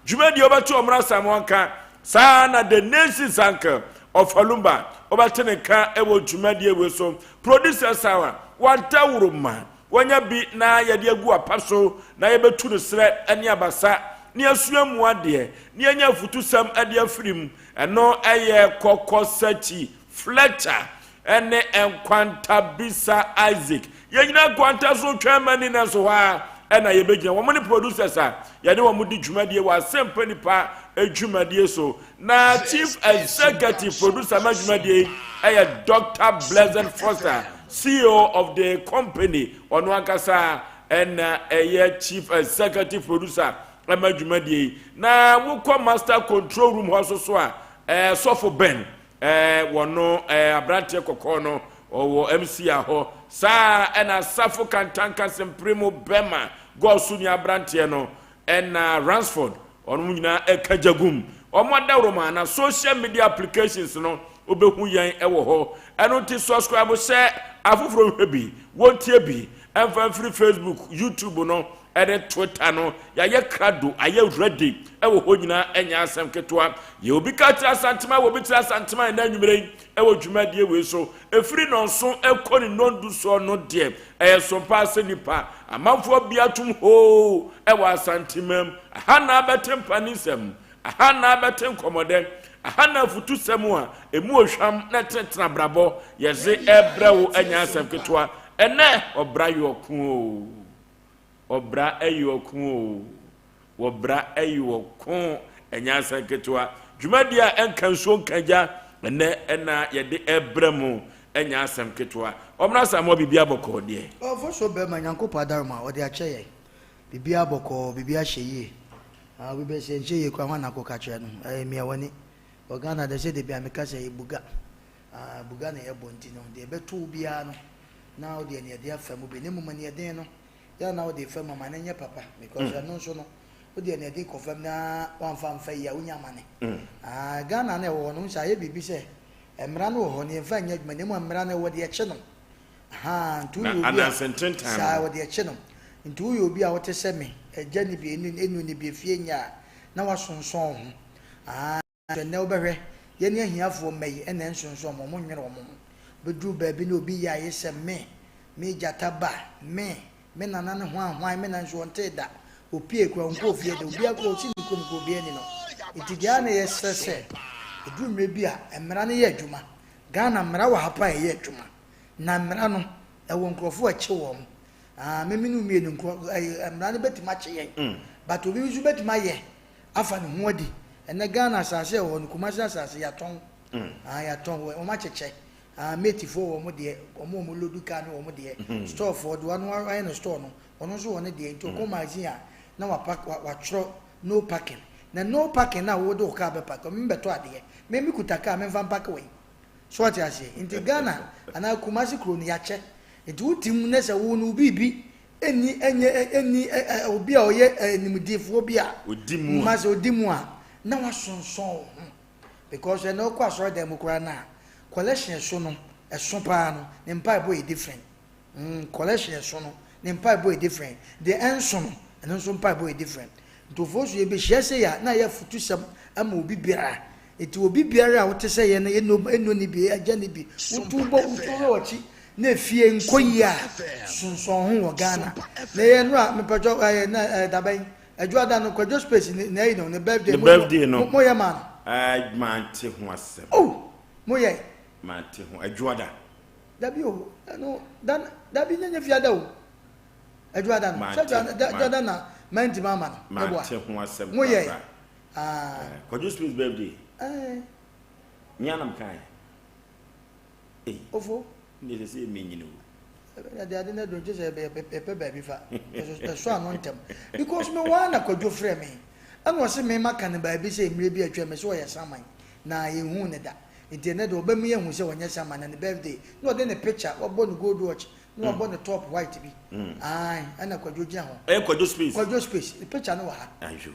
Jumadi obatu omra samwanka sana the nation's uncle of Alumba obateneka ewo jumadi ewe so producer sawa wanta wuruma wanya bi na yade agu apaso na yebetu no sre ani abasa ni asuamu ade ni anya futusam ade afirim eno eye kokosachi Fletcher ene enkwanta bisa Isaac yenyina kwanta so twamani na so ha ena yebegina wo moni producers a yade wo mudi dwumadie wa Asem Mpe Nipa adwumadie so na chief executive producer ma dwumadie Dr. Blessed Foster CEO of the company ono akasa ena chief executive producer ma dwumadie na wo master control room ho so a sofo Ben wono abrante kokono owo MC aho sa ena safo kantanka sempremo bema go su ni abrante no ena Ransford onu nyina ekajagum omoda roma na social media applications no obehu yan ewo ho eno ti subscribe share afufuro hwebi wontie bi emfa free Facebook YouTube no ede Twitter no ya ye krado aye ready ewo ho nyina enya asem ketwa ye obi ka tra santima wo bi tra santima na nwumere ewo dwumadie we so efiri no nso ekoni nondu so no de Sompa Mpe Nipa amanfo biatum ho ewo asantimam aha na abetem panisem aha na abetem komode aha na futusem a emu ohwam na tetena brabo ye ze ebrewo enya asem ketwa ene Obra yoku Obra ayokun Obra ayokun enya sanketwa dwumadia enkanso nkaja ena yede ebremu enya asamketwa omra samo bibia boko de for so be manyankopa darma ode acheye bibia boko bibia hyeye we be se hyeye kwa hwana ko kachre no mia wani ogana de se de bia meka se buga buga na yebonti no de beto bia no na ode ne de afamu be ne mumani eden no ya na ode fam mama na nya papa because no so no ode ne de confirm na wan fam fa ya unya mane Ghana na wo no nsa ye bibi se emra no ho ne fa nya adwuma ne mu emra na wo de eche no ntu yo ana sentence sa wo de eche no ntu yo bi a wo te se me eja ni bi enu ni bi fie nya na wasonson ho ne obehwe ye ne ahiafo mai ene nsonson mo mo nwere mo bedru ba bi na obi ya ye se me jataba me nana ne ho ahwan me na nso onte da opie kwa nko fie de obi akọ si nko nko bi ani no itidia na ye sese edumre bi a emra ne ye adwuma Ghana mra wa hapa ye adwuma na mra no ewo nkrofo ache wo meminu mienu nko emra ne betima che yen but obi bisu betima ye afa ne ho adi ene Ghana asase wo no kumasi asase ya ton ya ton wo ma cheche meti fo wo mo de mo lodu ka no wo mo de store for do anu ayi no store no ono so woni de to ko magazine a na wa pack wa tro no parking na no parking na wo do ka be park me beto ade me mi kutaka me van park we so ati ase inti Ghana ana kumasi kro ni ya che enti utim na se wo no bibi eni obi a oye nimdifo bi a odimu ma se odimu a na wa sonson because no kwa so dem kura na collection so no eso pa no ne mpa boy different collection so no ne mpa boy different the enso no eno so mpa boy different to fosu ye be hye ya na ya futusam ama obi biara eti obi biara a wote se ye no eno ni bi agya ni bi utubo ochi na fie nkoyi a sonson ho wo Ghana na ye no a mepacho na daban adwada no kwadwo space na yi no ne birthday no mo ye man man te ho asem mo ye mate ho adwoada dabi o no dan dabi nyanya fiada o adwoada no so adwoada na menti mama no mate ho asem mo ye kwadwo space birthday nyanam kai ofo ni se menyino they na don't just a baby fa so anontem because me wana kwadwo frɛ me ana wose me maka ne baby say mire bi atwa me so yɛ saman na yehu ne da internet obam ye hu se wonye saman na ne birthday no de ne picture obo no gold watch no obo ne top white bi ana kwadwo gya ho kwadwo space the picture no wa ha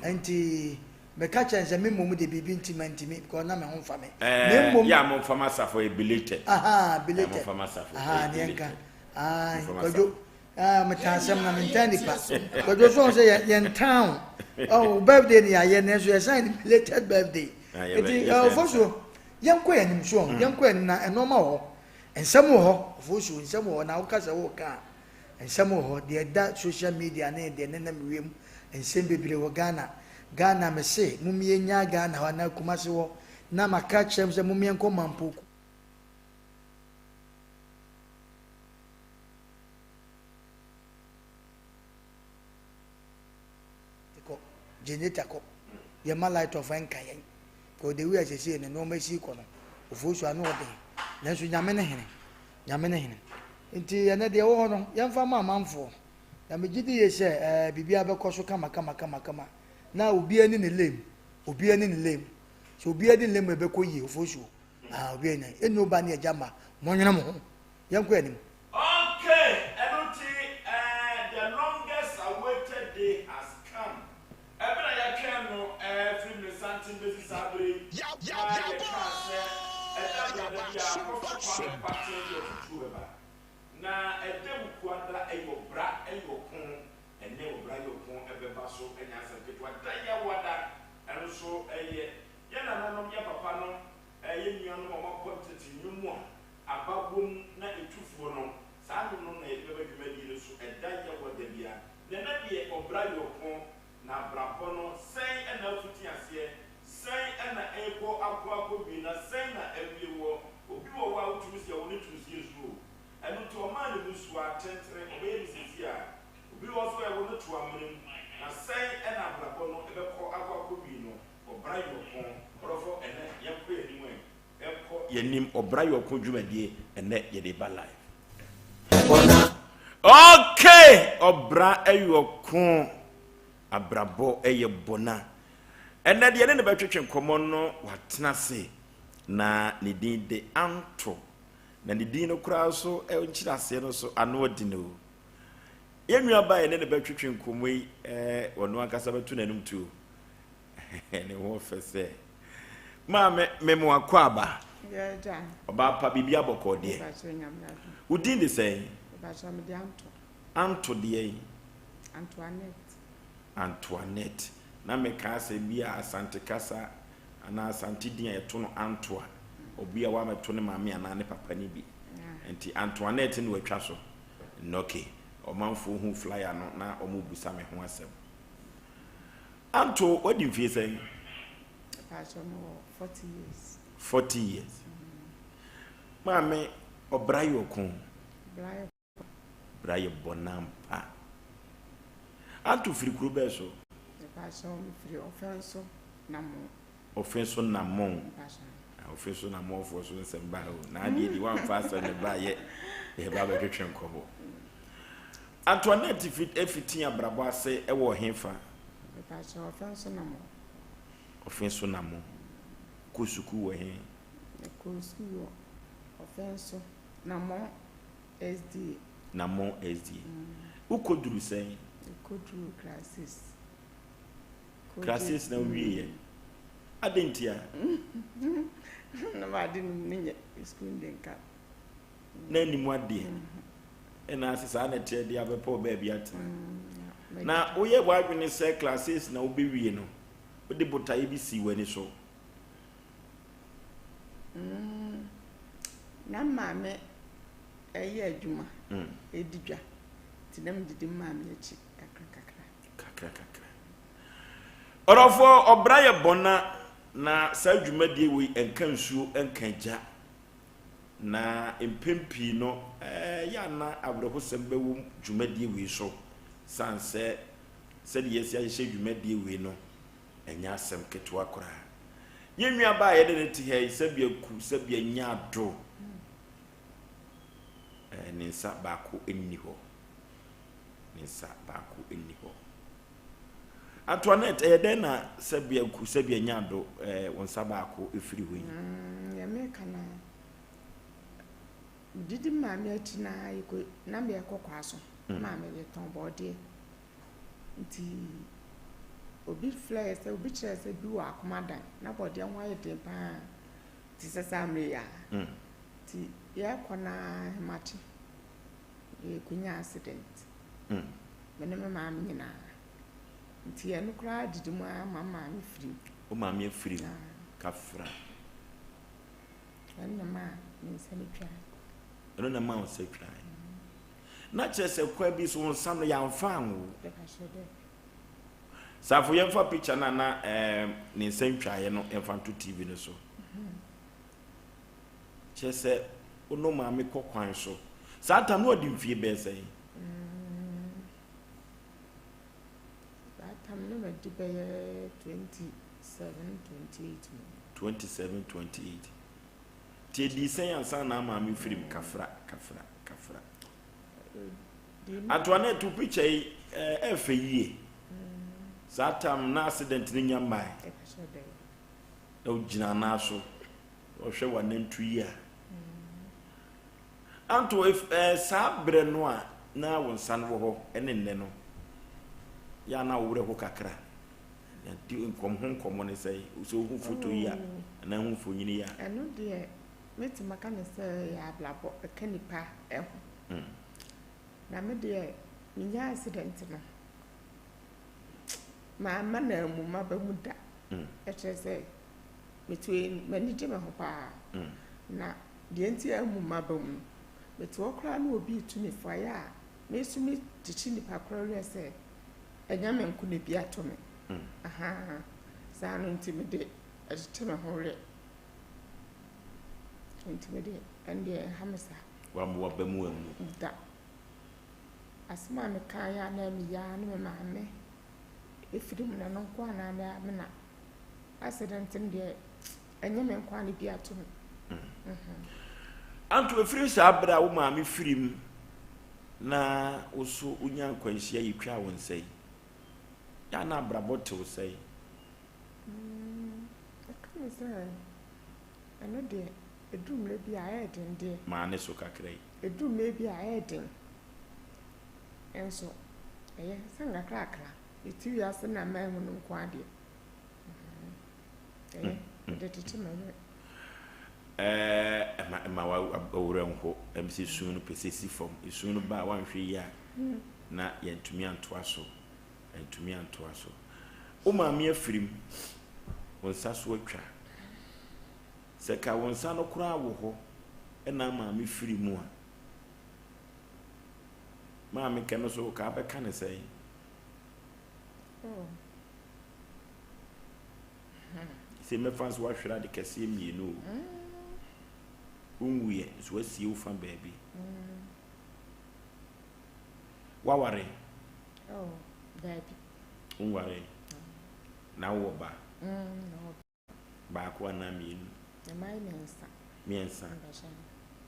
enti me ka chense me mom de bibi ntimanti me because na me ho fa me mom ya mo fa masa for belated belated mo fa masa for nenka kwadwo me tansem na me ntani pa kwadwo so se ye town Oh, birthday ni aye na so sign belated birthday. Eti Oforisuo yanko yanim so yanko na enoma ho. Ensem ho Oforisuo ensem ho na ukasa wo ka. Ensem ho de da social media na de nenam wiem ensem bebre wo Ghana me se mumie nya Ghana wa na kumase wo na maka chem se mumie nko mampoku. Generator ko ye ma light of en kan ko de wi asese ne no ma si ko no Oforisuo anu ode na so nyame ne hene nti ye ne de wo no ye mfa ma manfo ya me gidi ye se bibia be ko so kama na obi ani ne lem so obi ani lem e be ko yi Oforisuo obi ani enu ba ne jama mo nwena mo ho ye nko anim. Okay, the longest awaited day has come. Na edem kwanda Obra eyokun ene Obra yokun ebeba so enya seketwa daya wada enso eye ye na nanom ye papa no ye nuanu mo konteti nyumu ababom na etufuo no saa no na ebeba dwumadi no so edaya wada bia na de Obra yokun na brabo no sei ena afuti ase sei ena ego akwa bi na sei na ewiwo obi wo wa utusi ya woni tusi yesu enu to man no su atentere obe bisisi a obi wo so e woni to amrem na sei ena brabo no ebe ko akwa bi no Obra yokon orofo ene yekọ enimu ekọ yenim Obra yokon dwumadie ene ye de ba live. Okay, Obra yokon abrabo eye bona ene de ne betwetwe nkomo no watena se na ne din de anto na ne din no kura so nchira se no so ano odi no yenua ba ene ne betwetwe nkomo yi wono akasa betu nanum tu ene wo fese ma me mo akwa aba yeah ja oba pa bibia boko de udin de sei ba so me de anto de Antoinette na me ka se bia asante kasa ana asante din eto no Antoa obi a wa meto ne maame ana ne papa ni bi enti Antoinette ne watwa so noke omanfo hu flyer no na omubusa me ho asem Anto wadi mfie sen passion 40 years 40 years maame Obra yokun Brayo bonampa Anto firi kuro be so passion free offenso na mo ofenso na mo for so nsem ba o na ade di wan fast and ba ye ba ba twetwe nkobo Antoinette efitin abrabo ase e wo henfa passion offenso na mo kosuku wo hen kosuku offenso na mo SD ukoduru sen kodru classes na wiye adentia na ma din ninye school denka na ni mu ade na asesa na tie dia bepo ba bia ta na oye bo adwene se classes na obi wiye no odi botaye bi si wani so na mame eye adwuma edidwa tinam didi mame echi kakra orofo Obra ye bona na sa dwumadie we enka nsuo enka gya na empempi no ya na abrehosem bewu dwumadie we so sanse sɛ de yesi ahye dwumadie we no enya asem ketwa kora yenua ba ye de ne ti hei sabia ku sabia nya do ne nsa baako enni hɔ Antoinette den na sabia ku sabia nya do won sa baako efiri ho yi ya me kana didi maame ati na iko na me ekokwa so maame ye ton body nti obi flex obi chese bi wa akomadan na body ho aye den pa ti sesa me ya ti ya kona hemati e kunya accident me ne maame nyina nti ya no kra didi mu mama me free o ma me free kafra and ma me se me twa eno na ma o se twa na che se kwa bi so nsam no ya mfa anwo de ka shede safo yemfa picture na ne nsantwaye no emfa to TV no so che se ono ma me kokwan so satan no odi mfie be sei satan no me di be 27 28 ti di sen ansa na ma me firim kafra Antoine to picture efe yie satan na accident ni nyamai o gina na so o hwe wanantu yi a anto if sabre no a na wonsan wo ho ene nne no ya na wure ho kakra ya di nkom ne sei so hu foto yi a na hu fo nyini ya eno de meti maka ne se ya blabo kanipa eho na me de minya accident no ma na mu ma ba mu da eche se between mani je me ho pa na de enti amu ma ba mu beto okra na obi tumi fa ya me sumi tichi ni pa kra re se enya me nku ne bi ato me aha sa no enti me de ejete me ho re enti me de ende hamisa wa mu ba mu amu da asma me kan ya na mi ya na me ma me efirim na no kwa na na me na accident ndi enya me kwa ne bi ato me anto efiri sabra wo ma me firim na oso unya kwanhia yitwa won sei ya na abrabote wo sei kan say ano de edum le bi a eden de ma ne so kakrai edum le bi a eden enso sanga krakra iti ya se na ma hu no kwa de de tete me ma wa awura nko MC sunu pesesi fom sunu ba wanhwe ya na yentumi antoa so o ma me afirim wonsa so atwa seka wonsa no kura wo ho na ma me firimu a ma me kene so ka be kan sei se me fans wa hwera de kase mienu unwie so asie wo fan baabi waware baby unware na wo ba no ba ko na mienu na mai miensa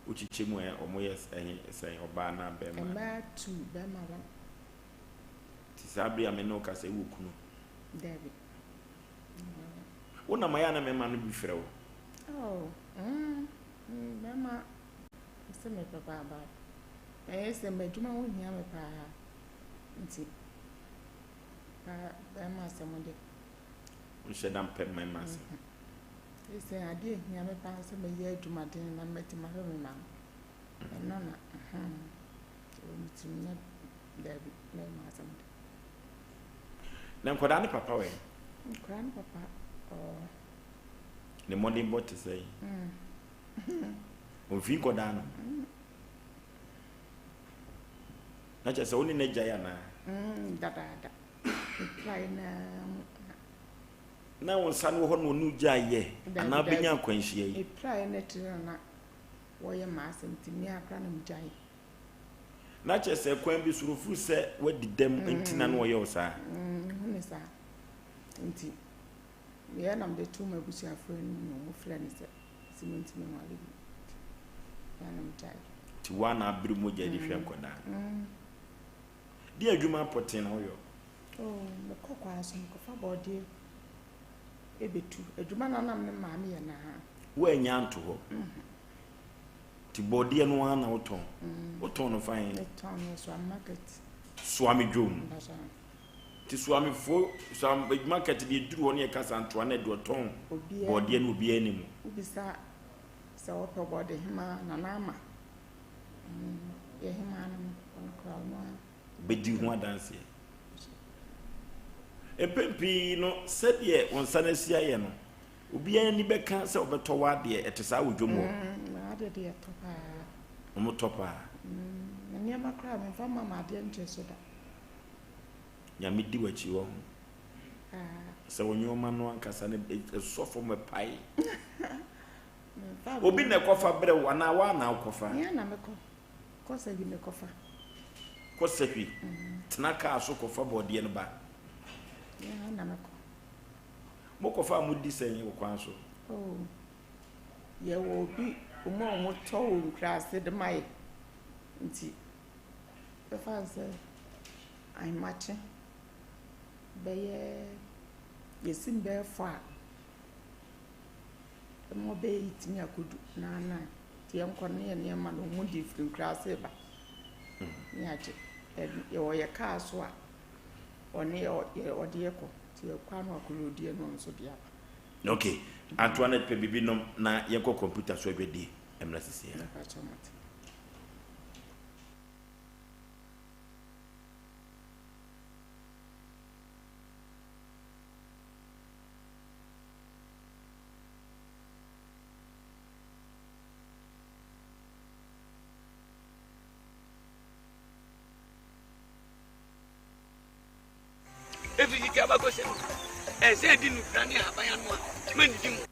uchiche mu omo yes say oba na be ma ma tu be ma ba ti sabri ameno ka se wo kunu baby wona maya na me ma no bi frɛ wo Mama, se me papa ba. Se me duma wo hia me pa. Nti. Ma se mo de. O she dam pe my mas. Se ade hia me pa se me ye duma de na meti ma me ma. No na. O nti na de me ma se mo de. Na nkoda ne papa we. Nkoda ne papa. Ne modern bot say. O fi nkoda no. Na che se oni na jaya na. Da. Try na won san wo ho no nu jaye ana benya kwanhia yi. Try na tira na wo ye ma asem timi akra na mjai. Na che se kwan bi surufu se wadidam ntina na wo ye osa. Hune sa. Nti ye na mde tu mabusi afro no mo fla ni se simenti me wale bi. Ya na mjai. Ti wana abiri mo jadi hwe nkoda. Di adwuma poten na wo yo. Me kokwa so ko fa body ebetu adwuma na nam ne maame ye na ha wo anya nto ho ti body no ana woton woton no fine ton so market swami dwom ti swami fo swam market bi duru woni e kasa nto na de woton body no obi anim ubisa sa wo pe body hima na na ama ye hima no on crowd no bedi ho adanse Epempi no said ye on Sanasia yeno. Ubia ni beka se obeto wade etesa wodwomo. Ade de topa. Omo topa. Nya makra me fa mama ade nche so da. Ya midi wachi wo. Se wonyoma no ankasa ne sofo me pai. Obi ne kofa bre wana wa na kofa. Ya na me ko. Ko se bi me kofa. Ko se bi. Tena ka so kofa bode no ba. Ya na me ko. Mo kofa mu di senye wo kwan so. Oh. Ye wo bi mo to wo nkrase de mai. Nti. The fact I'm matching. Be yesim be fa. Mo be itimi akodu na ti enko ne ma no mu di free nkrase ba. Ni aje. E wo ye ka so a. Oni ode yeko ti kwa no akolo die no nso dia. Okay, Antoinette pe bibi nom na yeko computer so edwedi emla sisi ya. If you get about question, and say didn't run here by one, many things.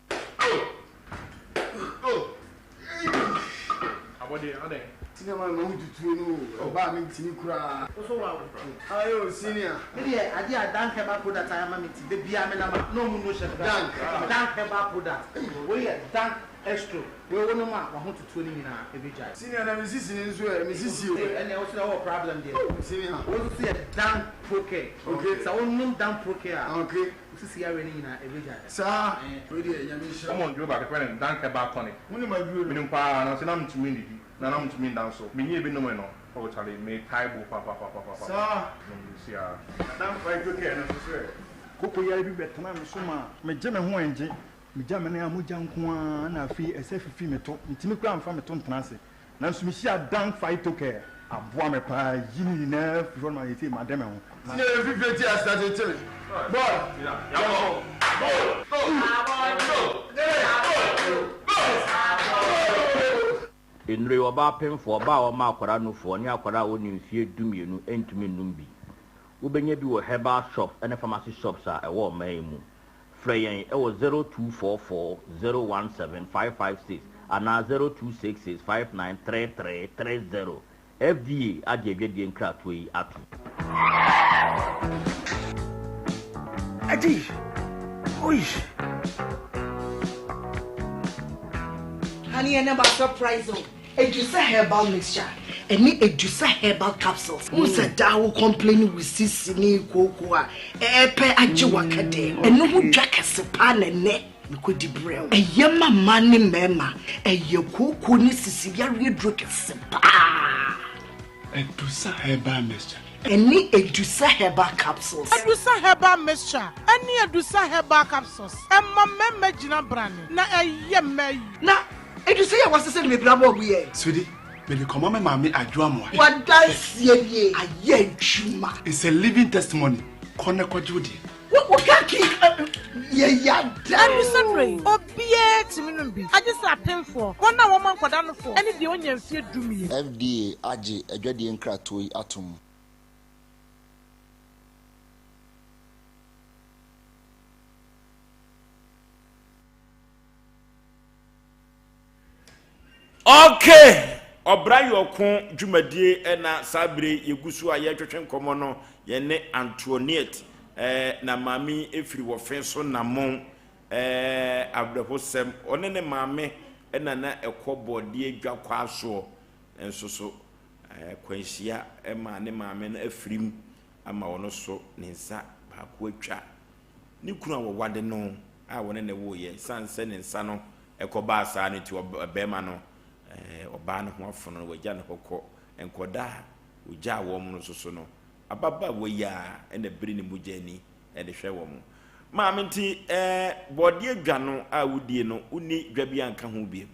About the other. Cinema no to no oba me tini kura so wa ayo senior me I dey dank about product I am meeting the bia me na no mu no chef dank about product we dank extra we wonu ma wa ho tutu ni nyina e be jai senior na me sisi ni nso e me sisi o and there was no problem there senior we see a dank proke okay so wonu dank proke okay sisi ya we ni nyina e be jai sa we dey ya me sha Come on, you back when dank about tonic. Woni ma bi o Minimum pa na se na mtumi ndi. Na na mtumi ndan so. Minye bi no me no. O chale me taibo pa. sa See ah. dan fight okay na so swear koko ya bi betena me so ma me je me ho enje me ja me na amugya nko a na afi ese fifi me to ntimi kura amfa me to ntena ase na nso me hia dan fight okay aboa me pa yini na fi ma yeti ma dem ho senior fi peti as that tell boy Yeah. Enre oba pemfo oba o ma akwara nufo ni akwara woni mfie dumienu entumi num bi wobenya bi wo herbal shop and pharmacy shops a ewo man mu frɛ yɛn ɛwɔ 0244017556 ana 0266593330 FDA ade adwadie nkrato yi ato adi oi honey, I never surprise you. Edusa herbal mixture. Any Edusa herbal capsules. Who said that will complain with sissini cocoa? Epe ajiwakade. And no who jack a sepan and net. You could debrail. A yama money mema. A yoko ni sisia redruck a sepa. Edusa herbal mixture. Any Edusa herbal capsules. Edusa herbal mixture. Any Edusa herbal capsules. And my memegina brand. Na a yemay. Na. Edusa ya was said me grab up here. Sweetie, me the command mama adwamo. What does ye a ye chuma? It's a living testimony. Kone kwa judi. What can keep ya Edusa Ray. Obie Timinumbi. I just a pen for. One woman for down for. Any the onion fear do me. FDA aje adwadi nkratoi atom. Okay, Obra yokon dwumadie na sabre yegusu a yetwetwe nkomo no ye ne Antoinette na mami efiri wo fen so namon abrahosem one ne mame na ekobode adwa kwa so enso so kwanhia ma ne mame na afirim ama wono so ne nsa ba ko atwa ne kunu a wode no a wone ne wo ye sanse ne nsa no ekoba asa ne ti obema no oba no ho afono wagya ne hokọ enkoda ugya wo mu so no ababa wo ya ena biri ne mujani ene hwe wo mu ma menti bode adwa no a wudie no uni dwa bia nka ho biem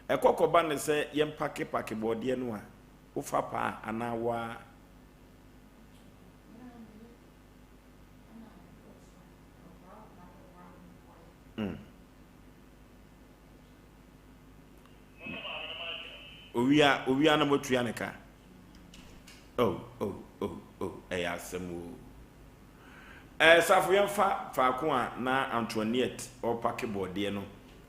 ekokoba ne se yempake bode no a ufa pa anawa Owia na motua ne ka. Oh. Asem Safo yemfa faako a na Antoinette o packboard de no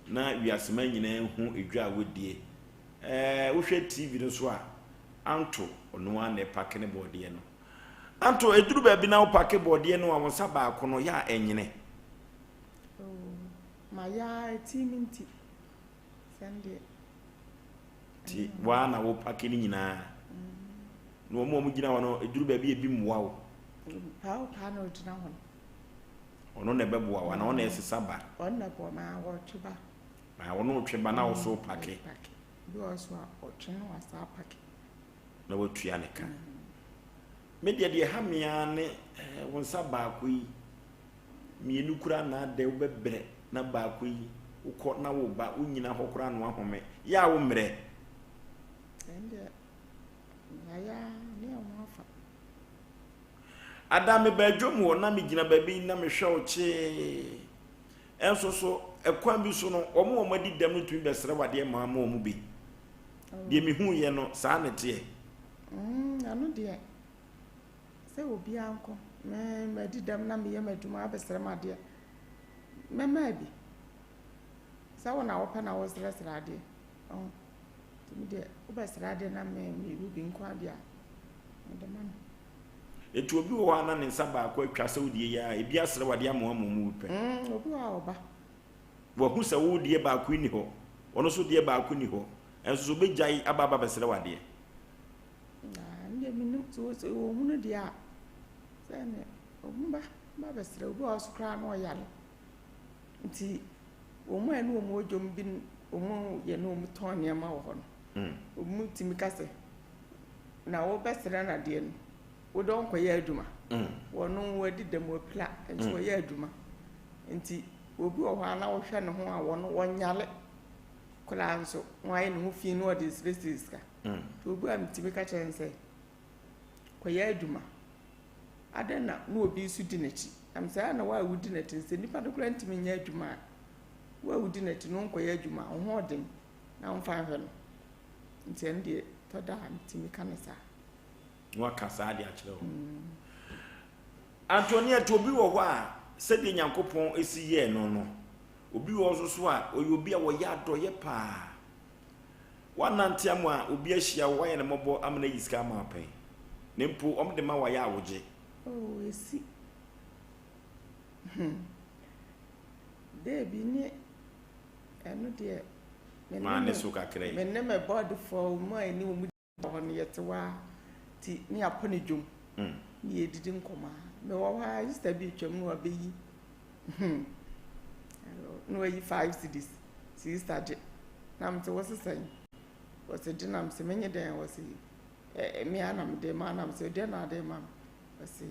na wiasema nyina hu edwa wodie. Wo hwe TV no so a Anto ono a na pack ne board de no. Anto eduru ba bi na wo packboard de no a wonsa baako no ya enyene. Ma ya ti minti. Sande. Ti wa na wo pack ni nyina. No mo gina wono eduru ba bi ebi muwa wo. Pa no gina wono. Ono na beboa wa na ono esesa ba. Ono na bo ma wo tweba. Ma ono tweba na wo so pack. Bi wo so a otwe no wasa pack. Na wo tua ne ka. Media de hamia ne wonsa baako yi. Mienu kura na de wo bebre na baako yi. Ukọ na wo ba unyina hokura no ahome. Ya wo mre. Ende ya ne o afa. Adame badwom na me gina baabi na me hwe oche. Enso so ekwan bi so no omo omadi dam no tumi besere wade ma ma omu bi. De me hu ye no saa ne te. Anu de. Se obi anko me di dam na me ye maduma besere ma de. Me ma bi. Sa wona wo pa na wo sere sere ade. Tumi de wo besere ade na me bi nko ade a. De man. Etu obi wo ana ne nsa ba akwa atwa saudi ya ebi asere wade ama mu pe. Obi wa oba. Wo hu se wo die ba akwa ni ho. Ono so die ba akwa ni ho. Enso so bejai ababa besere wade. Nde minu so wo hunu dia. Se ne omba ba besere obi o skra no yale. Nti wo mu enu wo odwom bi wo mu ye no mu ton ne ma wo ho no. Wo mu timi kase. Na wo besere na de no. Wo don ko ye aduma wono wadi dem opla nti wo ye aduma nti obi wo ho ana wo hwe ne ho a wono wonyale kula nso wai ne ho fi no de spaces ka to obi am timi ka chense ko ye aduma adena no obi su di nachi am say na wa wudi nati nse nipa do kula ntimi nya aduma wa wudi nati no ko ye aduma ho odem na mfa hwe no nti ende to da ntimi kanesa Wakasa ade akire ho. Antonia to obi wo a se de Nyankopon esi ye no no. Obi wo so a obi a wo ya adoye pa. Wanantiam a obi ahia wo ye ne mobo amna yiska ma pen. Ne mpo omde ma wa ya awoje. Esi. De bi ni enu de ma ne so kakra yi. Me ne me board for mo ani wo mu on yetewa. Ti ni apone dwom ni edidi nkoma me wo ha sister bi twam no abeyi no yi 5 cedis sister je nam te wo sesan wo se de nam se menye den wo se me anam de ma nam se de na de ma wo se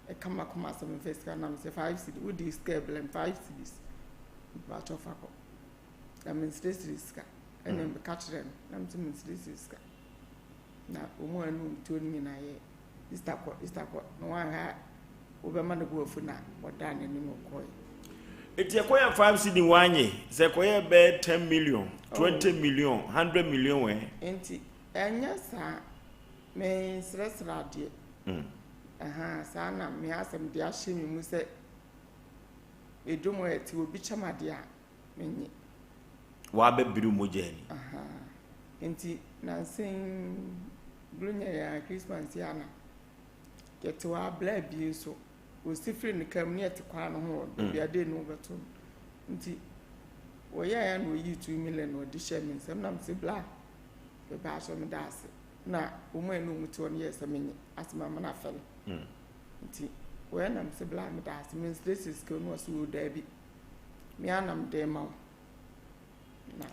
e kama koma so me face nam se 5 cedis wo di scale 5 cedis ba to fa ko nam se riska ene be catch nam se me riska na omo anu to ni na ye sister ko no wa ha obema no go afu na oda ne ni ko Eti ekoya 5 cedi wanye se koye be 10 million 20 million 100 million we enti enya sa me sresra de sa na me asem de ahye mi mu se edomo eti obi chamade a menye wa be biru mojani enti na sen Blunya ya Christmas yana ketwa bla bi so o sifri ne kam ne etekwa no ho bi ade no beto nti wo ya no yi 2 million no de share min sam nam se bla be ba so me dase na o mo enu muti on yes amenye asema ma na fele nti wo ya nam se bla me dase min stresses ko no so da bi me anam de ma na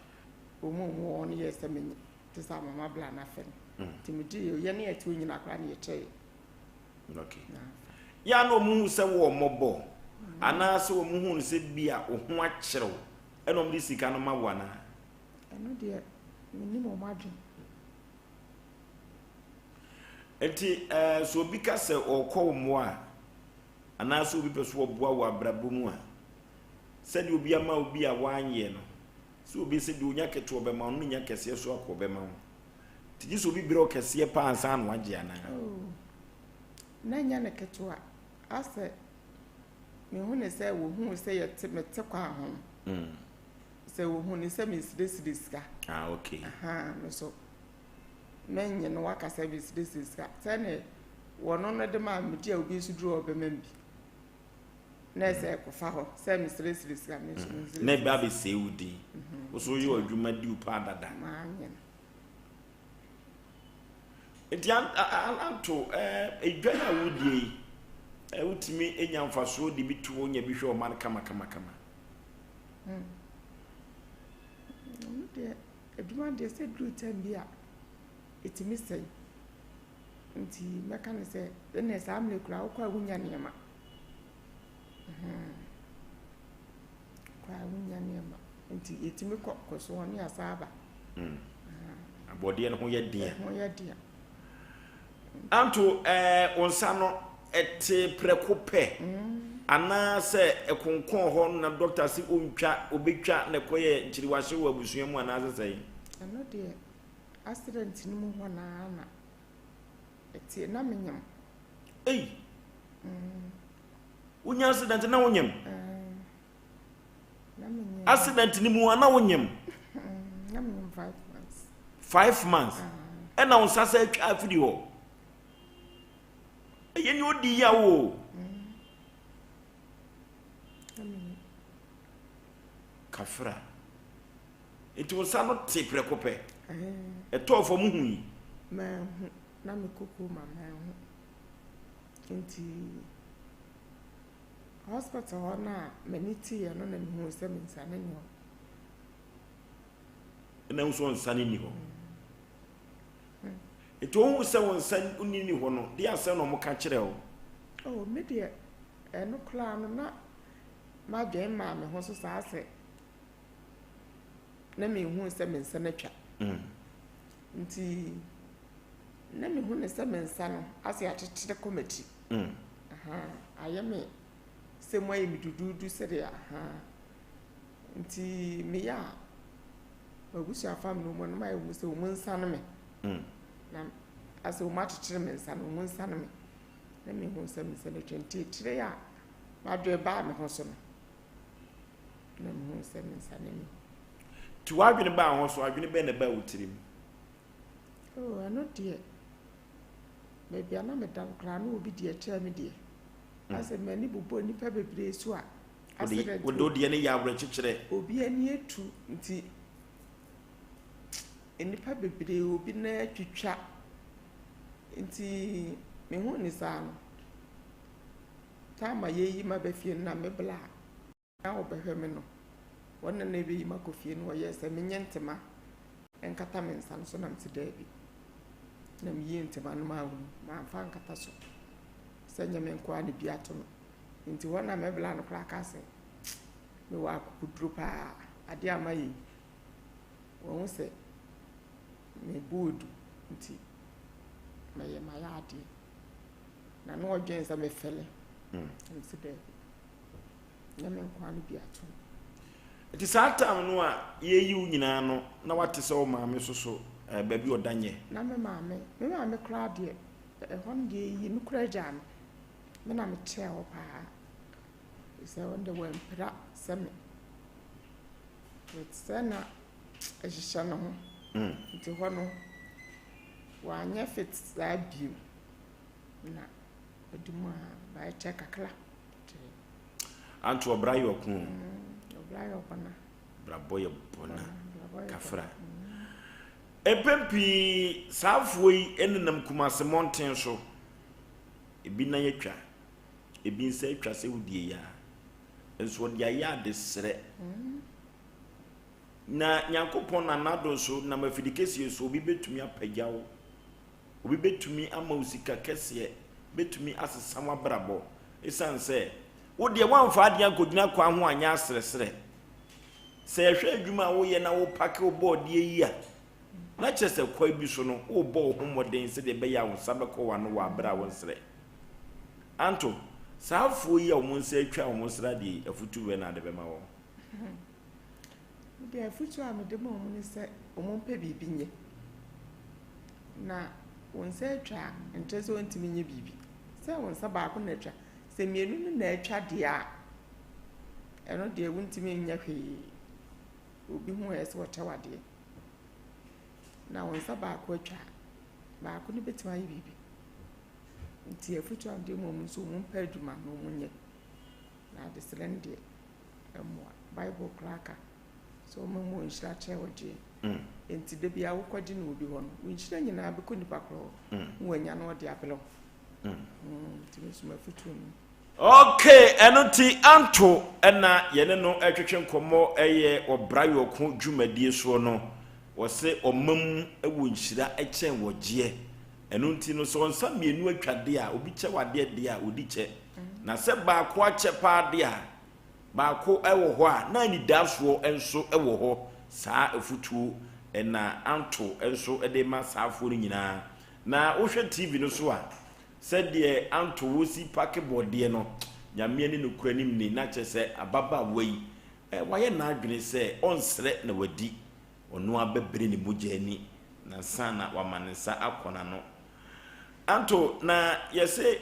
o mo on yes amenye te sa mama bla na fele timidi ye ne atu nyina kra ne ye okay ya no mu se wo mobo ana se wo mu hu se bia wo ho a kyerɛw ɛnom de sika no ma wana ɛno de mini mo madwe enti so obi ka se okɔ mo a ana se obi pɛso oboa wo abrabo mu a se de obi ama obi a wanye no se obi se de onya keto obema no nya kese so akɔ obema ho Ti so bi biro kese pa ansa no agye ana. Oh. Na nya na ketewa. Ase me hu ne se wo hu se ye te mete kwa ho. Se wo hu ne se me side ska. Ah, okay. Aha, no so. Menye no waka service this is ska. Se ne wono no de ma me dia obi su duro obemam bi. Na se ko fa ho se me side ska me so. Na ba be se udi. Wo so yo adwuma di upa dada. Ma nya. Enti anto edwa na wudie utimi enya mfaso de bi to onya bi hwe o man kama. De eduma de se dru tambia etimi sei nti meka ne se na sa amle kura akwa wunya niema kwa wunya niema nti etimi koso oni asaba abode no ho ye dia dia anto onsa no ete prekope ana se ekonkon ho na doctor si ontwa obetwa na koye nchiriwahye wo abusua mu ana asesai ano de accident ni mu ho na eti na menyam unya accident na wonyam na menyam accident ni mu ana wonyam na menyam 5 months 5 months ena onsa se atwa afidi ho yeni odi ya wo kafra enti onsa no te prekope eto fo mu hu ma hu na me koko mama hu enti hospital ho na maniti ya no na me hu se me nsane ni ho na unso nsane ni ho enti o se won san unini ho no de ase no mo ka kire ho oh me de eno kla no na ma de ma me ho so sa ase na me hu se me nsane twa nti na me hu ne se me nsane ase atete committee ayeme se mo ayi midududu se de nti me ya wagusu afam no mo no ma yu se o mo nsane me na ase o ma tete me nsane o mo nsane me na me hu se me nsane twenti tire ya ma do ba me ho so no na me hu se me nsane me ti wadwene ba ho so adwene be na ba wutirim oh ano de maybe ana me dan kra no obi de atia me de ase mani bubo nipa bebre so a ase wodo de ne ya abra chichire obi ani etu nti enipa bebre obi na twitwa nti me hu ni sa no tama yeyi ma ba fie na me bla na obehwe me no wonna na be yi ma ko fie no ye se me nyentema enkata me nsan so na mti dabi na me yi ntema no ma hu ma fa nkata so senya me nko ani bi ato no nti wonna me bla no kra ka se me wa kudru pa ade amayi won se me budu nti me ye ma ya ade na no odwen sa me fele nti dabi na me nko ani bi ato iti sata no a yeyi unyina no na wate se o maame soso ba bi odanye na me maame kra de hon de yi no kra jam me na me che o pa se on de wen pra se me sana ehisha no ho nti hono wa nya fit za bi na eduma ba che kakla anto Obra yo kun Braboye bona kafra epempi safoi enenam kumase mountain so ebi na yetwa ebi nsa etwa se wudie ya enso dia ya de sere na nyankopon na nado so na mafidikesi so obi betumi apagyawo obi betumi ama usika kese betumi asesam abrabo esanse wo de wanfa ade akodina kwa ho anya asresre se hwe adwuma wo ye na wo pake wo board ye yi a na chese kwa bi so no wo bo ho moden se de be ya wo sabeko wa no wa bra wo nsre anto saafo yi a wo nse atwa wo nsra de afutu we na de be ma wo de afutu a me de mo mo ni se o mo pe bibi nye na wonsa atwa nteso ntimi nye bibi se wonsa ba ko na atwa se mienu na atwa de a eno de wontimi nya hwe obi hu ese wotawade na wonsa ba ko atwa ba ko ne betima ye bibi nti afutu ande mom so mum pa aduma no munye na de selende emwa bible cracker so mum nshira che wode enti de bia wokodi na obi ho no nshira nyina be ko nipa kro wanya na ode apelo nti mesuma afutu no okay enoti anto na yene no atwetwe nkomo eye Obra yoko dwumadie so no wo se omam ewu nshira echen wogie enunti no so nsa mienu atwade a obi che wade de a odi che na se ba ko ache pa de a ba ko ewo ho a na ni daso enso ewo ho saa afutu na anto enso de ma saafo nyina na wo hwe TV no so a said the anto wosi packboard de no nyame ani no kuranim ni na che se ababa wei waye na adwene se onsre na wadi ono abebere ni mujani na sana wamanesa akona no anto na yese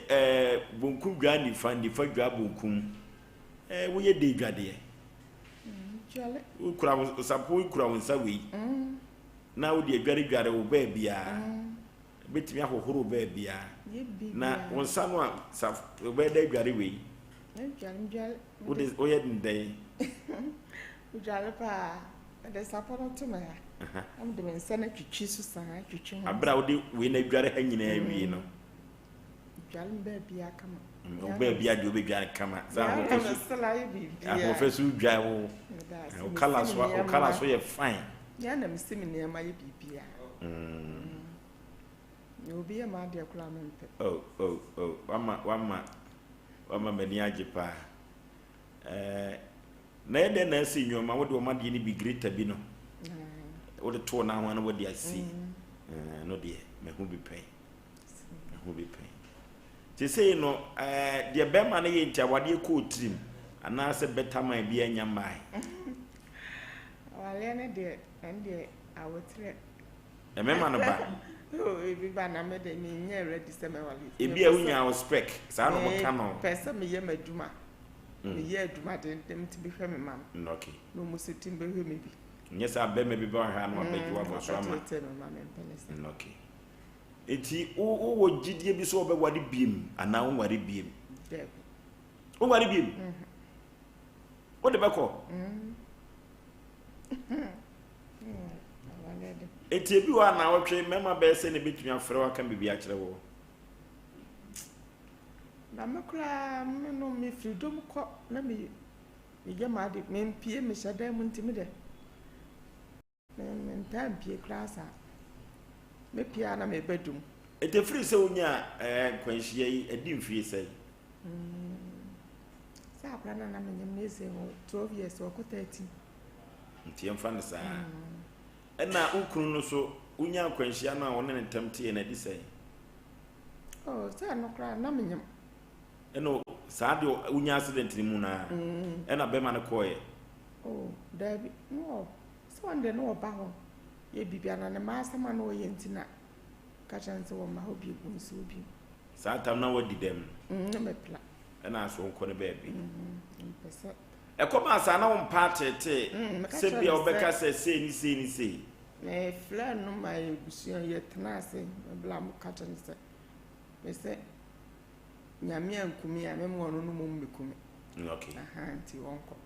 bonkum dwani fandi fadwa bonkum woye de dwade jale ukura usapo ukura wonsa wei na wo de dware wo ba bia betimi ahohoro ba bia na wonsa no a wo da dware wei jale wo de oye ndai jale pa de saporo to me am de mensana twitwi so san twitwi ho abra wo de we na dware ha nyina wi no jale ba bia kama o ba bia de obedware kama za ho fesu dwa wo o kala so ye fine ya na msimi ne ma ye bibia yo bi ma de kula mempe wama mani ajepa na ede na si nyoma wo de ma de ni bi greater bi no wo de to na ho na wo de asi no de me hu bi pen ti say no de be ma na ye ntia wade ko trim ana se better man bi anya mai wale ne de ende awotre mema no ba ebi ba na me de ni nya ready se me wale ebi a wunya wo spec sa no mo ka no pesa me ye maduma me ye aduma de dem ti bi hwe me mam okay no mo sitim be hwe me bi nyesa be me bi ba ha no abadwa bo so ama okay eti wo gidie bi so obe wade biem ana wo ware biem deb wo ware biem wo de beko eti bi wa na wotwe mema be se ne betumi afre wa kan bibia kire wo na makura no me freedom ko na me ye ma de me mpie me hyada mu ntimi de me ntam pie klasa me pia na me bedum ete free se onya kwanhia yi edi mfie sei sa akra na me nyem neze 12 years o ko 13 ntie mfa ne saa na ukunu no so unya kwanhia na won ne ntamte na di sei sa no kra na me nyem eno saa de unya accident ni mu na na be ma ne koye dabi no so ande no ba ho ye bibia na ne ma asama na o ye ntina ka chance wo ma ho bi gu nso bi saa tam na wadi dem no me pla na so nko ne ba bi pesa ekoma asa na won patete se bia obeka se ni me fla no ma egusion ye tenase bla mo ka chance me se nyame ankumi a me mo no no mo mbekumi okay nti wonko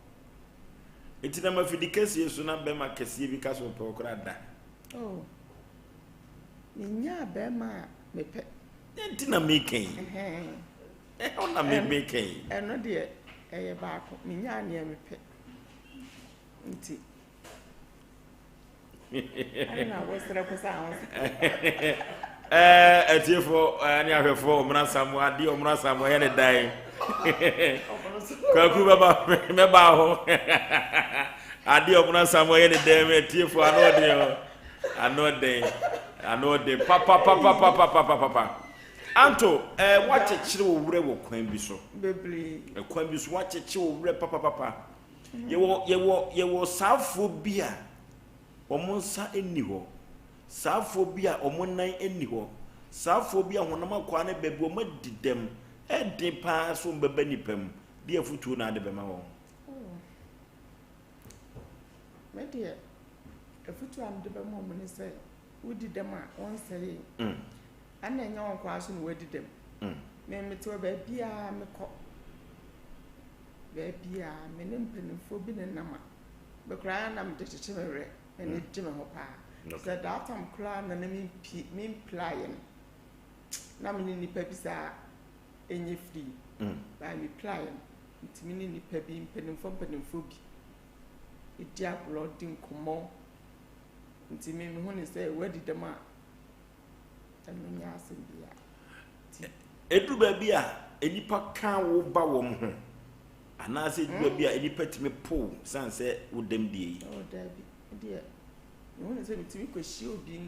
eti na mafidi kesi yesu na be ma kesi bi kaso pe okra da nya be ma me pe enti na meken ona me meken eno de eye ba ko nya ne me pe nti ana wosere ko sa ho etiefo ani ahwefo omra samu ade omra samu ye ne dai kwaku baba me ba ho ade omra samu ye ne dai etiefo anode papa anto wachechire wo wure wo kwan bi so bebli kwan bi so wachechire wo wure papa yewo saafo bia omonsa eni ho saa phobia omonan eni ho saa phobia honama kwa na bebi o madidem edi pa so mbeba nipam de afutu na ade bema ho media afutu am de bema mo ne say wudi dem a won sere ana nya won kwa so no wadi dem me meto ba bia me ko ba bia me ne mpanimfo bi ne nama be kra na me de cheche me ene de me ho pa so that am kra na me plan na me ni pa bisa enye free ba me plan ntimi ni nipa bi mpanimfo bi idi agro din komo ntimi me ho ne say wadi dem a anya asem bia edu ba bia enipa kan wo ba wo ho ana se edu ba bia enipa timi po sanse wo dem die oh dabi die no ne say ntimi ko hie obi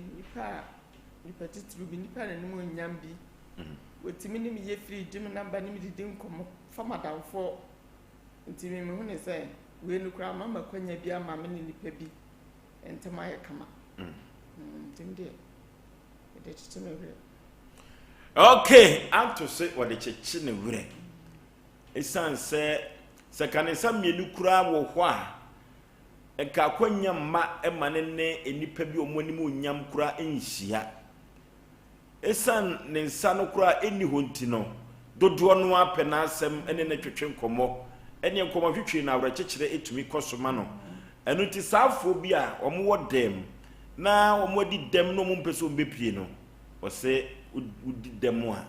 nipa titru bi nipa na nimo nyam bi wotimi ni me ye free dim number ni me di din komo fama danfo ntimi me ho ne say we nu kra mama kwanya bi ama me ni nipa bi entema ye kama ntimi die de chichime wure okay anto se wo de chichine wure esan se kanesa mienu kura wo ho a enka kwanya ma emane ne enipa bi omonimu onyam kura enhia esan ne nsa no kura eni honti no dodo no apena asem ene na twetwe nkomo ene nkomo hwetwe na awra chechire etumi kosoma no enu ti saafo bi a omo wo dem na omo di dem no mo mpeso mbepie no ose udi dem a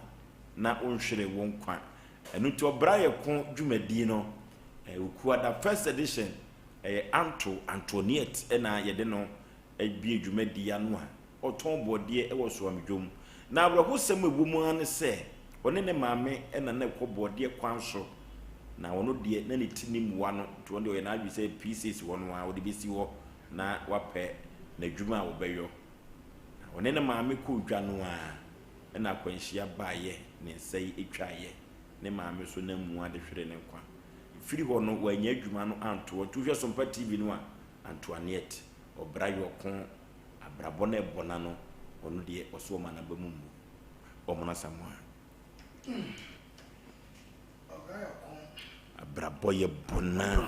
na onhwere won kwa enu ti Obra ye ko dwumadi no okuwa da first edition Antoniette na yede no bie dwumadi ya no a oton bode e wo so amdwom na abrahosem ewomu an se one ne maame na na ekobode kwanso na wono de na ne tinim wa no to wonde o na adwi se pieces wono a wo de besi wo na wape na dwuma wo beyo one ne maame ko dwa no a na kwanhia baaye ne nsai etwaye ne maame so na mu ade hwere ne kwa firi ho no wanya dwuma no anto to hwe Sompa TV no a Antoniette Obra yokon abrabo na ebona no ono de oso ma na bamu mu omona samoa abrabo ye bona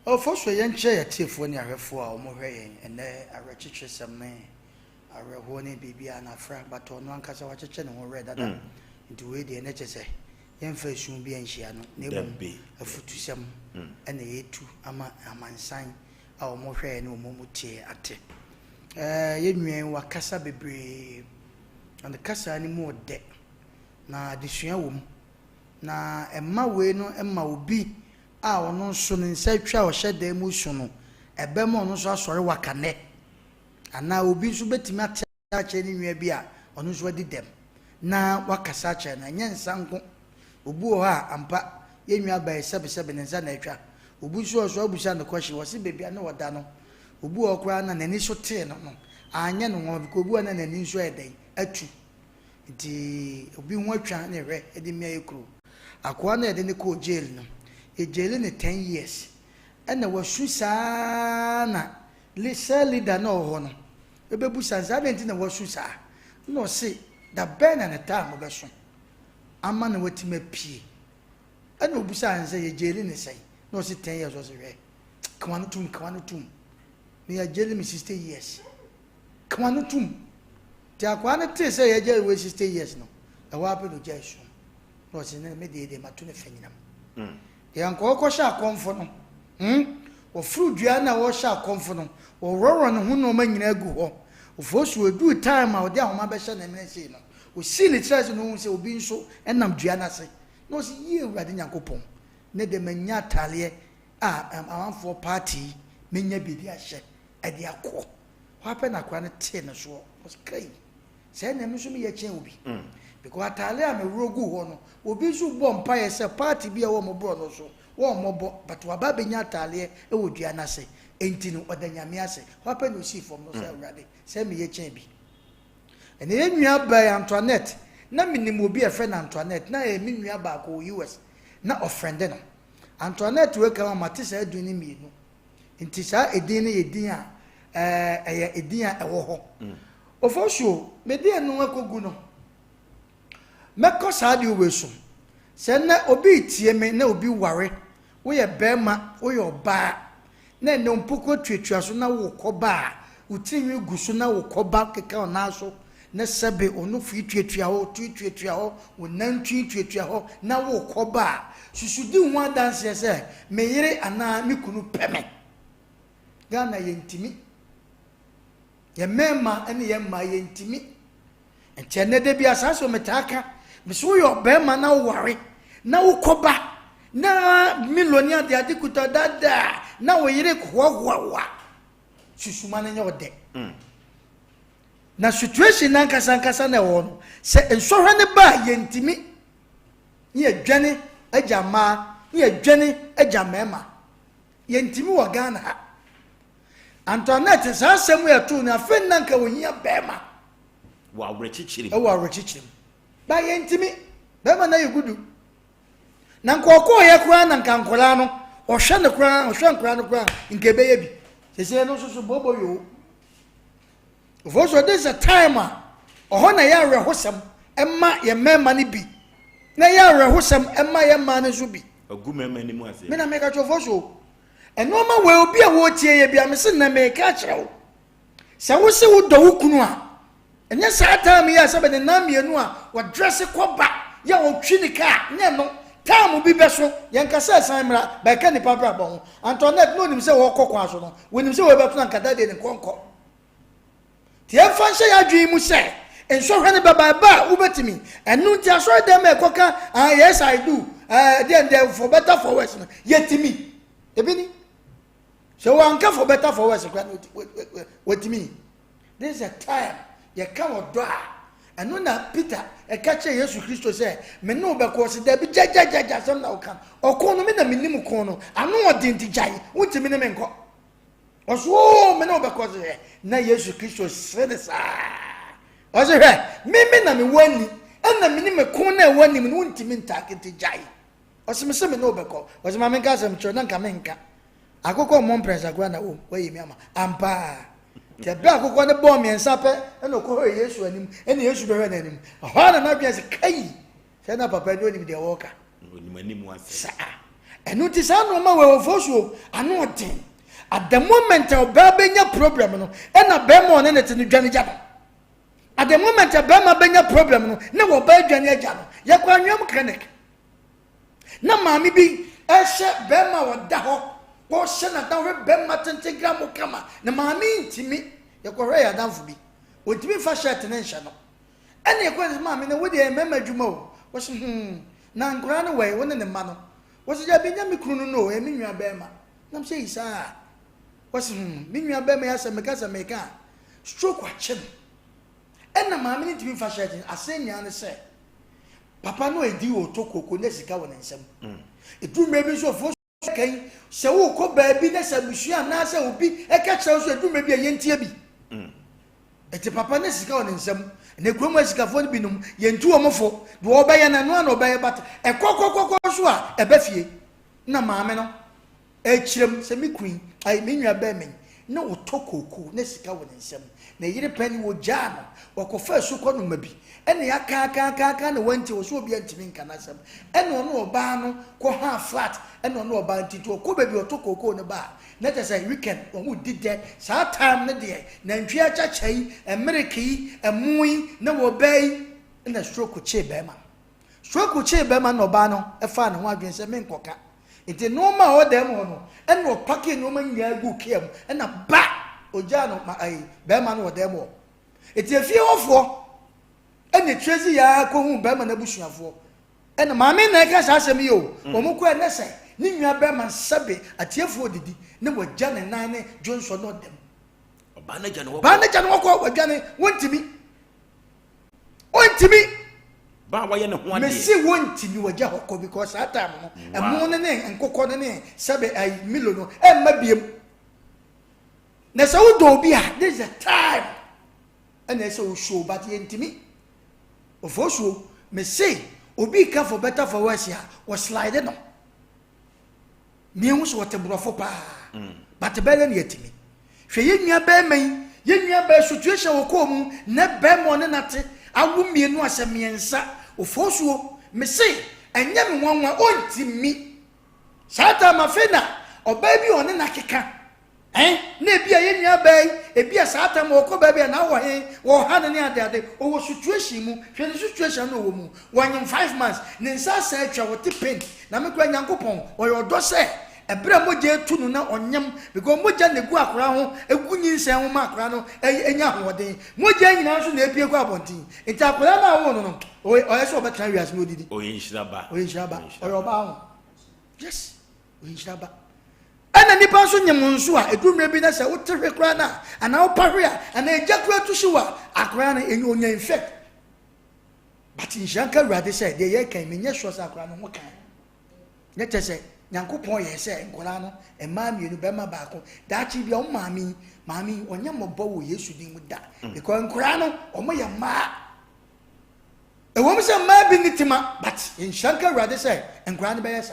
o foso ye nche ya tiefo ni ahwefo a omohwe yen ene awrechiche semme awreho ne bibia na fra bato no ankasa wacheche ne ho re dada nti we de ne chese yemfa sun bi anhia no ne bu afutusem ene yetu ama amansan a omohwe ne omomutie ate yenwen wakasa bebre and kasa ni mu de na desua wom na emma we no emma obi a ono so ne nsa twa o hyeda mu so no ebe mo ono so asore wakane ana obi so betimi ache ni nwa bi a ono so adi dem na wakasa ache na nyensa nko obu o ha ampa yenwa ba sebe ne nsa na atwa obu so so abusa ne kwashi wo se bebia na woda no obu o kra na nani so te no no anya no ngo ko obu na nani so eden atu di obi ho atwa ne re edi mia ekuru akwa na ede ne ko jail no ejele ne 10 years ena wasu saa na leader na oho no ebebu sanza benti na wasu saa no se da bena na time obeso ama na watima pie ena obusa anza ejele ne sai no se 10 years was re kwanu tum me ejele me 60 years kwanu tum ti akwa na te se ejele we 60 years no e wa pe no jesu no se na me de matu ne fanyinam yanko ko sha konfo no wo fru dua na wo sha konfo no wo roro ne hu no ma nyina agu ho wo fosu edu time a wo de ahoma be sha na mene sei no wo sili chase no hu se obi nso enam dua na se no se yi ewurade nyankopon ne de manya tale amanfo party menya bibi ahye e de akọ wa na kwa ne te ne so was kai se na me so me ye chen obi because atale am rogu ho no obi so bo mpa ye se party bia wo mo bro no so wo mo bo but wa ba benya atale e wo dua na se enti no odanyame ase wa no si from no se awrade se me ye chen bi ene ye nua ba Antoinette na minim obi e friend Antoinette na e mi nua ba ko US na offend no Antoinette we kama mate sa aduni mienu enti sa edin ne yedin a ɛyɛ edin a ɛwɔ hɔ Oforisuo me de enu akogu no mekɔ saa de oweso sɛ na obi tie me na obi ware wo yɛ bɛma wo yɛ ɔbaa na ne mpoko tuatua so na wo kɔba utinwi guso na wo kɔba keka ona so na sebe onu fi tuatua ho tuatua ho wo nan tuatua ho na wo kɔba susudi ho adanse sɛ me yere ana me kunu pɛmɛ Ghana yentimi ye mema ene ye ma yentimi enche ne de bia saso metaka me so yo bema na ware na wo kɔba na milonia de adikuta dada na wo yere kwa susuma na nya ode na situation na nkasa na wo no se ensohwe ne ba yentimi ye adwane agya ma ye adwane agya mema yentimi wo Ghana ha Antoinette sa asemu ya tu na fe nanka wo hia bema wa awrechichiri ba yentimi bema na yegudu na nkoko ye kura na nkankola no ohwe ne kura no kura nke be ye bi sese no so bobo yo Oforisuo this a time oho na ya rehosem emma ye mema ni bi na ya rehosem emma ye ma ne so bi agu mema ni mu ase me na meka cho Oforisuo enoma we obi a wo tie ye bia me se na me ka kyerɛw se wo se wo do wo kunu a enye saa time ya se be na mienu a wo dress koba ya wo twi ni ka nye no time bi beso ye nkasa san mra ba ka ni papa bon Antoinette no nim se wo kokwa so no wonim se wo beto na nkada de ni konko tie fanhye ya dwi mu se enso hwe ne baba ba wo betimi enu ti aso dem e koka yes I do then for better for worse no yetimi ebini so one can for better for worse what me this is a time you come or die and when Peter a catcher Jesus Christ say me no be cause there be jaja some now can or kono me na minim kono anu odinti jai what me na menko oso me no be cause na Jesus Christ say this oso me na me wani na minim kono na wani me wontimi ntakenti jai oso me say me no be cause oso ma menka sem cho na nka menka akoko mo mpresa kwa na o wayi mi ama ampa te bra akoko ne bom yensa pe na ko Yesu anim ene Yesu be hwe na anim ho na bia se kai se na papa ni onim de woka onim anim ase sa enu ti sa no ma we Oforisuo anu odin at the moment o ba benya problem no na be mo ne te no dwane jaba at the moment o ba ma benya problem no na wo ba dwane aja no ye kwa nwam clinic na maami bi ehye be ma wo da ho ko shena da we be matente gram kama na maami ntimi ye ko hwe ya danfo bi ontimi fa shirt ne nhye no ene ye ko maami na wodi e mema dwuma o wo se na nkura no we woni ne ma no wo se ja bi nya mikunu no e mi nwa be ma nam se isa wo se mi nwa be ma ya se meka se meka stroke wa chem ena maami ni ntimi fa shirt asenya ne se papa no edi o tokoko ne sika wona nsem edu mebi so fo kan se wo ko baabi na se busua na se obi e ka kyerɛ so edu mebi yentie bi eti papa ne sika wona nsem ne kromo sika fo ne binum yentu omofo de wo ba ye na no na oba ye bat e kokokoko so a e ba fie na maame no e kyerem se mi queen ai me nwa ba men na wo tokoko ne sika wona nsem na yire pani wo jano wo ko fa su ko no mabi ene ya ka na wanti wo so obi antimi nka na sam ene ono oba no ko ha flat ene ono oba ntito ko bebi otokoko ne ba na te say weekend wo did that sa time ne de na ntwi achachai ameriki emui na wo bai na stroke che be ma no ba no e fa ne ho adwen se me nkoka enti no ma o dem ho no ene o pake no ma nya gu kem ene ba ojano ma ai be ma no o dem ho enti afie ofo ene trezi ya ko hu be ma na busuafo ene maame na ka sa asem yo omuko ene se ni nwa be ma sabe atiefo odidi ne wagya ne nan ne Johnson no dem ba na gya no ko wagya ne wontimi ba wa ye ne ho ade me si wontimi wagya hokko because that time no emu ne nkokɔ ne sabe ai milo no emma biem na se wo do bi a this is a time ene se wo show but yentimi Oforisuo me say obi ka for better for worse ya was slide no me hu so what brofo pa but better na yetimi hwe yenua ba mai yenua ba situation wo ko mu na ba mo ne nate awu mienu asemiensa Oforisuo me say enye me nwanwa ontimi sata mafena oba bi one na keka na bia yenua ba bia sata mo ko ba bia na wo he wo ha ne ade o situation mu hwe ne situation no wo mu wanyem 5 months ne nsa sa atwa wo te pen na me kwa Nyankopon o yodo se ebra moje tunu na onyam because moja ne gu akora ho egunyi nsen ho ma akora no enya hoden moja nyina so na epie kwa abontin nti akora na wo no o yeso obetran wiase no didi o yinshiraba o yoba ho yes o yinshiraba ana nipa so nyem nso a edumre bi na se wo terwe kora na ana wo pahwe a ana ejakura tushiwa akora na enyo onya infect but inshanka rade say de ye kan menye so sa akora no ho kan ne tese Nyankopon ye se nkola no ema mienu bema baako daachi bia o maami onye mobo wo Yesu din mu da because nkola no o mo ye ma e wo mo se ma bi nitima but in shanka rade say nkola no be yes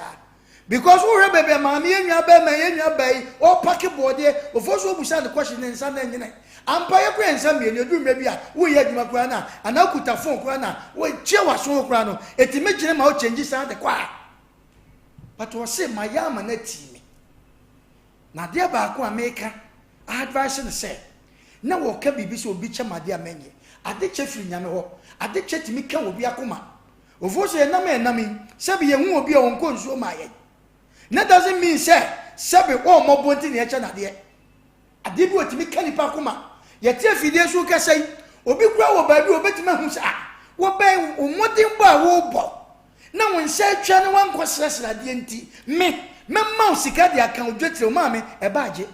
because wo re bebe maami enua ba ma enua bai o pack board e Oforisuo busa the question nsa na nyine ampa ye kwen nsa mienu edumre bi a wo ye adwuma kora na anakuta phone kora na wo che waso kora no etime gine ma o change sound kwa but we say my yama na team na dia ba ko America advice na say na wo ka bibi so obi che made amenye ade che firi nyame ho ade che timi ka obi akoma Oforisuo na me na mi sabi ye hu obi a wonko nsuo ma ye na doesn't mean say sabi o mo bonti na ye che na de ade bi otimi ka nipa akoma ye tie fidie so ka sai obi kura wo ba bi obetimi hu sa wo ba umodin ba wo bo na won se twa ne wan kwasrasra de enti memma usika de aka odwetire o ma me e ba agye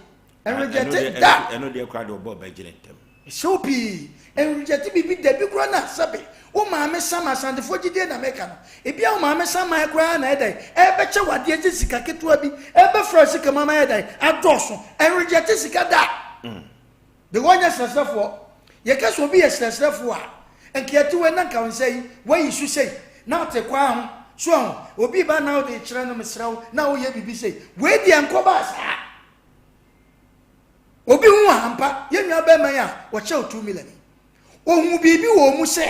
enrejete da eno de kwa de obo ba gire ntem so bi enrejete bibi da bi kura na sabe o ma me sama sande fogide na meka no e bia o ma me sama e kura na e dai e be che wade agye sika ketua bi e be fra sika mama e dai adoso enrejete sika da de wonya sesefo ye ka so bi ye sesefo a enkiatu we na ka won sei we yisu sei na te kwa ho so obi ba na o de kire no mesrawo na o ye bibi sei we di enkoba sa obi hu ampa ye nwa ba man a wo che 2 million ohun bibi wo mu se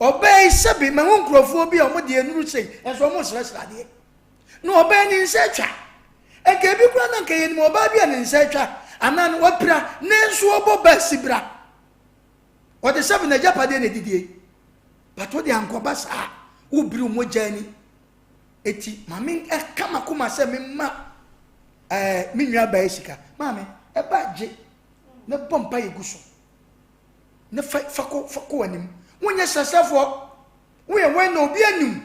obey sabi ma won krofo bi o mo de enuru sei enso mo srasra de no obey ni nse twa e ke bi kura na nke ye ni oba bi ni nse twa anan wo pra ne nso obo ba sibra o de sabi na japade na didie pato de ankoba sa ubiri mojani eti mami kama kuma se memma minwa ba esika mami e ba je ne bompa yeguso ne fako anim wonya sasafo wo na obi anim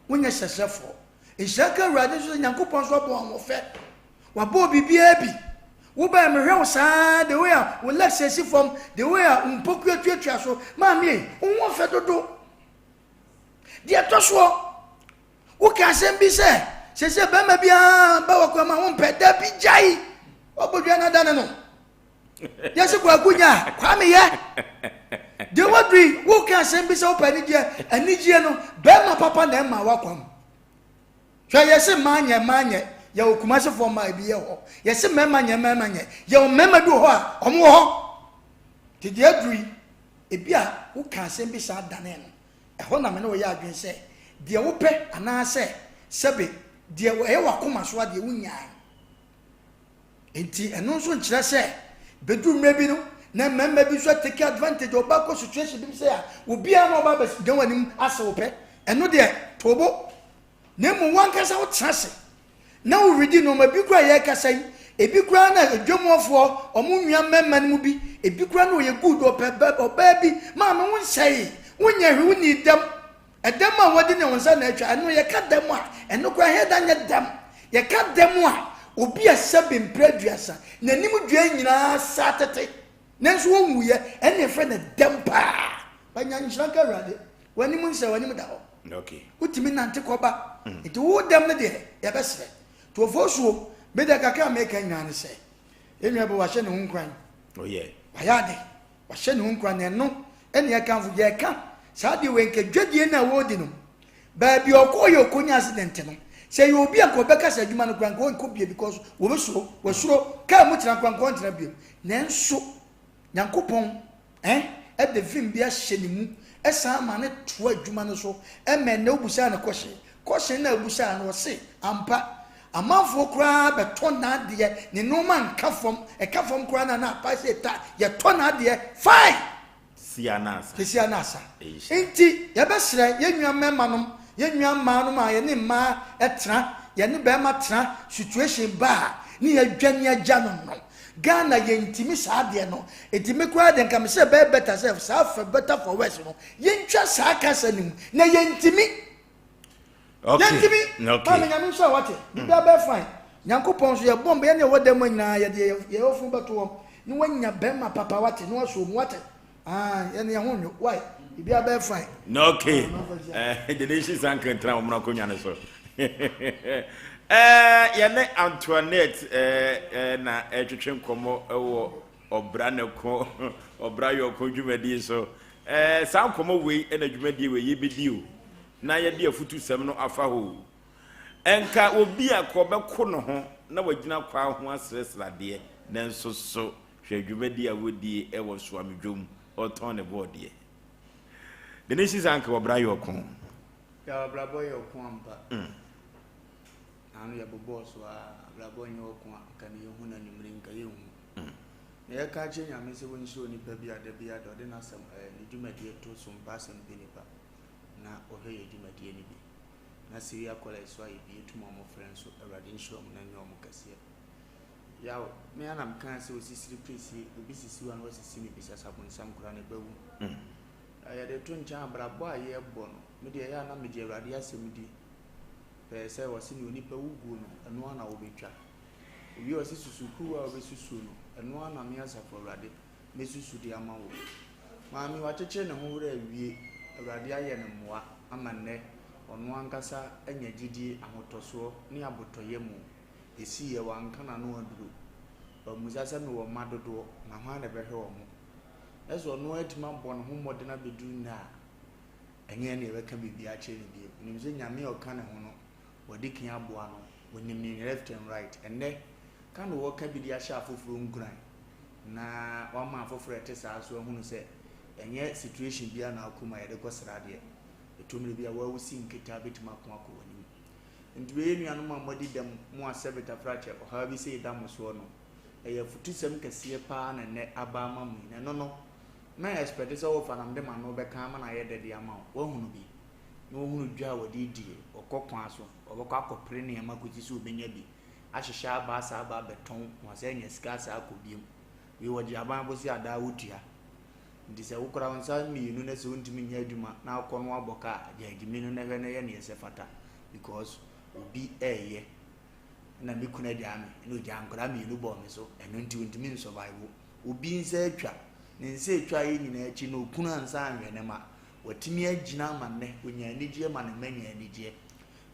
wonya sasafo ishaka rade so Nyankopon so bo ho fe wa bo bibia bi wo ba me hwe saa de we a wo lexesi from de we a mpoku atuatua so mami wo fe dodo dia toso wo ka Asem bi se ba ma bia ba wa kwa ma wo mpe da bi jai obodua na dane no dia se kwa gunya kwa me ye de wadri wo ka Asem bi se wo pa ni dia anigye no ba ma papa na ma wa kwam hwa ye se manye ya okuma se fo ma bi ye ho ye se manye ye o mema bi ho a omo ho ti dia dri e bia wo ka Asem bi sa dane no ehona me no ya adwen se de wo pe ana se sebe de e wakoma so ade wunyaa enti eno so nkire se bedu mmebi no na mmemma bi so take advantage oba ko situation bi se a obi a no oba ba gan wanim ase wo pe eno de tobo na mu wankasa wo trase na wo redi no ma bi kura ye kasa yi ebi kura na edwomofo omo nwia mmemma no bi ebi kura na ye good oba bi ma me won sei wonya hwe ni dam edam a wodi ne wonsa na atwa eno ye ka dam a eno kwa he da nya dam ye ka dam a obi a sabe mpraduasa na nim dua nyina satete nanso wonwu ye ene fre na dam pa banya nshranka rade wani mun se wani muda ho okay utimi nante koba enti wo dam ne de ye besre to Oforisuo me de kaka me kan nyane se enwa bo wa hye ne hunkwan oh yeah ayade wa hye ne hunkwan ne no ene ye kan fu ye kan saadi wenke dwadie na wodi no ba bi okoyo konya accident no say you be a Quebec as a human grand could be because we were sure come with a grand Nanso Yankopon at the film be a shenimu as a man to a human so a man no busan a question no busan or say ampa a man for crab a ton dear no man come from a crown and up I say ya ton dear fine Sianasa Inti Yabasra Yenya Manum Yenya Manuma Yanima etra Yanibema tra situation bar near Jania Janon Ghana yentimi saadiano etimi kwa den kam se be better self self better for west no yentwa saka sanim na yentimi yentimi okay nyame so wate bibia be fine nyankopon so ye bombe ye ne wodam nyina ye ofu beto ni wanya bema papa wate no so mu wate ye ne ho nyo why bibia be fine no okay the nation san kan tra mo na konya ne so yene Antoinette na etwetwe nkomo ewo Obra ne ko Obra yo ko dwumadi so san nkomo we na dwumadi we yebedi o na ye de afutu sem no afa ho enka obi akobe ko no ho na wagina kwa ho asreslade na nso so hwe dwumadi a wodi ewo so amdwom oton ne body the nation san ka Obra yo ko ya Obra boy yo ko ampa anu ya boboso Brabo nyo ko kan ye hu na nyumri nka ye hu ya ka che nyame se won so ni pa bia da bia do de na sam ni dwumadi to Sompa Asem Mpe Nipa na ohe ye dwumadi ni bi na siri akola so ayi bi etumo mo friend so awrade nso mo na nyo mo kase ya me anam kan se osisiri presi obi sisi wan osisi ni bi sasabon sam kura ne bawu ya de to ncha Brabo aye bo no me de ya na me je awrade asem di say was in Nipa Ugu and one will be trapped. We are sisters who are Susu, and one of me as a for Radi, Mrs. Sudiama. Mammy, what a chain and who be a Radia and Moa, a man on one cassa and a Gidi and Motoso near Botoyemu. A sea one can know do. But Musasa no mother do, Mamma never home. As one no to my born whom what did I be doing now. And any can be a chain, using a meal can Wadiki Abuano, when you left and right, and then can walk be the shaft of room grind. Na one man for fretters as well, who said, and yet situation be an Alcuma at the Cosradia. It told me be a well seen Kitabit Makmako. And to be any animal body them more severe fracture, or how we say Damaswano. A year for 2 7 can see a pan and net Abama, and no. My expect is all for them and no become and I added the amount. Won't be. No one jaw didi or cockwasso or cock of prenny and macutis benyabi. I shall share bassa about beton was any scarce I could be. We were the Abambosia Dautia. This a ukra on San me, you know, soon to me near Duma, now Conwa Boca, Yagimino never any as a fata, because be a ye. And I make Kunadiami, no jam grammy, no bomb so, and 20 minutes survival. Ubi in say trap, then say trying in a chino Kuna and San Renema. Watimi agina manne onya anigye man manya anigye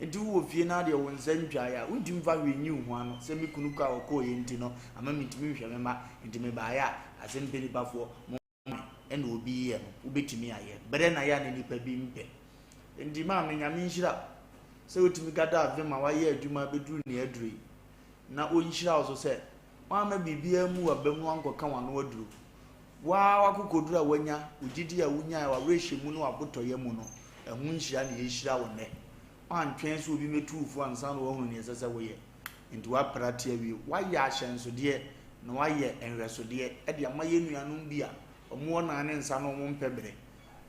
enti wo fie na de wo nsantwa ya wontim fa wenyu ho ano se me kunu ka okoye enti no ama mitimi hwe mema enti me ba ya Asem Mpe Nipa fo mo ene obi ye no ubetimi aye bere na ya ne nipa bi mpe enti ma me nyame nhira se wotimi gada avema wa ye adwuma beduru ne aduru na onhira oso se wa ma bibia mu abamu ankoka wano aduru wa kukodura wanya ugidi ya wunya wa reshe mu no abotoye mu no ehun nhira ne yehira wo ne antwen so obi metufu ansa no wo ne sese wo ye nti wa prate awie wa ya ahyenso de na wa ye enreso de e de amaye nuanom bia omo na ne nsa no mo mpebere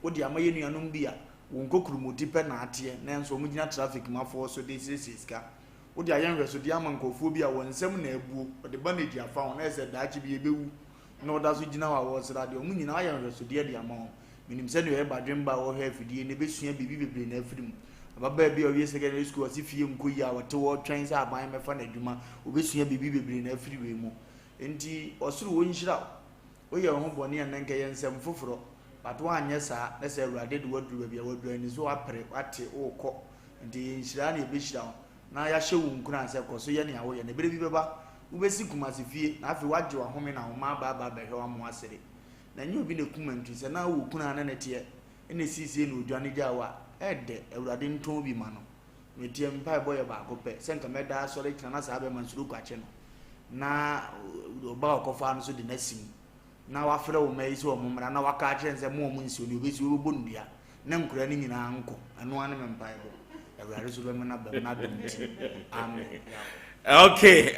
wo de amaye nuanom bia wo nkokurumoti pe na ate na enso mo gina traffic mafo so de sisiska wo de ayenreso de amankofu bia wo nsem na ebuo wo de banage afa wo na ese daachi bia ebewu no da so gina wa wo sra de omu nyina ayenreso de ama minim se no e badwemba wo ha afidie ne besua bibi bebre na afirim ababa bia owie secondary school asifie nkoyi a wote wo twen sa aban mefa na adwuma obesua bibi bebre na afiri we mu enti osoro wo nhira wo ye ho bone en nka ye nsem foforo but wo anye sa na se awurade de waduru bia waduru ani so apre wate wo enti nhira na ebehira na ya hye wo nkuna anse koso ye ne awo ye na bere bi beba wo besi kumasifie na afi wagye wa home na homa ba behwe wa mo asere na nyi obi ne kumantu se na wo kuna na nete ene sisi na odwane gyawa ede awurade nton bi ma no me tie mpa boy ba ko pe se nka meda sori kana sa be mansuru kwache no na oba okofa no so de nasim na wafre wo mai so mo mra na waka ache nse mo nsi oni obesi wo bondua na nkura ni nyina anko anu ane me mpa bo awurade so be na be na domti amen. Okay,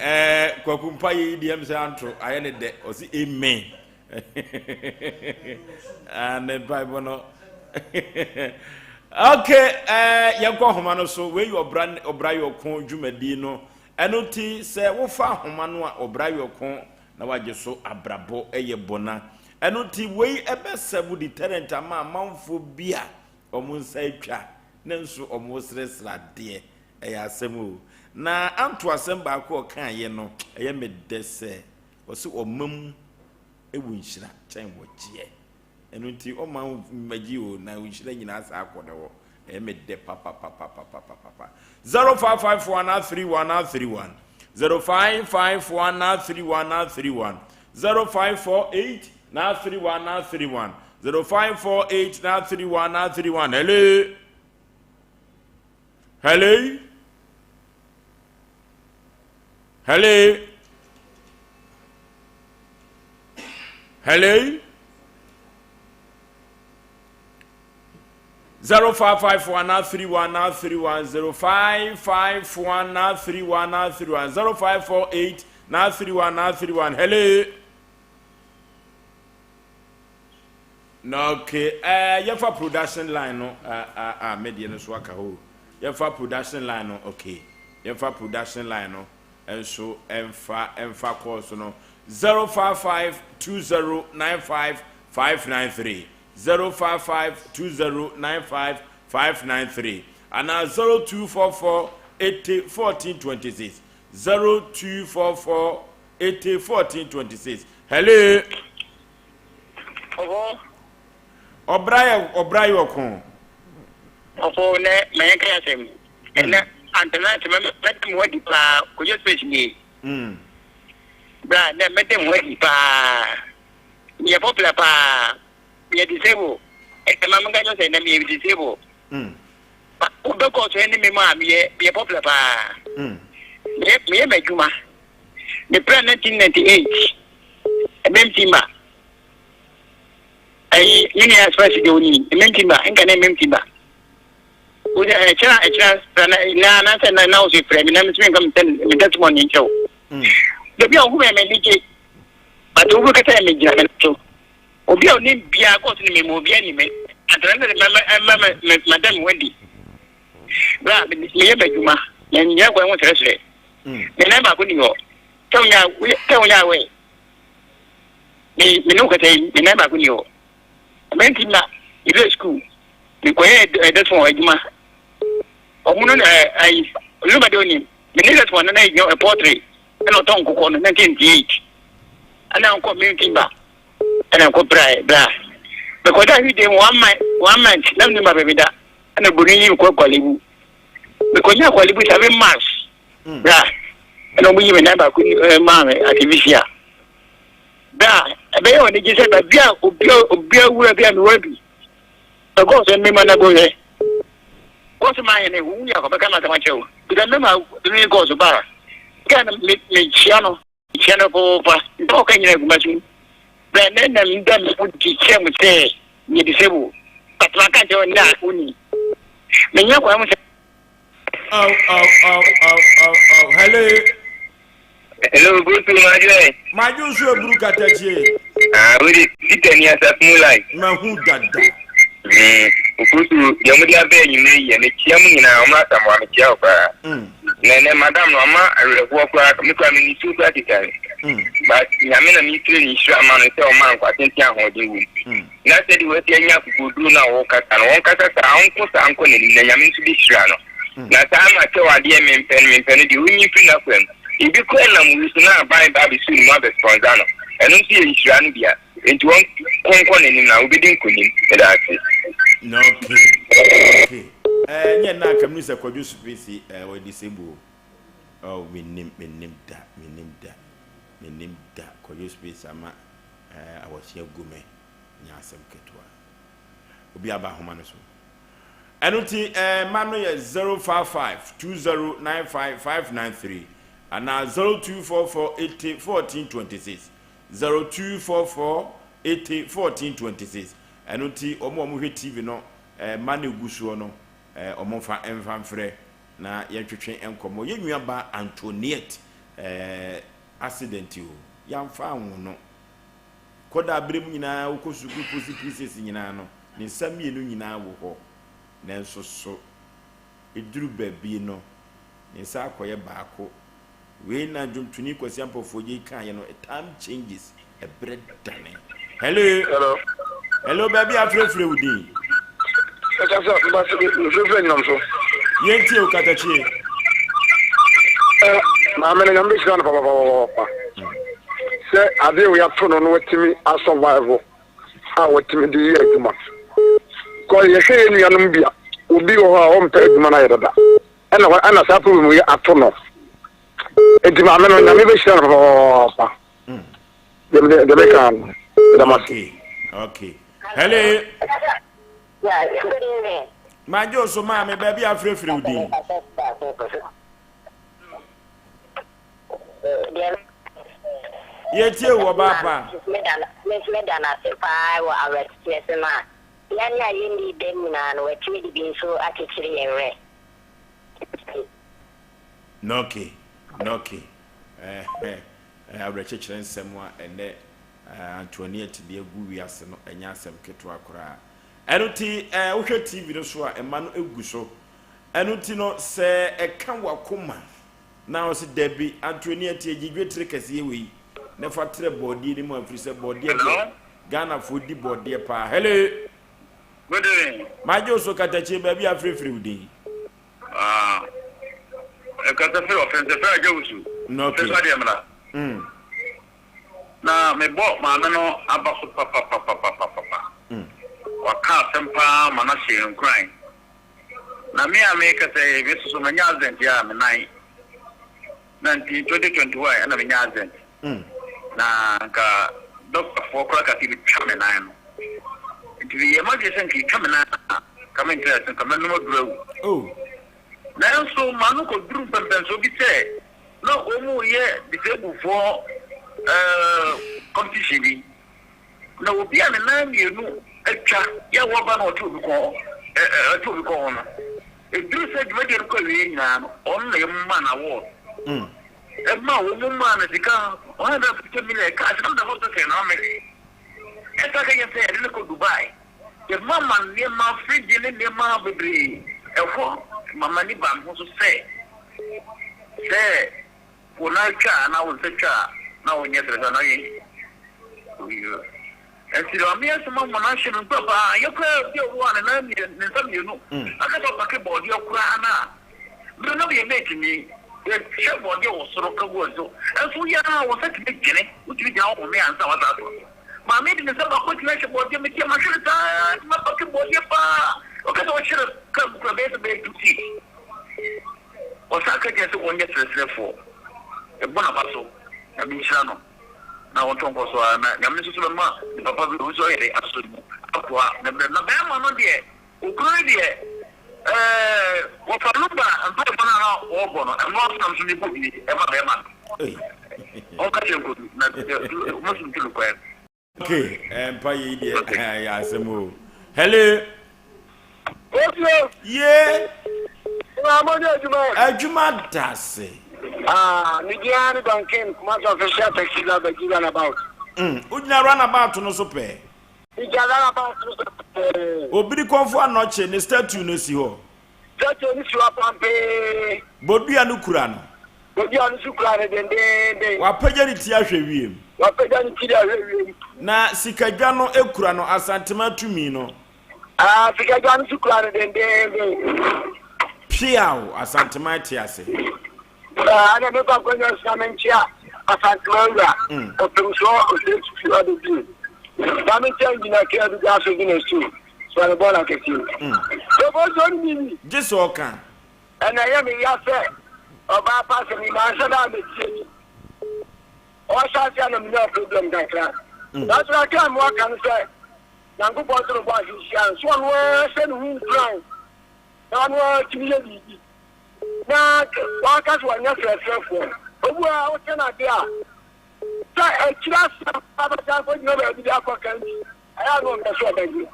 kwakumpa yi DM say antro ayene de osi amen. And the Bible no. Okay, yankwa homa no so we Obra yokon dwumadi no eno ti se wo fa homa no a Obra yokon na wagye so abrabo eye bona eno ti we ebesebu di talent ama manfo bia omunsa atwa nenso omosresra de asemu na anto asem ba ko kan ye no eye medese osi omam ewu nhyira chen wogie eno nti o ma magi o na nhyira nyina asa akode wo me papa 05513131 05513131 0548 na 31 0548 na 31 hello 05513131 05513131 0548 31 hello. No, okay, for production line no media no swaka ho. For production line no okay. For production line no and so emfa course no 05520955593 05520955593 and 0244 801426 0244 801426 hello. Obra yokon. Opo ne me krasem. Na antena te me wadi pa ko je space ni. Bra ne me dem wadi pa. Ye popular pa. Ye disable. E ma mga jo say na me disable. Pa o be ko so ni me ma me ye popular pa. Me medjuma. The plan 1998. E bem timba. Ai mini express de oni memtimba enka na memtimba o de chira na o se frame na mtimi ngam ten me testimony ncho de bia o hu me dije but o bu kata me jira me to o bia o ni bia ko ni me mo bia ni me atana me madam wedi bra me ye bajuma na nya kwa won tresre me na ba ko ni ho tawnya we me no kata me na ba ko ni ho mentina ile school ni kwa that's one ejuma omuno na ai luba doni minisa one na a portrait and ton ko 1998 ana ko mentimba ana ko bra because that we dey 1 month na ni ba bebida ana buni yi ko kwalibu because nya kwalibu 7 months bra ana bu yi me na ba ku ma me activisia da ebe yo ni gise ba bia obia wura bia me wabi e go so me mana go ye ko so ma ye ne wu ya ko be kana ta ma chewo da me ma ni go so bara kana me chiano po pa do ka nyina guma su ba ne na mi da me di chemu te ni disable patla ka je na uni me nya ko am hello good to Maju so buru katachi we sit near Sapmulai mahu dada okusu yamudi abe nyime ye ne chiam nyina o ma samwa me chia oba ne madam no ma awerefo kwa me kwa me ni su practical but nyame na mi tire ni hira ma no se o ma nkwa tenti ahode wu na se di we tie nya kukudu na wo kata no won kata sa anko ne ni nyame su di hira no na sa ma che wade me mpen di unyi fi na kwem ibi ko na mu su na bai ba bi su ni ma be sponsor no enu si e hira no bia enti won konkon ni na obi din konim da ati no okay nya na kamni se kwadwo space we disable oh menim da kwadwo space ama awosia gume nya asem ketwa obi aba homa no so Enuti mano ye 055-2095-593 and 0244-80-1426 0244-80-1426 Enuti omo TV no mano gusuo no omo fa emfamfre na yetwetwe enkomo yenua ba Antoniette accident o yamfa anwo no koda abrem nyina ukosuku posi crisis nyina no ne samienu nyina wo ho nanso so eduru baabi no ne sa akoye baako we na dwumtuni kwasi ampofo ye kan ye no time changes a bread dane hello baby afrefre udi yenti o katachi na amene nyambe shikana papa se ade we atono no wetimi a survival a wetimi di ye aduma ko ye hwe ni anum bia obi wo ha o mpa aduma na yedada ana sa problem ye atono edima amene nyambe be shikana papa de kan okay hello yeah good evening majo so ma me baby afrefre udi Yetie wo baba. Me dana se pa wo arrest ma. Yani ayi ni dem na no wetimi di bin so akekire yenre. Noki. Abrekekire nsemwa ene Antoniette de egu wiase no enya asem keto akora. Enuti wohwe TV no so a ema no egu so. Enuti no se eka wakoma. Na o se Debbie Antoniette ejidwetire kase yewi. Ne fatre body ni mo afrise body Ghana for di body pa. Hello. Good evening. Majo so katachi baby afrefre udi. Katafi offense fa ajawusu. No. Pesa de mra. Na me bo ma no abaso papa. Waka sempa mana she nkran. Na me ameka say me so manya azent ya me nai. 2021 ana me nya azent. Na ka doctor for crack at the chairman. It will be emergency coming coming to us and come no grow. Oh, now so Manuko group and so be said. No, ye disabled for competition. No, be an name you know, a chat, Yaw Aboagye or two corner. If you said medical Korean, only a man award. A woman as a car, 150 million cash, not the hotel economic. As I can say, I didn't go Dubai. The mama near my fridge near my baby. A four, Mamma Nipa, who say, when I car, now with the car, now when you're annoying. And so I'm here, some national papa, you could do one and some you know. I got a bucket body of Krana. Do not be making me. Chef body was sort of and so we are was such a big guinea, which we don't me and some other. My maiden is about what you body, make my shirt, my bucket body, okay, so I should have come to a better way to see. Or Saka just one yesterday for a Bonabasso, a Michano. Now on top of so I'm Mrs. Lama, the papa who's already absolutely up to the Bama, not yet. Ukraine. What for Lumba and Papa or Bono, and more comes to the boogie, Emma Beman. Okay, okay, and Paye, Asem. Hello. Yeah. Ajuma dase. Nigiani Duncan, much of a shot that given about. Udna run about no so pay. Obiri konfo anoche ne statue no si ho. Statue ni so apampe. Bodua no kura no. Bodua no so kura ne den. Wa pagya ni ti ahwe wiem. Na sikadwa no ekura no asantema tumi no. Sikadwa no so kura ne den. Piao asantema ti ase. Ana me kwa kwenye samentia asantema ura. Opemso o adu bi. Dami change na kia du gaso gine stu. So I born like you. So what's on me? Just all can. And I am in your say. Oba pass me man so that me see. O sha tia no no problem that class. That's why I come work and say. Nangu botro ba you so no say no plan. na no timiye bibi na wa ka so anya frefrefo obu a o tena de a ta kira sa ba ta ko no ba bi akwa kan aya no nda so ba yi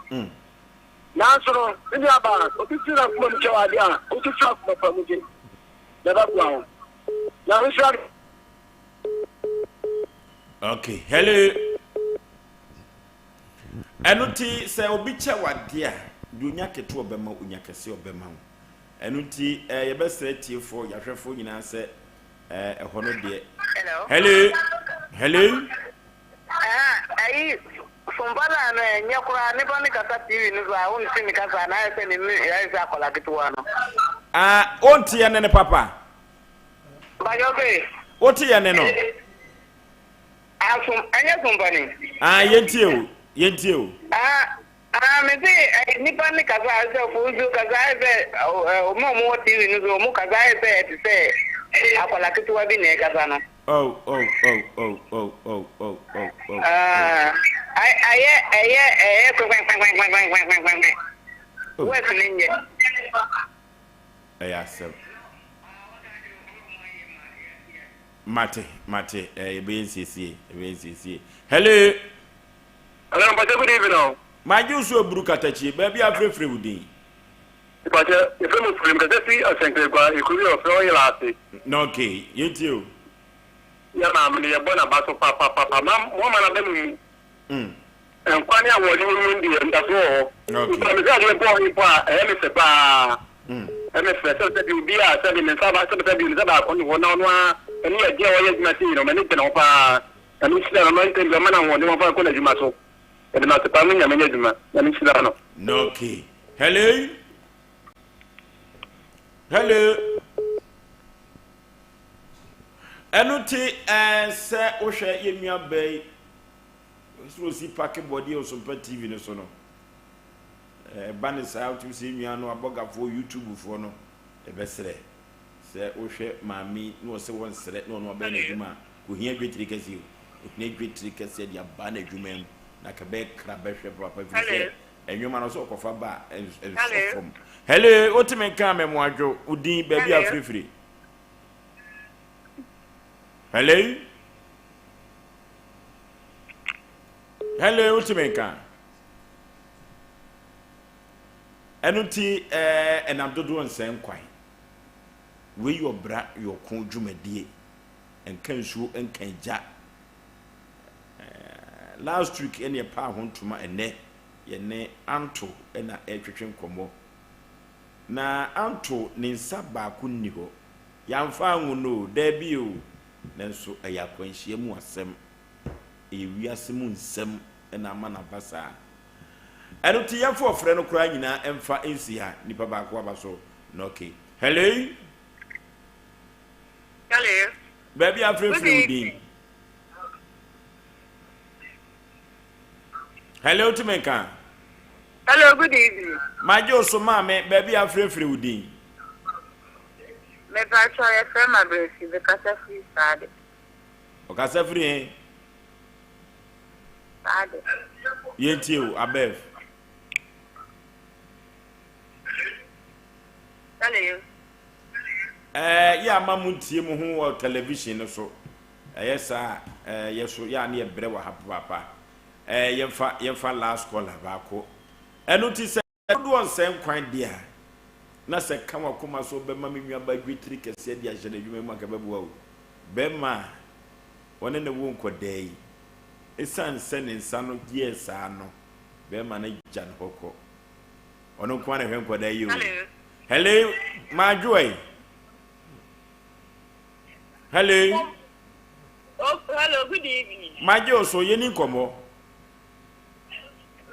na so ndi aba o ti tira ko mo chewa de a o ti tira ko pa mo je da ba kwa na so okay hello enuti se obi chewa de a dunya keto obema unya kese obema ho enuti ye besere tiefo yahwefo nyina se ehono de hello ai Sompa na nyakura ne ba ne kasa TV ne za won se ne kasa na se ne ya za kola kitwa no onti ya ne papa ba yo be oti ya ne no anya Sompa ni yentie o me say nipa ne kasa se fuzu kasa se o mo TV ne zo mo kasa se ti se akola kitwa bi ne kasa no oh What's ninja? Asem. Mate, BNCC. Hello. Hello, but good evening. My juice will brook at a baby. I'm free with you. But if I'm free, because I see a second, you could be a flowing last. No, okay, you too. Yeah, I'm near Bonabato, Papa, woman of them. And Quania was in India, and that's all. Okay. I'm going to go in for MSA. MSA said you be a 7 and 7 about only 1 on 1, and you are machine, or anything of and it's the American man and 1 of college muscle. And not the family management, and it's not. No, okay. Hello. Enuti se ohwe yemia bay so si pack body o Sompa TV no so no banis out to see nua no abogafo YouTube fo no e besere se ohwe mami no se won sere no ba na djuma ko hia dwetiri kase o hia dwetiri kase dia ba na djuma na ka be kra be hwe papa fi se enwuma no so kofa ba from hello otime kan me mo adwo udin ba bi afrifri. Hello, Ultimate. Enuti and I'm doing same quite. We your bra your conjumedie and can show and can ja. Last week any power home to my ne ye ne anto and a etching combo. Na anto ninsa ba kunniho. Yamfa no debut. Nanso ayakwanhia mu asem ewiase mu nsem na amana basa enuti yafo ofre no kura nyina emfa ensi ha nipa ba ko abaso no okay hello baby afre udin hello Tumeka hello good evening majo so mame baby afre udin me pa cho e fe ma bresi be kasa free sade o kasa free sade yentiu abef hello ya mamuntie mu ho television no so yesa yeso ya na ebre wa hapapa yemfa last call abako enuti se do onsem kwan dia na se kama kuma so be ma menwa ba gwitri kese dia jene dwuma mu aka babuwa o be ma wona ne wo nkodai esan sene nsano die sa no be ma na jan hoko ono kwa na hwenkodai yo hello majoy hello hello good evening majo so yeni komo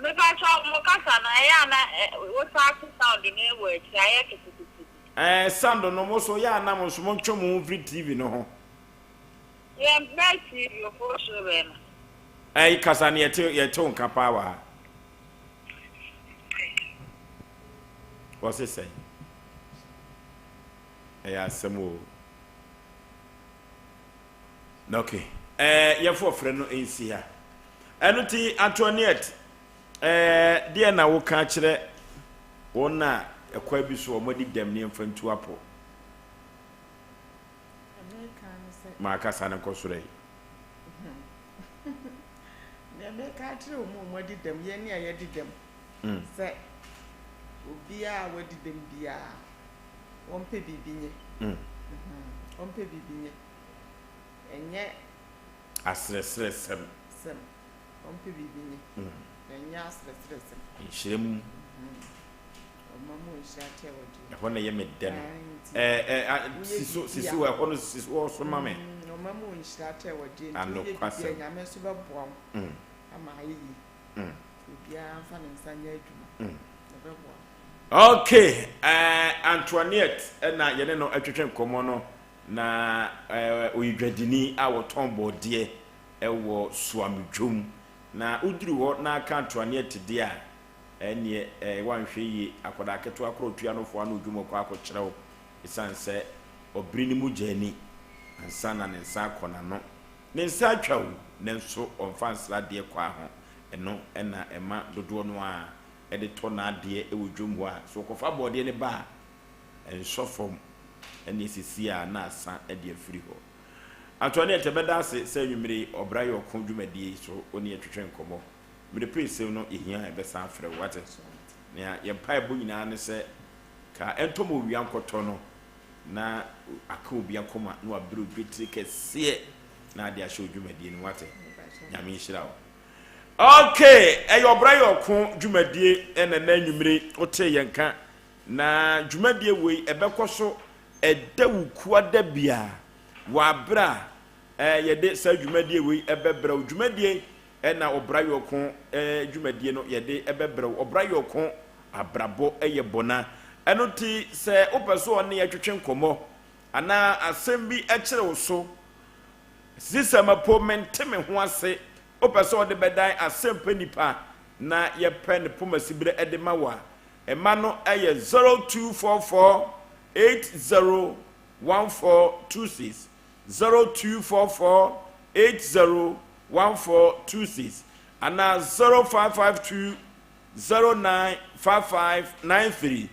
me ka cho mo kasa na ya na wo sa sound ne wo ti aye kete sound no mo so ya na mo so mo ntwomo free TV no ho ye mbeti yo fo so be na kasa ne yete nka power what's it say asemo okay ye fo frɛ no ensi ha enuti Antoinette dia na wo ka kire wona ekwa bi so omodi dem ne mfantu apo ma ka sana ko sore ne me ka tire o modi dem ye ne aye di dem se obia wadi dem bia won pe bibinye won pe bibinye enye asresre sem won pe bibinye enye asresre sem nhirem mamu nshate wadi ho na ye medem sisu wa ho no sisu wo so mame mamu nshate wadi ano kwase nyame so beboam ama ayi obia fa ne nsanya adwuma okay Antoinette na yene no atwetwe nkomo no na oyidwadini a woton bode ewo suamdwom na uduru ho na aka Antoinette de a ene wanhwe yi akoda keto akrotua no fo anu dwumo kwa akokyerɛw isanse obrini mu jani ansa na ne nsa akona no ne nsa atwaw ne nso onfansra de kwa ho eno na ema dodo no a ede to na ade ewodwom ho a so kofa bode ne ba ensofom ene sisi a na asa ede afiri ho Antoinette beda se nwumire Obra yo ko dwumadie so oni atwetwe nkomo mede pese no ehia ebesa afre wate na ye pai bo nyina ne se ka entomo wi ankoto no na aka obi akoma na wabiro dwetire kese na ade ahye dwumadie no wate nyame nhira wo okay Obra yo ko dwumadie ene na nwumire ote yenka na dwumadie wei ebekoso edawuku adabia wabra yede sa dwumadie wei ebebra dwumadie ena Obra yo ko dwumadie no yede ebebra Obra yo ko abrabo eye bona eno ti se opeso one ye twetwe nkomo ana asem bi ekire wo so sisama po menteme ho ase opeso ode bedan Asem Mpe Nipa na ye pen pomasibire ede mawa ema no eye 0244 801426 0244 801426 ana 0552 095593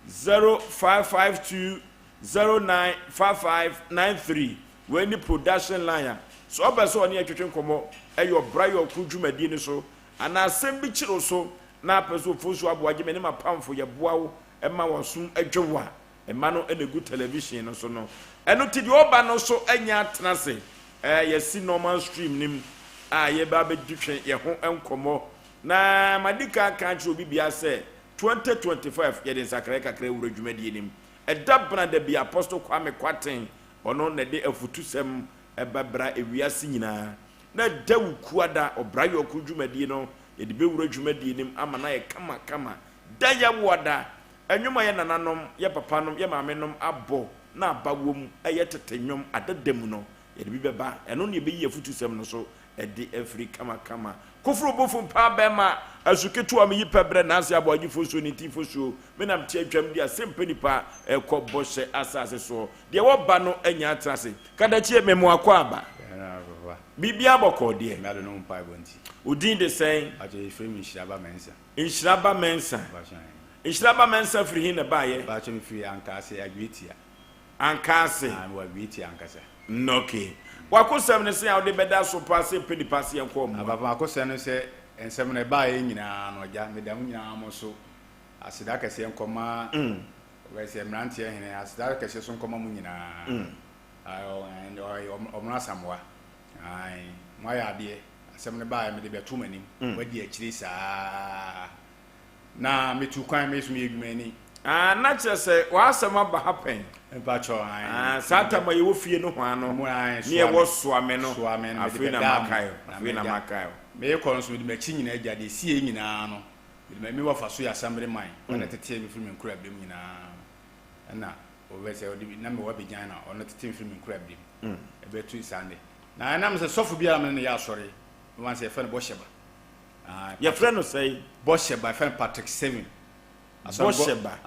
0552 095593 when the production line so obeso oni atwetwe nkomo Obra yo ku dwumadi ni so ana asem bi kiro so na peso fosu aboagye me ne mapamfo ye boawo ema wosum adwewa ema no enegu television no so no eno ti di oba no so anya atenase yesi normal stream nim ye ba be ditwe ye ho enkomo na madika ka nchiro bibia se 2025 ye den sakare kakare wuro dwumadi nim edabna da bi apostle Kwame Kwaten ono na de afutusem ebabra ewiase nyina na dawuku ada Obra yo ku dwumadi no ye de be wuro dwumadi nim ama na ye kama da ya woda enwuma ye nananom ye papanom ye maamenom abo na abawom eye tetenwom adadam no ye de bi beba eno ne be yi afutusem no so edi afri kama kofro bofum pa bema asuketu am yi pebre na ase Aboagye Oforisuo ni tifosuo menam tie atwam dia Asem Mpe Nipa ekobose asase so de wo ba no anya atrase kada chie memo akwa bibia boko de me ado no mpa bonti udin de sen aje frame inshiraba mensa free hin na baye ba che me free ankase agwetia ankase wa agwetia ankase noke wakosem ne se ya de beda so passe Mpe Nipa se enkom ababa akosem ne se ensem ne baye nyina no ja medam nyina mo so asida kase enkoma we se mrantie hene asida kase so nkoma mu nyina ayo and omna samwa ai moya de asem ne baye me de betu manim wadi akiri saa na metu kwan me so me edwumani na chese wa asem aba happen empacho sata ma ye wo fie no ho ano ne ye wo soame no afi na makayo me ko nso de machi nyina agya de sie nyina no de me wo fa so ya sambre man na tete me film nkura bem nyina na o we se o de na me wo begyan na o na tete film nkura bem ebetu isande na na me se sofu bia me ne ya sori wan se fa ne bosheba ya friend no say bosheba fa Patrick 7 bosheba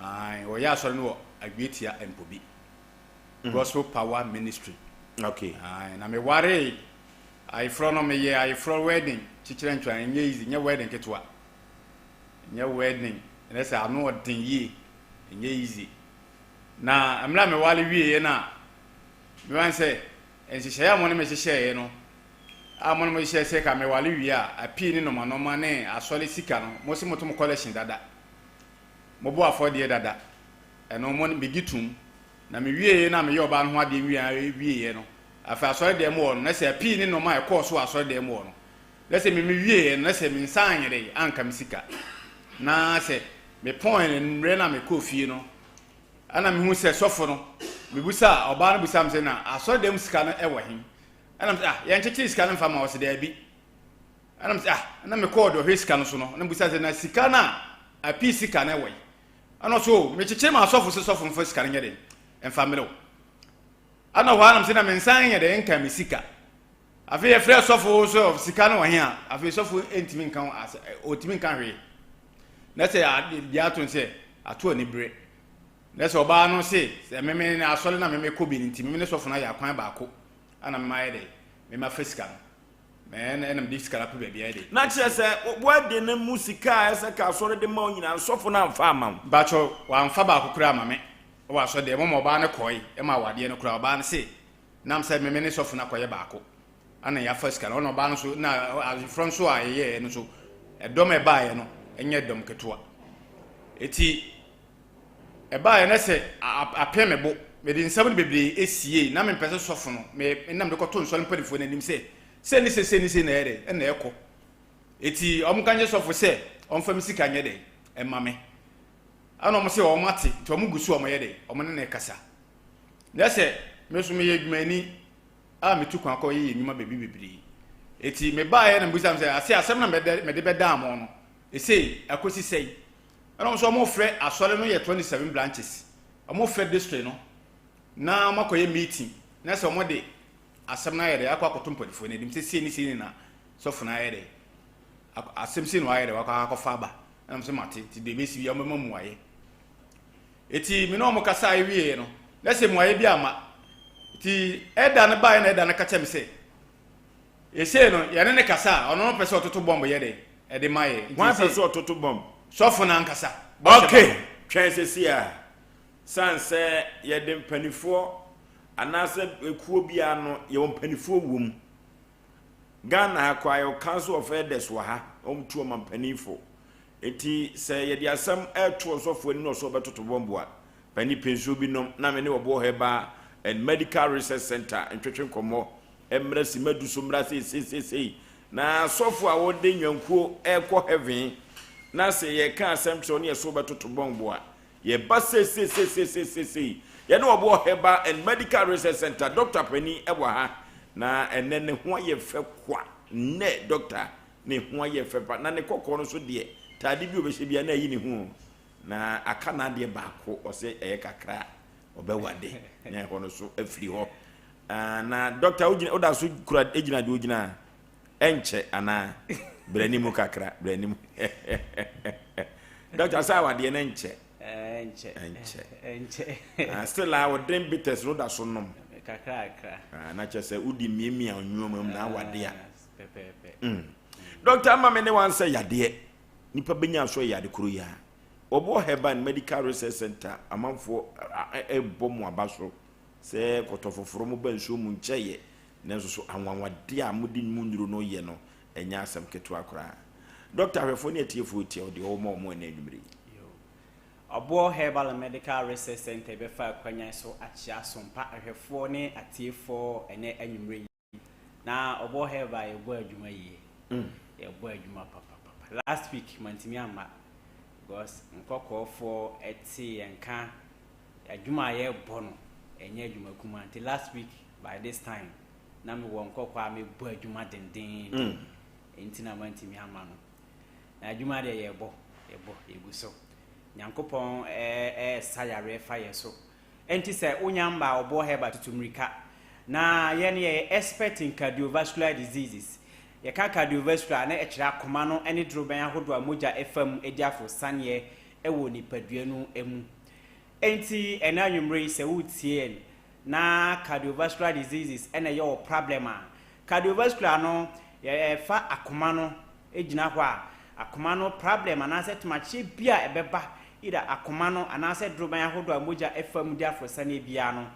o ya sori no agwetia empobi Gospel Power Ministry. Okay. Na me ware I from me ye I from wedding chichire ntwan nye easy nye wedding ketwa nye wedding and say I know odin yi enye easy na amla me wale wie na me wan say enhihye ya mo ne me hihye no amon mo hihye say ka me wale wie a api ni no manoma ne asole sika no mo si motom collection dada mo bo afode dada eno mo ne bigitum na me wie na me ye oba no ho ade wie no afa asole de mo no na say api ni no ma e course so asole de mo no na say me wie na say me nsanyere anka me sika na say me point nre na me kofie no ana me hu say sofo no me busa oba no busa me say na asole dem sika no e wo hin ana me ya ncheche sika no mfa ma wo se da bi ana me na me call do he sika no so no na busa say na sika na api sika na e wo hin ana so me cheche ma sofo se sofo mfa sika no nyede emfa me lo ana ho ana me say na me nsan nyede enka me sika afi e frɛ sofo so sika no wo hin a afi sofo entimi nkan otimi nkan hwe na say dia to say ato ani bre na say oba no say meme na asole na meme ko bi ntimi meme sofo na ya kwan ba ko ana me maye de me ma fisika me na enam disika la pe bia de na che say wo de na musika ese ka asole de ma onyina sofo na mfa ama ba cho wa mfa ba kokura ama me wo aso de mo oba na koi e ma wade no kura oba na say nam say meme ne sofo na koye ba ko ana ya fisika na oba no so na from so aye no so edom e ba ye no enye dom ketua eti eba ye na se apemebo me di nsam de bebre esie na me pese sofo no me nam de koto nsole mpadifo na nim se ni se na ere na ekọ eti omkanje sofo se omfa misika nye de ema me ana omo se o mate ti omo gusu omo ye de omo ne na kasa na se me so me ye dwumani a me tu kwan akọ ye nyuma bebre eti me ba ye na mbusam se ase asem na me de beda amo no ese akosi sei ana so mo frɛ asɔre no yɛ 27 branches mo frɛ district no na makoye meeting na so mo de asɛm na yɛ de akɔ akotompadifo na dim se sie ni na so funa yɛ de asɛm si no ayɛ de akɔ fa ba na mo se mate ti de besi bi amama mu ayɛ eti me no mo kasa awie no na se mu ayɛ bi ama ti ɛda ne ba na ɛda ne kacha me se ese no yɛ ne kasa ɔno no pɛ sɛ ɔtoto bomb yɛ de ɛde maye wan pɛ sɛ ɔtoto bomb sofo na nkasa okay twɛnsesia sanse ye de mpanifo anase ekuo bia no ye mpanifo wom Ghana akwa yo council of elders wa ha omtuo mampanifo eti se ye de asam eto sofo ni no so betoto bombo a pani penso bi nom na me ne obo heba and medical research center entwetwe komo emra si madu so mra sei na sofo a wode nyankuo ekọ heaven na se ye ka asem tro ne so betoto bombo a ye ba sei ye no obo heba and medical research center Dr. Penny ewa ha na ene ne ho ye fe kwa ne doctor ne ho ye fe pa na ne kokko no so de tade bi obehye bia na yi ne ho na aka na de ba ko o se eye kakra obewade ne ho no so afiri ho na doctor oda so kura ejina de ogina enche ana branimu kakra branimu doctor sa wade ne enche still I would drink bitters road as nom kakra na chese udi miemia onwom na wade a doctor amame ne wan say yade nipa benya so yade kuro ya obo heban medical research center amanfo ebomu abaso se kotofoforo mo banso mu ncheye nenso so anwanwade a mudi mu nduro no ye no enya asem keto akora doctor hwefo ne atiefo tie ode o mo na adwumre Obra Herbal and Medical Research Center befa kwanya so achia Sompa ahwefo ne atiefo ene anwumre na Obra Herbal ye bo adwuma yi ye bo adwuma papa last week mantimi ama because nkokofo eti enka adwuma ye bo no enye adwuma kuma until last week by this time na me wo nkokwa me bo adwuma denden enti na mantimi ama no na adwuma de ye bo eguso Nyankopon sayare fire so enti se onyamba Obra Herbal tutumrika na ye ne expert in cardiovascular diseases ye ka cardiovascular na ekira akoma no ene droben ahodo amoja efam ediafo sanye ewo nipadua nu emu enti ena anwumre se wutie na cardiovascular diseases ene ye o problema cardiovascular no ye fa akoma no ejina ho a akoma no problem anase tumachi bia ebeba ida akoma no anase droban ahodo amoja efam dia frosane bia no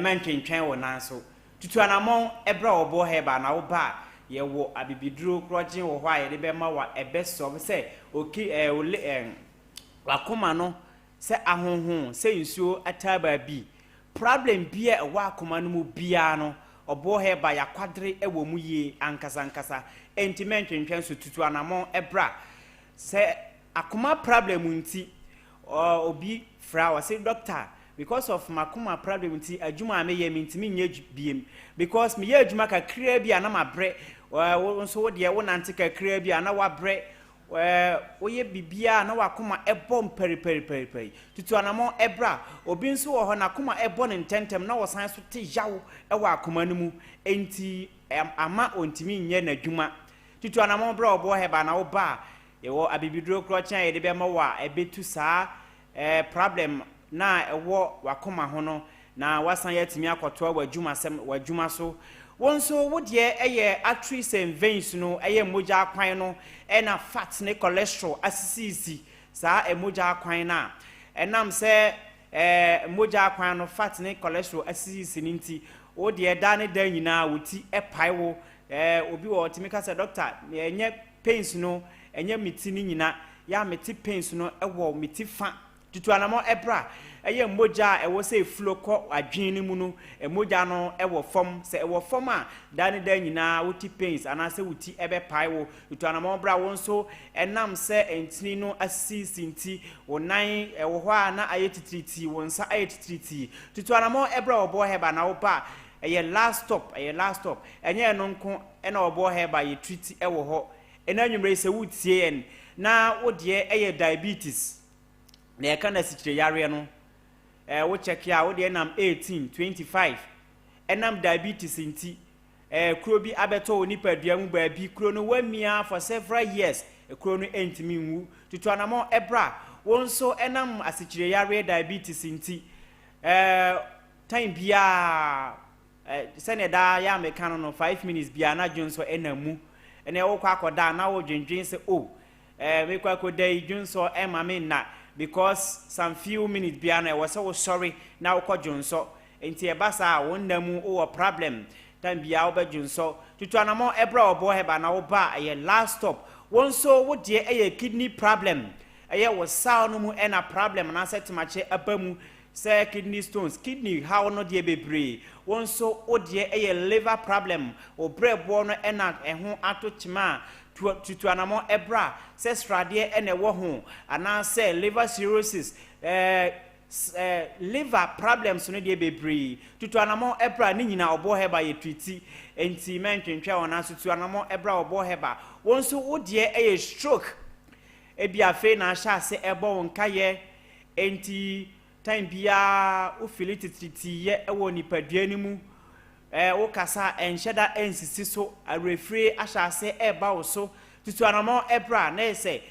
mentwentwen wo nanso tutu anamon ebra obo heba na wo ba ye wo abibiduro krogen wo ho aye de be ma wa ebeso se oki wakoma no se ahonhon se nsuo ataba bi problem bia wa akoma no mu bia no obo heba ya kwadre ewo mu ye ankasa entimentwentwen so tutu anamon ebra se akoma problem nti obi fra say doctor because of makuma problem nti adwuma me ye ntimi nye biem because me ye adwuma kakra bi ana mabre so wo de wo nante kakra bi ana wabre wo ye bibia na wakoma ebom peri tutu anamo ebra obi nso wo ho na akoma ebo ne ntentem na wo san so te yawo wa akoma no mu enti ama ontimi nye na adwuma tutu anamo bra obo heba na wo ba yewo abibiduro krochan ye de be ma wa ebetu saa problem na ewo wakoma ho no na wasan yatimi akoto wadwuma so wonso wodie eye arteries and veins no eye moja akwan no na fat ne cholesterol asisi saa emoja akwan na enam se moja akwan no fat ne cholesterol asisi ninti wodie da ne da nyina woti epai wo obi wo timi ka se doctor enye pains no enye miti ni nyina ya miti pains no ewo miti fa tutu anamo ebra eye moja ewo se flo ko adwen ni mu no moja no ewo fom se ewo fom a dane da nyina wuti pains anase wuti ebe pai wo tutu anamo bra wonso enam se entini no asisi nti wonan ewo ho a na ayetitriti wonsa ayetitriti tutu anamo ebra obo heba na wo ba eye last stop enye no nko ena obo heba ye treat ewo ho enanwumre se wutie en na wodie eye diabetes na ye kana sikire yare no wo check ya wo de nam 18 25 enam diabetes nti kuro bi abeto nipa duamu ba bi kuro no wamia for several years kuro no entimi nwu tutu anamo ebra wonso enam asikire yare diabetes nti time bia sene da ya mekano no 5 minutes bia na jonso enamu ene wo kwa akoda na wo dwendwen se me kwa akoda idwunso emame na because some few minutes bia na was so sorry na wo jonso enti e basa wonnamu o problem time bia wo be jonso tutu anamo ebra obo heba na wo ba ye last stop wonso wo de eye kidney problem eye wo saw no mu ena problem na setmache abamu say kidney stones kidney how no de bebre wonso wo de eye liver problem obrebo no ena eho atochima tutu anamo ebra say strade ene wo ho ana say liver cirrhosis liver problems no de bebre tutu anamo ebra ni nyina obo heba ye twiti enti mentwentwa wona tutu anamo ebra obo heba wonso wo de eye stroke ebia fe na sha se ebo wonka ye enti time bia o filitititi ye ewo nipadua ni mu wo kasa enhyeda ensisi so arefre ahyase eba wo so tutu anamo ebra na ese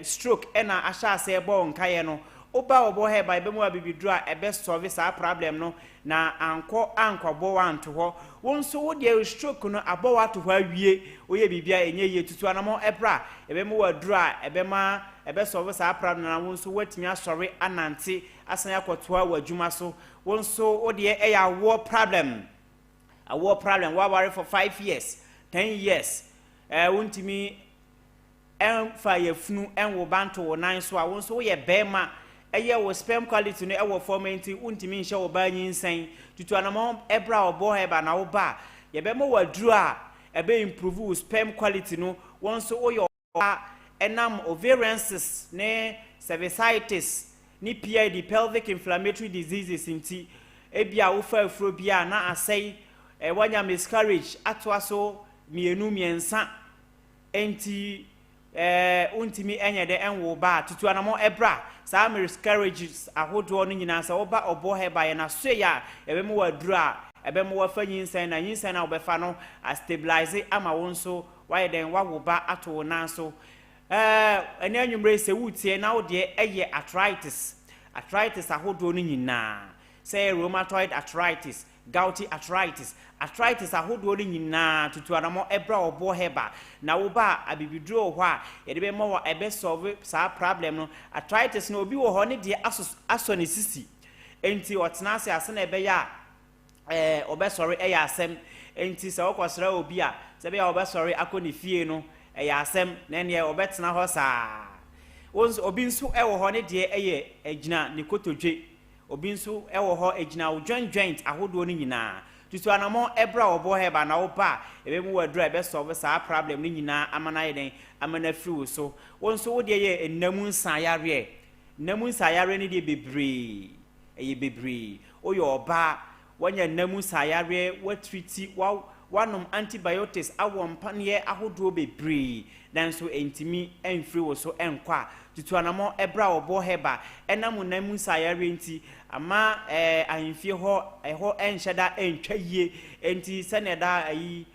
stroke ena ahyase eba wonka ye no oba obo heba ebe mu abibidru a ebe solve sa problem no na ankobo wanto ho wonso wo de stroke no abo wato ho awie oye bibia enye ye tutu anamo ebra ebe mu wadru a ebe solve sa problem na wonso watimi asori anante asan yakoto wadwuma so wonso wo de eya war problem wa worry for 5 years 10 years wontimi fa yefunu enwo banto wo nan so a wonso wo ye bema eye wo sperm quality no ewo formenti wontimi nhye wo ba nyinsan tutu anamo ebra obo heba na wo ba ye be mo wadru a ebe improve wo sperm quality no wonso wo yo enam ovarian cysts ne cervicitis ni PID pelvic inflammatory diseases inti ebia wo fa afro bia na asai wanya miscarriage atwaso mienu miensa enti untimi enye de enwo ba tutu anamo ebra sa miscarriages ahodo no nyina sa oba obo heba ye na so ya ebe mo waduru a ebe mo wafa nyinsan na obefa no a stabilize ama wonso waye den wawo ba ato na so ene anwumre se wutie na wo de eye arthritis ahodo no nyina say rheumatoid arthritis gouty arthritis ahodoɔ no nyinaa tutu anamo ebra obo heba na wo ba abibiduro hɔ a yɛde be ma wo ebe solve saa problem no arthritis no obi wɔ hɔ ne de aso ne sisi enti ɔtena ase na ebe ya obesɔre ɛyɛ asɛm enti sɛ wokɔsra obi a sɛ be ya obesɔre akɔ ne fie no ɛyɛ asɛm na ne obetena hɔ saa obi nso ɛwɔ hɔ ne de ɛyɛ agina ne kotodwe obi nso ɛwɔ hɔ agina wo joint ahodoɔ no nyinaa tutu anamo ebra obo heba na wo ba ebe mu wadura ebe solve saa problem no nyinaa amana yɛden amana firi wo so wo nso wo de yɛ enamu nsayare ne de bebree ɛyɛ bebree oyɛ oba wanya enamu nsayare watriti wanom antibiotics awɔ mpaneɛ ahodoɔ bebree nanso entimi emfiri wo so enkwa tutu anamo ebra obo heba enam enamu nsayare nti ama ahemfie hɔ ɛhɔ enhyɛda entwa yie enti seneda ayi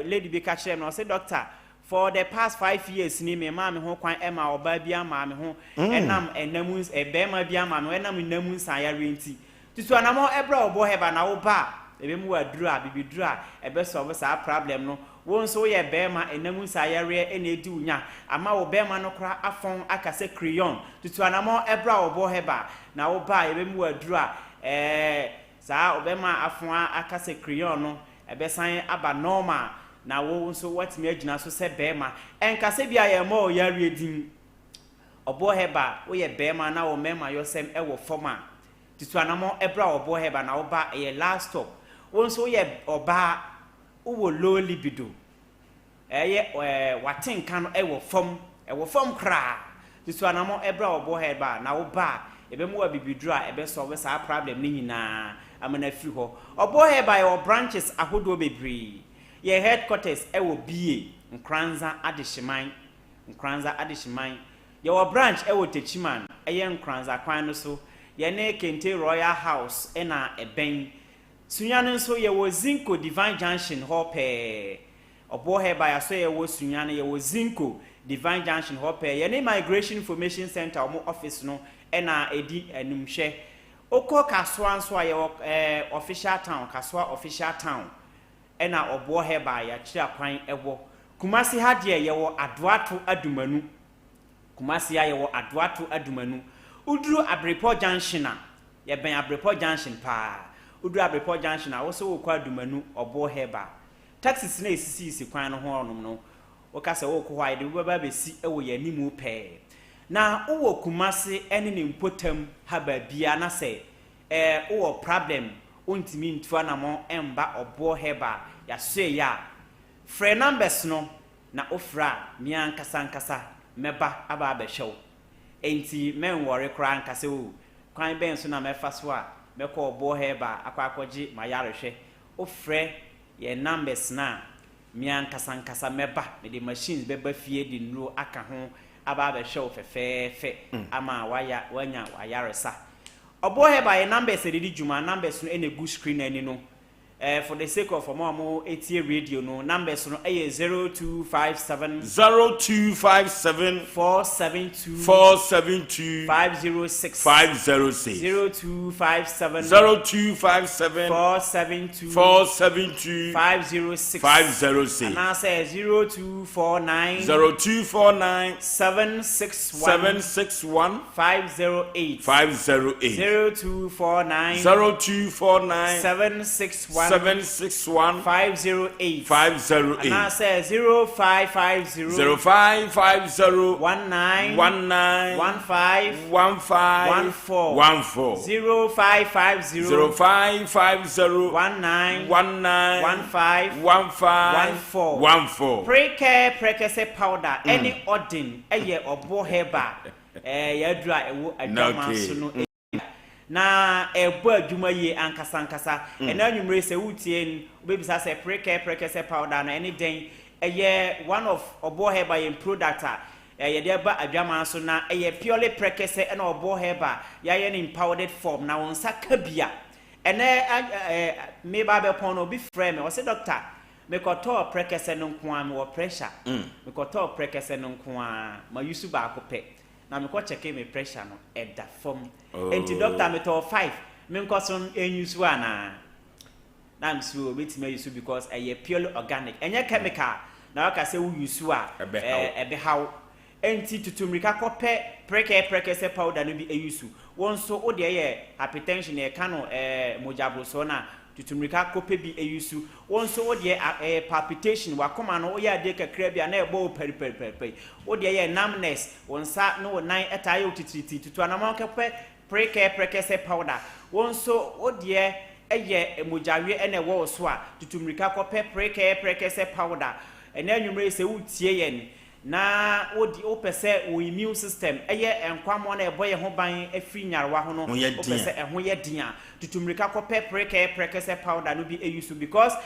lady be catch them no say doctor for the past 5 years ni me ma me ho kwan ema oba bia ma me ho enam enamu ebema bia ma me enam enamu nsayare nti tutu anamo ebra obo heba na wo ba ebe mu waduru a bibiduru a ebe solve saa problem no won so ye bema enamu nsayare ene edi unya ama wo bema no kra afon akase crayon tutu anamo ebra obo heba na wo ba ebe mu waduru a saa obema afon akase crayon no ebe san aba normal na wo nso watimi agina so se bema enkase bia ye ma o yare din obo heba wo ye bema na wo mema yosem ewo forma tutu anamo ebra obo heba na wo ba ye last stop won so ye oba uwo low libido watenka no ewo fom kra tutu anamo ebra obo heba na wo ba ebe mu abibidru a ebe solve saa problem ni nyina amana fi ho obo heba ye branches ahodo bebree ye headquarters ewo bie nkranza adehyeman ye wo branch ewo techiman eye nkranza kwan no so ye ne kente royal house ena eben sunyane nso ye wo zinco divine junction ho pe obo heba ya so ye wo sunyane ye wo zinco divine junction ho pe ye ne migration information center omo office no ena edi enumhwe okọ kaswa nso a ye official town kaswa official town ena obo heba ya kira kwan ewo kumasi ha de ye wo adoato adumanu kumasi ya ye wo adoato adumanu uduru abrepo junction a ye ben abrepo junction pa uduru abrepo junction a wo so wo kwa adumanu obo heba taxis na esisi kwan no ho onom no wo ka se wo ko hwa de wo ba besi ewo ye animu pe na wo kumasi ene ne mpotam haba bia na se wo problem ontimi ntua na mo emba obo heba ya Osei Yaw free numbers no na ofra mia nkasa meba aba abehwew enti men wore kra nkase wo kwan ben so na mefa so a mekọ obo heba akwakoji mayarehwe ofre ye numbers na mia nkasa meba me the machines beba fie di nro aka ho aba abehwew fefefe ama wanya wayaresa obo heba ye numbers edidi juma numbers no ene good screen ani no for the sake of more 80 radio no numbers no 0257 472 506 0257 472 506 and I say 0249 761 508 0249 761 508 and I say 0550 19 15 14 0550 19 prekese powder any ordin eye obo heba yadra ewo adwama so no na ebo adwuma yi ankasa ena nwumre se wutie obebisa se prekese powder na any den eye one of obo heba yen product ye de ba adwama so na eye purely prekese ena obo heba ya ye in powdered form na won saka bia ene me ba be pon obi frame o se doctor me koto prekese no nko am wo pressure me koto prekese no nko a ma yusu ba akopɛ na me ko check me pressure no eda form enti doctor me to 5 me nko so enyusu ana na I'm sure betime use because purely organic enye chemical na waka say we use a ebe how enti tutumrika kope preke se powder no bi use won so o de hypertension e ka no mojabro so na tutumrika kope bi use won so o de palpitation wakoma no o ya de kakra bia na ebo peri o de numbness won sa no nan etaye otititi tutu anamon kope preke se powder won so o de mojawe ene wo so a tutumrika kope preke se powder ene anwumre se wutie yen na odi opese wo immune system enkwamo na eboye ho ban afri nyarwa ho no opese ho ye dia tutumrika kope preke se powder no bi use because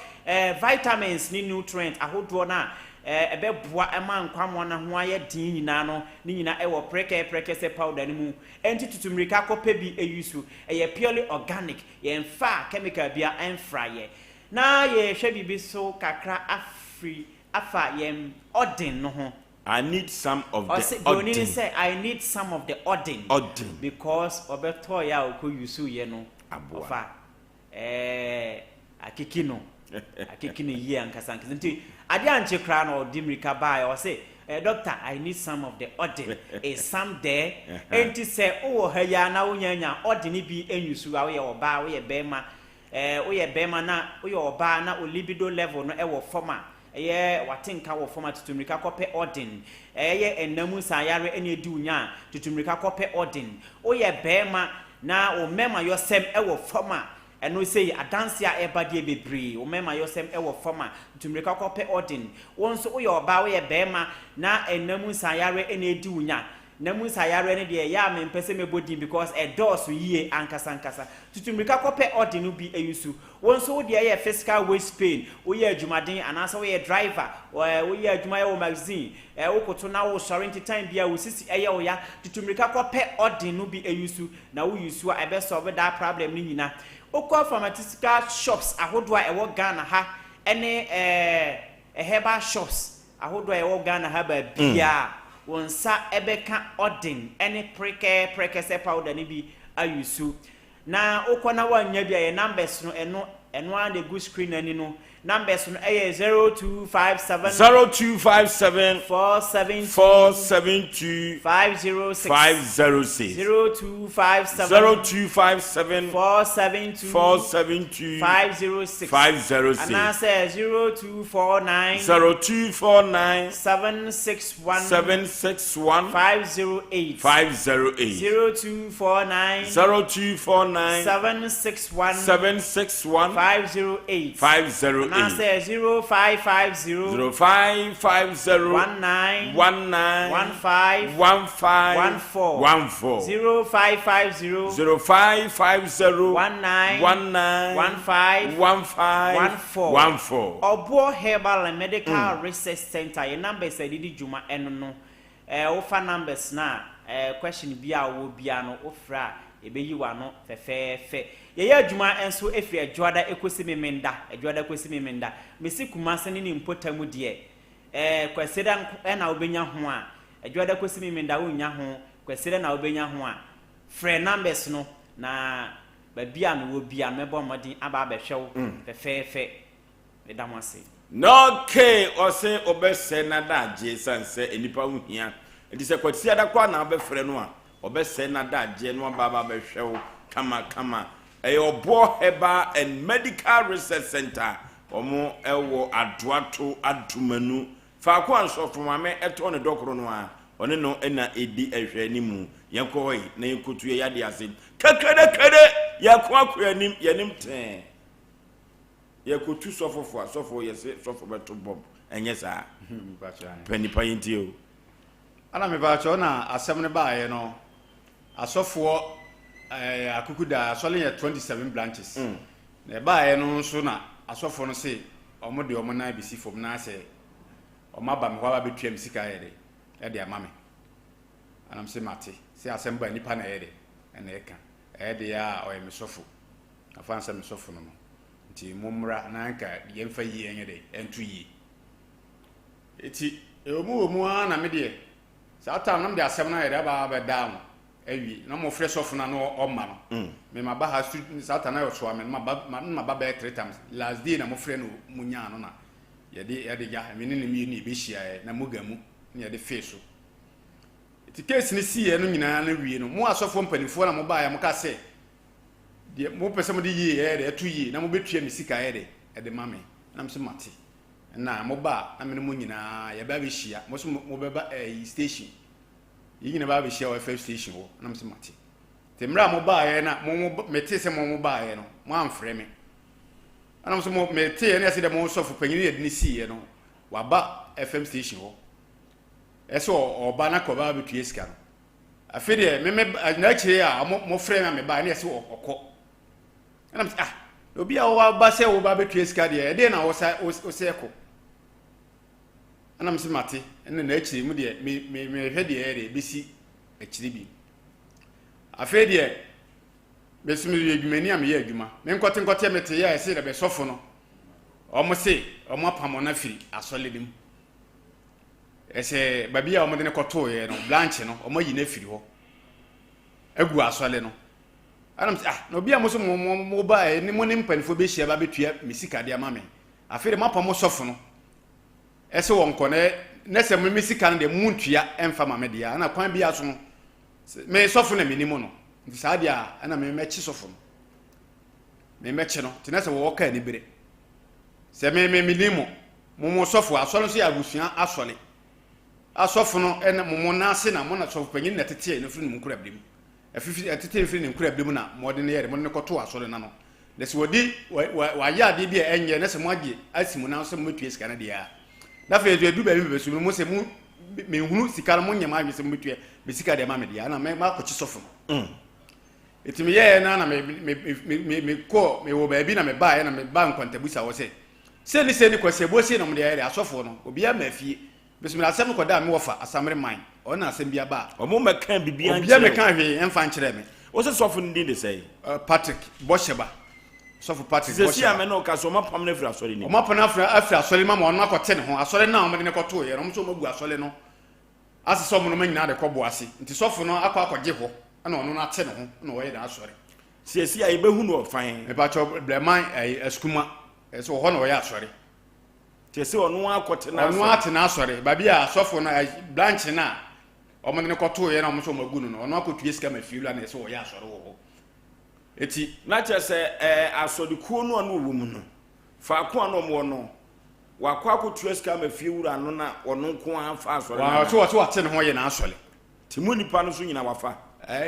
vitamins ni nutrients ahodo na ebeboa ema nkwamo na ho aye din nyina no ni nyina ewo preke se powder ni mu enti tutumrika kope bi use purely organic ye mfa chemical bia enfra ye na ye hwe bibi so kakra afri afa yem odin no ho I need some of the odin. Say I need some of the odin because obeto ya oku yusu ye no ofa akikino ye ankasa nti ade anche kra no dimrika ba o say doctor I need some of the odin is some there enti say o ha ya na wonyanya odin bi enyusu a we oba we bema we bema na we oba na o libido level no wo forma watinka wo format tutumrika kope odin enamu sayare ene dunya tutumrika kope odin oye bema na o mema yosem wo forma eno sei adanse a ebade bebre o mema yosem wo forma tutumrika kope odin wonso oye oba oye bema na enamu sayare ene dunya namu sayare ne de ya me mpese mebodi because doors yie ankasa tutumrika kope odin bi eyusu wonso de ya physical waist pain oye adwumaden anasa oye driver oye adwuma wo magazine wokoto na wo sorrent time bia wo sisi eye wo ya tutumrika kope odin bi eyusu na wo yusu a ebe solve that problem ni nyina okọ pharmaceutical shops ahodo a ewo Ghana ha ene herbal shops ahodo a ewo Ghana ha ba bia wonsa ebeka odin any preke se powder ni bi ayusu na okona wanya bia ye numbers no eno and the good screen and no numbers 0257 472 506 0257 472 506 and I say 0249 761 508 0249 761 508 and I say 0550 19 15 14 0550 19 15 Obra Herbal and Medical Research Center your number say didi juma eno no ofa numbers na question bia wo bia no ofra ebeyi wa no fefefe ye adwuma enso efri adwoada ekosi memenda mesi kumase ne mpotamu de kweseda na obenya ho a adwoada kosi memenda wo nya ho kweseda na obenya ho a free numbers no na ba bia no wo bia mebo modin aba behwew fefefe edamase no ke ose obese na daje sanse enipa huhia enti se kwatisi adakwa na obefre no a obese na daje no baba behwew kama Obra Herbal and Medical Research Center omo ewo adoato adumanu fa kwa nso fomame eto ne dokoro no a one no na edi ehwe ni mu yenko hoyi na yenkotu ya de ase kakade yakwa kwanim yenim ten yekotu sofo yese sofo beto bob enye sa penipa yenti o ana me ba cho na asem ne ba ye no asofo akukuda asole ye 27 branches na ba ye no so na asofo no se omo de omo na bisi fom na se omo ba me kwa ba betwam sika ye de amame anam se mate se Asem Mpe Nipa na ye de na eka de ya o ye mesofo afan se mesofo no nti mumra na nka ye mfa yi enye de entu yi eti omu na me de sa tam nam de asem na ye de ba down ewi na mo fresh off na no oma no me ma ba ha Saturday yo so ame ma ba be 3 times last day na mo frɛ no munya no na yɛde ya me ne mi ni be hia na mogamu na yɛde face so ti case ni si no nyina na wie no mo asɔfo mpanifo na mo ba ya mo ka sɛ de mo pese mo de yi de etu yi na mo betua me sika de ma me na mo se mate na mo ba na me no mo nyina ya ba be hia mo so mo be ba station yi nyina ba be hia o FF station ho na mo se mate te mra mo ba ya na mo mete se mo ba ya no mo amfrɛ me na mo so mo mete na se de mo sɔfo panyin ya de ni si no wa ba FM station ho eso oba na ko ba betua sika no afede me na kire a mo frɛ me ba na se okɔ na me obi a wo ba se wo ba betua sika de de na wo se ko ana me se mate na akire mu de me hwɛ de besi akire bi afede me sumi adwumani a me yɛ adwuma me nkote mete ya se de be sɔfo no omo se omo apamo na firi asɔle dim ese babi a omo de ne kɔto ye no blanche no omo yi na firi hɔ agu asɔle no anam no bia mo so mo ba ni mo ne mpanifo be hia ba betua misika de ama me afere mapa mo sɔfo no ese won kɔ ne se mo misika no de muntua emfa ma me de ya na kwan bia so no me sɔfo na minimo no nti saa de a ana me mechi sɔfo no me mechi no ti na se wo ka ni bere se me minimo mo sɔfo asɔle so ya agusua asɔle asɔfo no ene mo na ase na mo na sɔfo panyin na tete no firi no nkura brim afifi atete firi no nkura brim na mo de ne yere mo ne kɔto asɔle na no lesi wodi wa ya de bia enye na se mo age asimu na so mo tue sika na de ya na fe edu ba mi be su mo se mo me hunu sika mo nyama adwe se mo tue me sika de ma me de ya na me ma kɔchi sɔfo etimi ye na me ko me wo ba bi na me ba ye na me ba nkontabusa wo se ni kwase bosi na mo de yere asɔfo no obi a mafie bismillah asem ko da me wofa asamre man ona asem bia ba o mo meka bibia nche bia meka hwe emfa nkyere me o se sofo ndin de sei Patrick Bosheba sofo Patrick Bosheba se si ame no ka so ma pam na fira asori ni o ma pam na fira asori ma ona akote ne ho asori na o me ne koto ye no so magu asori no ase so mo no manyina de kobo ase nti sofo no akɔgye ho na ono na ate ne ho na o ye da asori se si a ibehu no fan e ba cho bleman eskuma so ho na o ye asori tese onu akote na onu ate na asore ba bia asofo na branch na omo ne koto ye na omo so magu no onu akotue sika mafiulu na so ya asore wo eti na chese asodikuo no anu wo mu no fa ko anu mo no wa kwa akotue sika mafiulu anu na onu nko afa asore wa so ate ne ho ye na asore ti mu nipa no so nyina wafa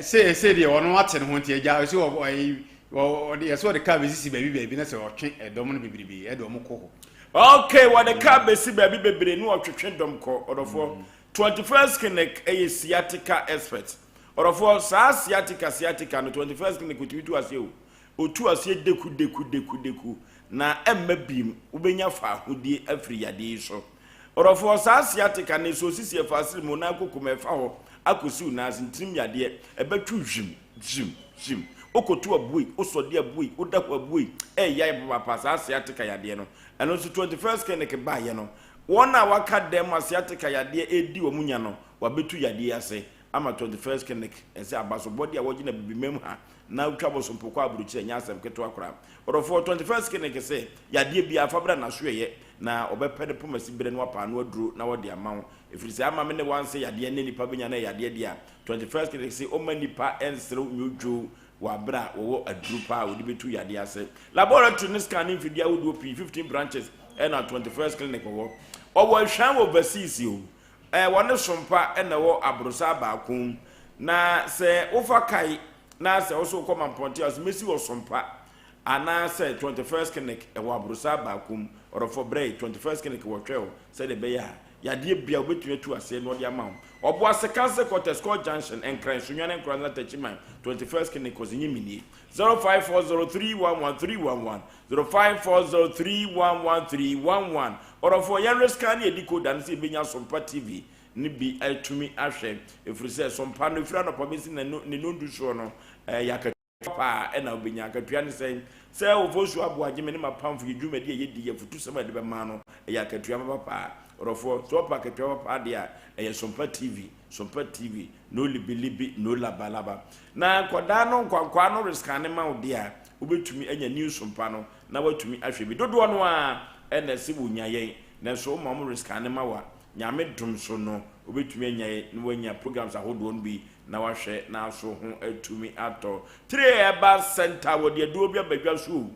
se de onu ate ne ho nti eja se wo de so de ka bezisi baby na se otwe edom no bibribi edom ko ho. Okay, what the car besi baby bebre no otwetwe dom ko odofo 21st clinic sciatica expert odofo sa sciatica no 21st clinic otutu ase o otu ase deku na emma bim ubenya fa hodie afri yade so odofo sa sciatica ne so sisi e fasiri mo na kokoma fa ho akosi na asintrim yade ebetwu jim okotu abui osode abui odaku abui yai papa sa sciatica yade no eno so 21st clinic ba ye no wona waka dem asiatica yade edi wo munya no wabetu yade ase ama 21st clinic ense abaso body a wogina bibimem ha na utwabo so mpoko aburuchi nya asem keto akora orofo 21st clinic se yade bia fabra na so ye na obepede pomasi bere no apa no aduro na wode amawo efiri se ama me ne wanse yade ne nipa benya na yade dia 21st clinic se o manipa ensero nyojo wabra wo adrupa wo dibetu yade ase laboratory ne scanning video wo do 15 branches and 21st clinic wo hwan wo overseas yo wone Sompa na wo abrosa baakum na se ofa kai na se oso koma ponte as mesi wo Sompa ana se 21st clinic wo abrosa baakum or for break 21st clinic wo twel se de be ya yade bia obetu atu ase no de amawo obo ase cancer Cortesco junction and crane sunwane nkran na tachiman 21st clinic kozinyi mini 0540311311 0540311311 or for yan scan e decode and see benya Sompa TV ni bi altumi ahwe efrise Sompa no fira no pomisi na ne nondu so no yakapa e na obenya akatua ne sen say Oforisuo Aboagye me ne mapamfo yedwuma de yedi ye futu sema de be ma no ya katua papa orofo so pa katua papa de a Sompa TV no libi no labalaba na koda no kwankwa no riskane ma ode a obetumi anya news Sompa no na watumi ahwe bi dodo no a ena se wonya yen na so mo riskane ma wa nyame dum so no obetumi anya yen no wanya programs ahodo no bi na wahwe na so ho atumi ato 3 eba center wo de do bia badwa so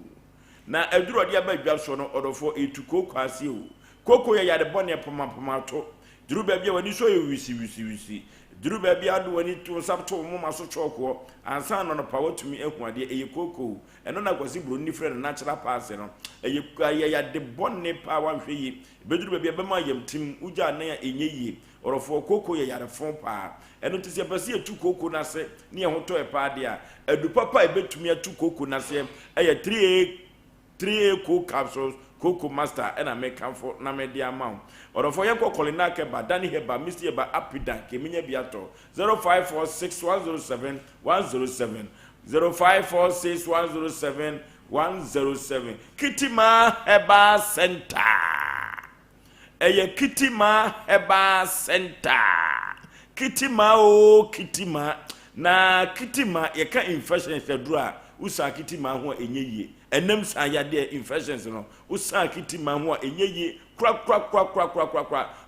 na aduro de badwa so no odofo etuko kwase o koko ye yade bone poma to duru ba bia wani so ye wisi duru ba bia do wani to sabto mo maso choko ansa no pa watumi ehuade eye koko eno na kwasi bro ni frɛ no natural pass no eye yade bone pa wanhwe yi beduru ba bia be ma yam tim uja na ya enye yi orofo koko ye yade fon pa eno tisi apase etu koko na se ne ye hoto e pa de a adu papa ebetumi atu koko na se eye 3 cocoa capsules Coco Master and I make comfort na media amount. Or for your colina keba, Danny Heba, Mr. Eba, Apida, Keminia Biato, 0546 107 0546 107 Kitima Heba Center. Eye Kitima Heba Center. Kitima o Kitima. Na Kitima yeka infection fedra. Usa Kitima ho enye enam sayade infections no usa Kitima ho enye kra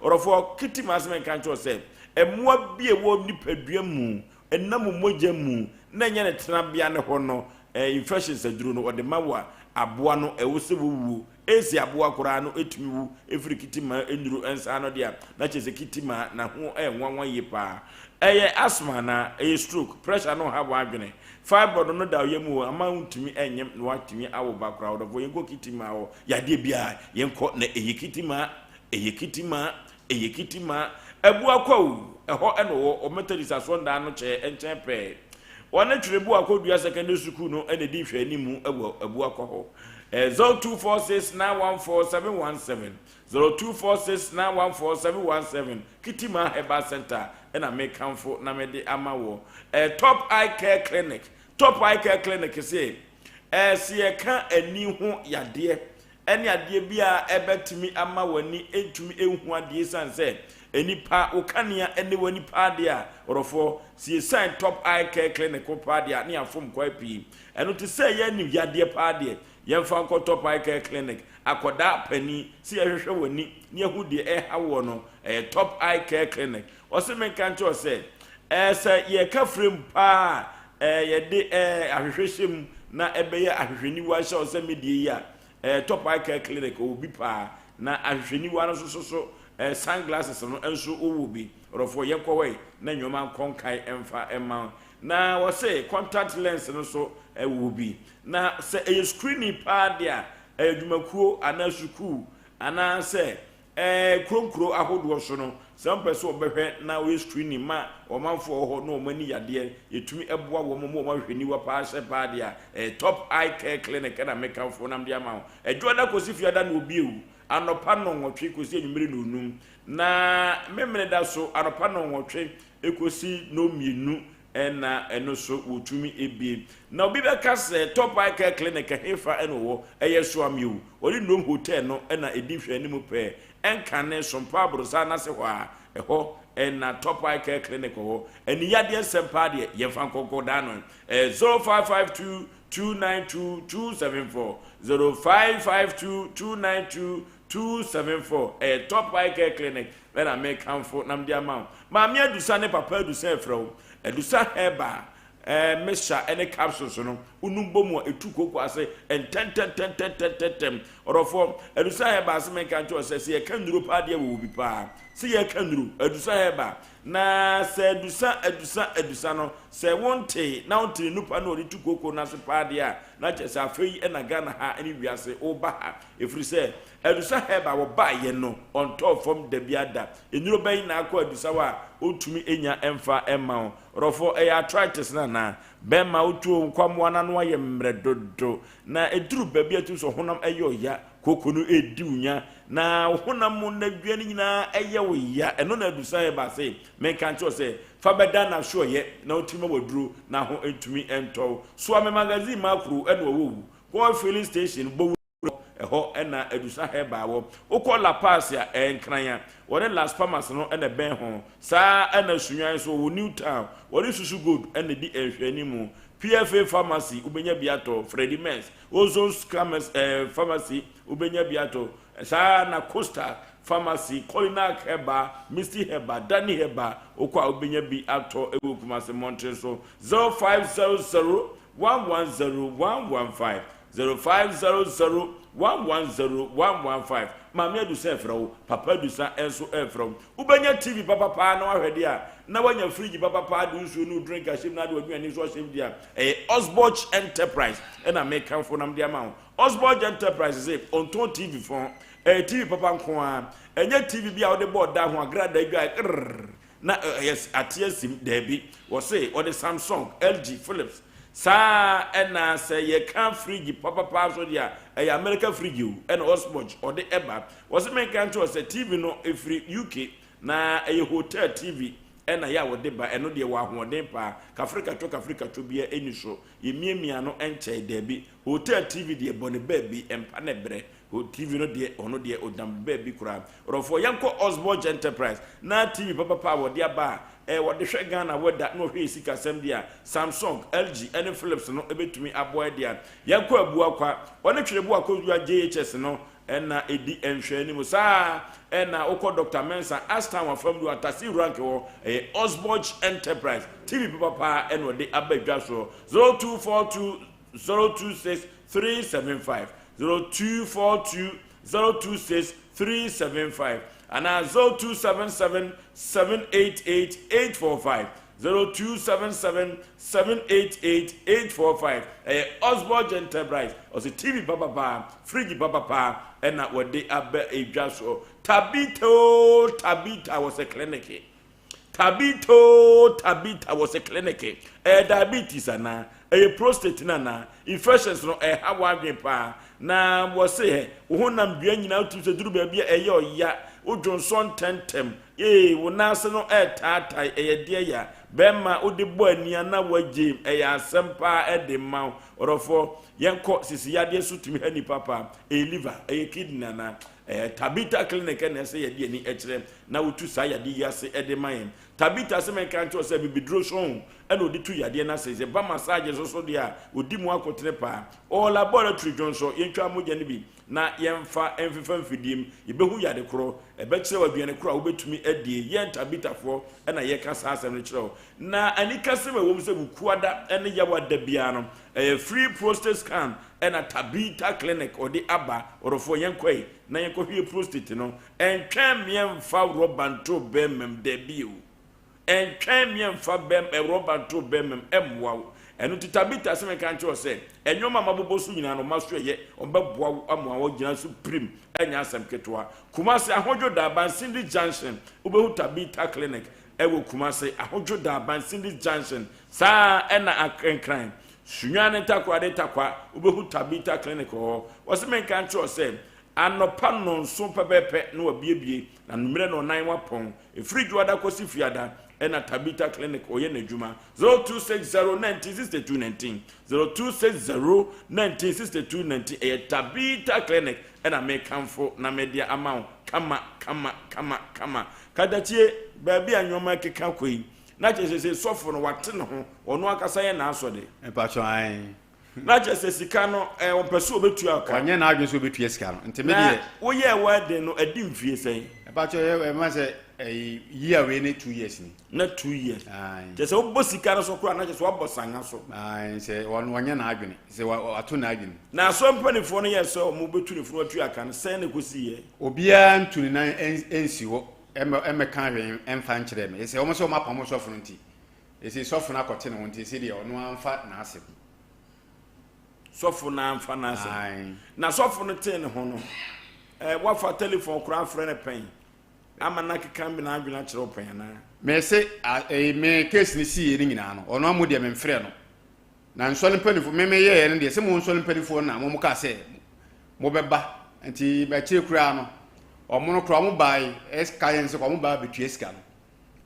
orofo Kitima asem kan cho se emoa bie wo nipadua mu enam moja mu na nya ne tenabia ne ho no infections aduru no ode mawa aboa no ewose wuwu esi aboa kora no etumi wu efiri Kitima enuru ensa no dia na chese Kitima na ho enwanwan yi pa eye asthma na stroke pressure no have adwene fibroid no da yemu ama untumi enyem no atumi awo bakra odofo yenko Kitima o yade bia yenko na eye Kitima ebu akwa eho eno o methodist asonda no che enchen pe wona twrebu akodua secondary school no ene di hwe animu ebu akwa ho 0246914717 0246914717 Kitima Heba Center and I make comfort na me de amawo Top Eye Care Clinic say si e kan ani ho yade ene ade bia ebetimi ama wani entumi ehu ade sanse enipa okania ene wani pa de a orofo si sign Top Eye Care Clinic ko pa de a ne afom kwa pi eno te say ye ni yade pa de yemfa nko Top Eye Care Clinic akoda pani si ehwehwe wani ne ehu de hawo no Top Eye Care Clinic oseme kan cho say se ye ka frem pa ye de ahwehwehim na ebeye ahwehweni wa sha oseme die ya Top Eye Care Clinic obi pa na ahwehweni wa no so sunglasses no enso owobi rofo ye kwowe na nyoma konkai emfa ema na wo say contact lens no so wobi na se screening pa dia adwumakuo anasuku ana se kronkro ahodo so no some person obehwe na we screening ma o manfo ho no mani yade yetumi eboa wo mo hwani wa pa se pa dia Top Eye Care Clinic na make am for nam dia ma adwoda kosi fiada na obi ewu anopa no nwotwe kosi enwumere no num na memene da so anopa no nwotwe ekosi no mienu ena eno so wotumi ebie na obi be ka se Top Eye Care Clinic hefa eno wo eyeso amiu ori no hotel no ena edi hwe ani mu pe enkane Sompa abrosa na se hwa eho ena Top Eye Care Clinic ho eni yade sempa de yemfa nkoko da no 0552292274 0552292274 Top Eye Care Clinic when I make comfort nam dia ma ma me adusa ne papa adusa efro edusa heba mesha ene capsules no unumbomu etukoko ase ententententententem orofo edusa heba ase men kan cho se ye kanuru pa de wo bi pa se ye kanuru edusa heba na se edusa no se wonte na wonte nupa no etukoko na se pa de a na che se afei ena Ghana ha eni wiase oba ha efri se edusa heba wo ba ye no on top from the biada enuro ban na akọ edusa wa otumi enya emfa emma rofo arthritis na bema otu nkwamwa na no aye mredodo na eduru babia tu so honam eyo ya kokonu edi unya na honam na dua ni nyina eye wo ya eno na edusa heba se men kan cho se fa beda na so ye na otumi waduru na ho etumi ento so ame magazine makuru eno wo Go filling station bo eho ena edusa heba wo ukọ La Paz ya enkranya wore Las Palmas no ena ben ho sa ena sunwan so wo New Town wore susu good ena di ehwani mu PFA pharmacy ubenya biato Freddy Mens Ozone Scammers pharmacy ubenya biato sa na Costa pharmacy Colina Heba Misty Heba Danny Heba ukwa ubenya bi ato ewu Kumasi Mountain so 0500 110115 0500 110115 Mami adu se frau papa du sa enso efrau ubenya TV papa pa na wahwede a na wanya fridge papa pa du nsu no drink ashim na do aduani so ashim dia Osborge Enterprise na make am for nam dia ma Osborge Enterprise say on ton TV phone TV papa nko a enya TV bia wo de board da ho agrada adwa na yes atiasim debi wo say o de Samsung LG Philips sa ena say ye can fridge papa so dia American fridge and Osborge or the eba was make kan to say TV no every UK na hotel TV ena ya wo de ba eno de wa hoden pa Africa to bia eni so ye miemia no enche debi hotel TV de bone baby empa ne bre o TV no de ono de odam baby kura orofo yanko Osborge Enterprise na TV papa wo de ba what the Shagana word that no he sika sem dia Samsung LG and Philips no ebetumi aboa dia yanko abuakwa one twelebu akodua JHS no na edi enhwe ni musa na oko Dr. Mensa Aston wa from do atasi rank wo Osborge Enterprise TV papa and what the abedwa so 0242 026 375 0242 026 375 and 0277 788 845 0277 788 845 Osborge Enterprise or the TV papa fridge papa and that what they abe a jaso Tabita was a clinic Tabita was a clinic diabetes ana prostate na infections no how wadwen pa na wo say wo honam dua nyina utu se duru ba bia ya wo Johnson tentem wo nase no tatai de ya bema wo de bo ania na wagye Asem Mpe de ma orofo yenko sisi yade sutumi hani papa liver kidney na Tabita clinic na say yade ni ekire na wotu sa yade yase de mayen Tabita se men kan to say bibidro so and odi tu yade na say ba massage so dia odi mu akotene pa all laboratory Johnson yentwa mo gye ne bi na yemfa emfefa mfidim yebehu yade kro ebekire waduane kro a wobetumi adie yen Tabita fo na ye ka sa asem ne kire na anika se wo se bukuada ene yawada bia no free prostate scan and a Tabita clinic or the aba or for yankwe na yanko hwe prostate no entwem yemfa robanto bemem debut entwem yemfa bem robanto bemem emwa enu Tabita se me kan cho se enyoma mabobosu nyina no maso ye ombeboa amwa wo gina su prim enya asem ketwa Kumasi ahojo da Bansindi Junction obehu Tabita clinic ewo Kumasi ahojo da Bansindi Junction sa ena akrenkran Sunyane takwa de takwa ubehu Tabita clinic ho wose men kan cho se anopa no nso pepepe no wabiebie na numere no nan wapon fridge wada kosi fiada ena Tabita clinic oye na djuma 0260906219 0260906219 Tabita clinic ena me kanfo na media amount kama kadachie baby anyoma keka koi na chese sofo no wate ne ho ono akasa ye na asode epacho ai na chese sika no onpeso obetu aka onye na adwen so obetu sika no nteme de wo ye wade no adi mfie sen epacho ye ma se year we ne 2 years ni na 2 years chese obo sika no so kura na chese obo sanga so se onye na adwen se wato na adwen na so mpanifo no ye so mo betu ne funu atu aka no sen ne kosi ye obia ntuni na ensiwo eme kan hwen emfa nkyere me ese omo so mapamo so funu nti ese so funu akote ne wonti ese de ono amfa na ase so funu amfa na ase na so funu te ne ho no wafa telephone kura frɛ ne pen ama na keka bi na adwena kyerɛ open na me se me case ni si ni nyina no ono amu de me mfrɛ no na nsɔle mpanifo me ye ne de se mo nsɔle mpanifo na mo ka se mo beba nti ba kyerɛ kura no omono kro mo bai eskayen se ko mo ba betu eska no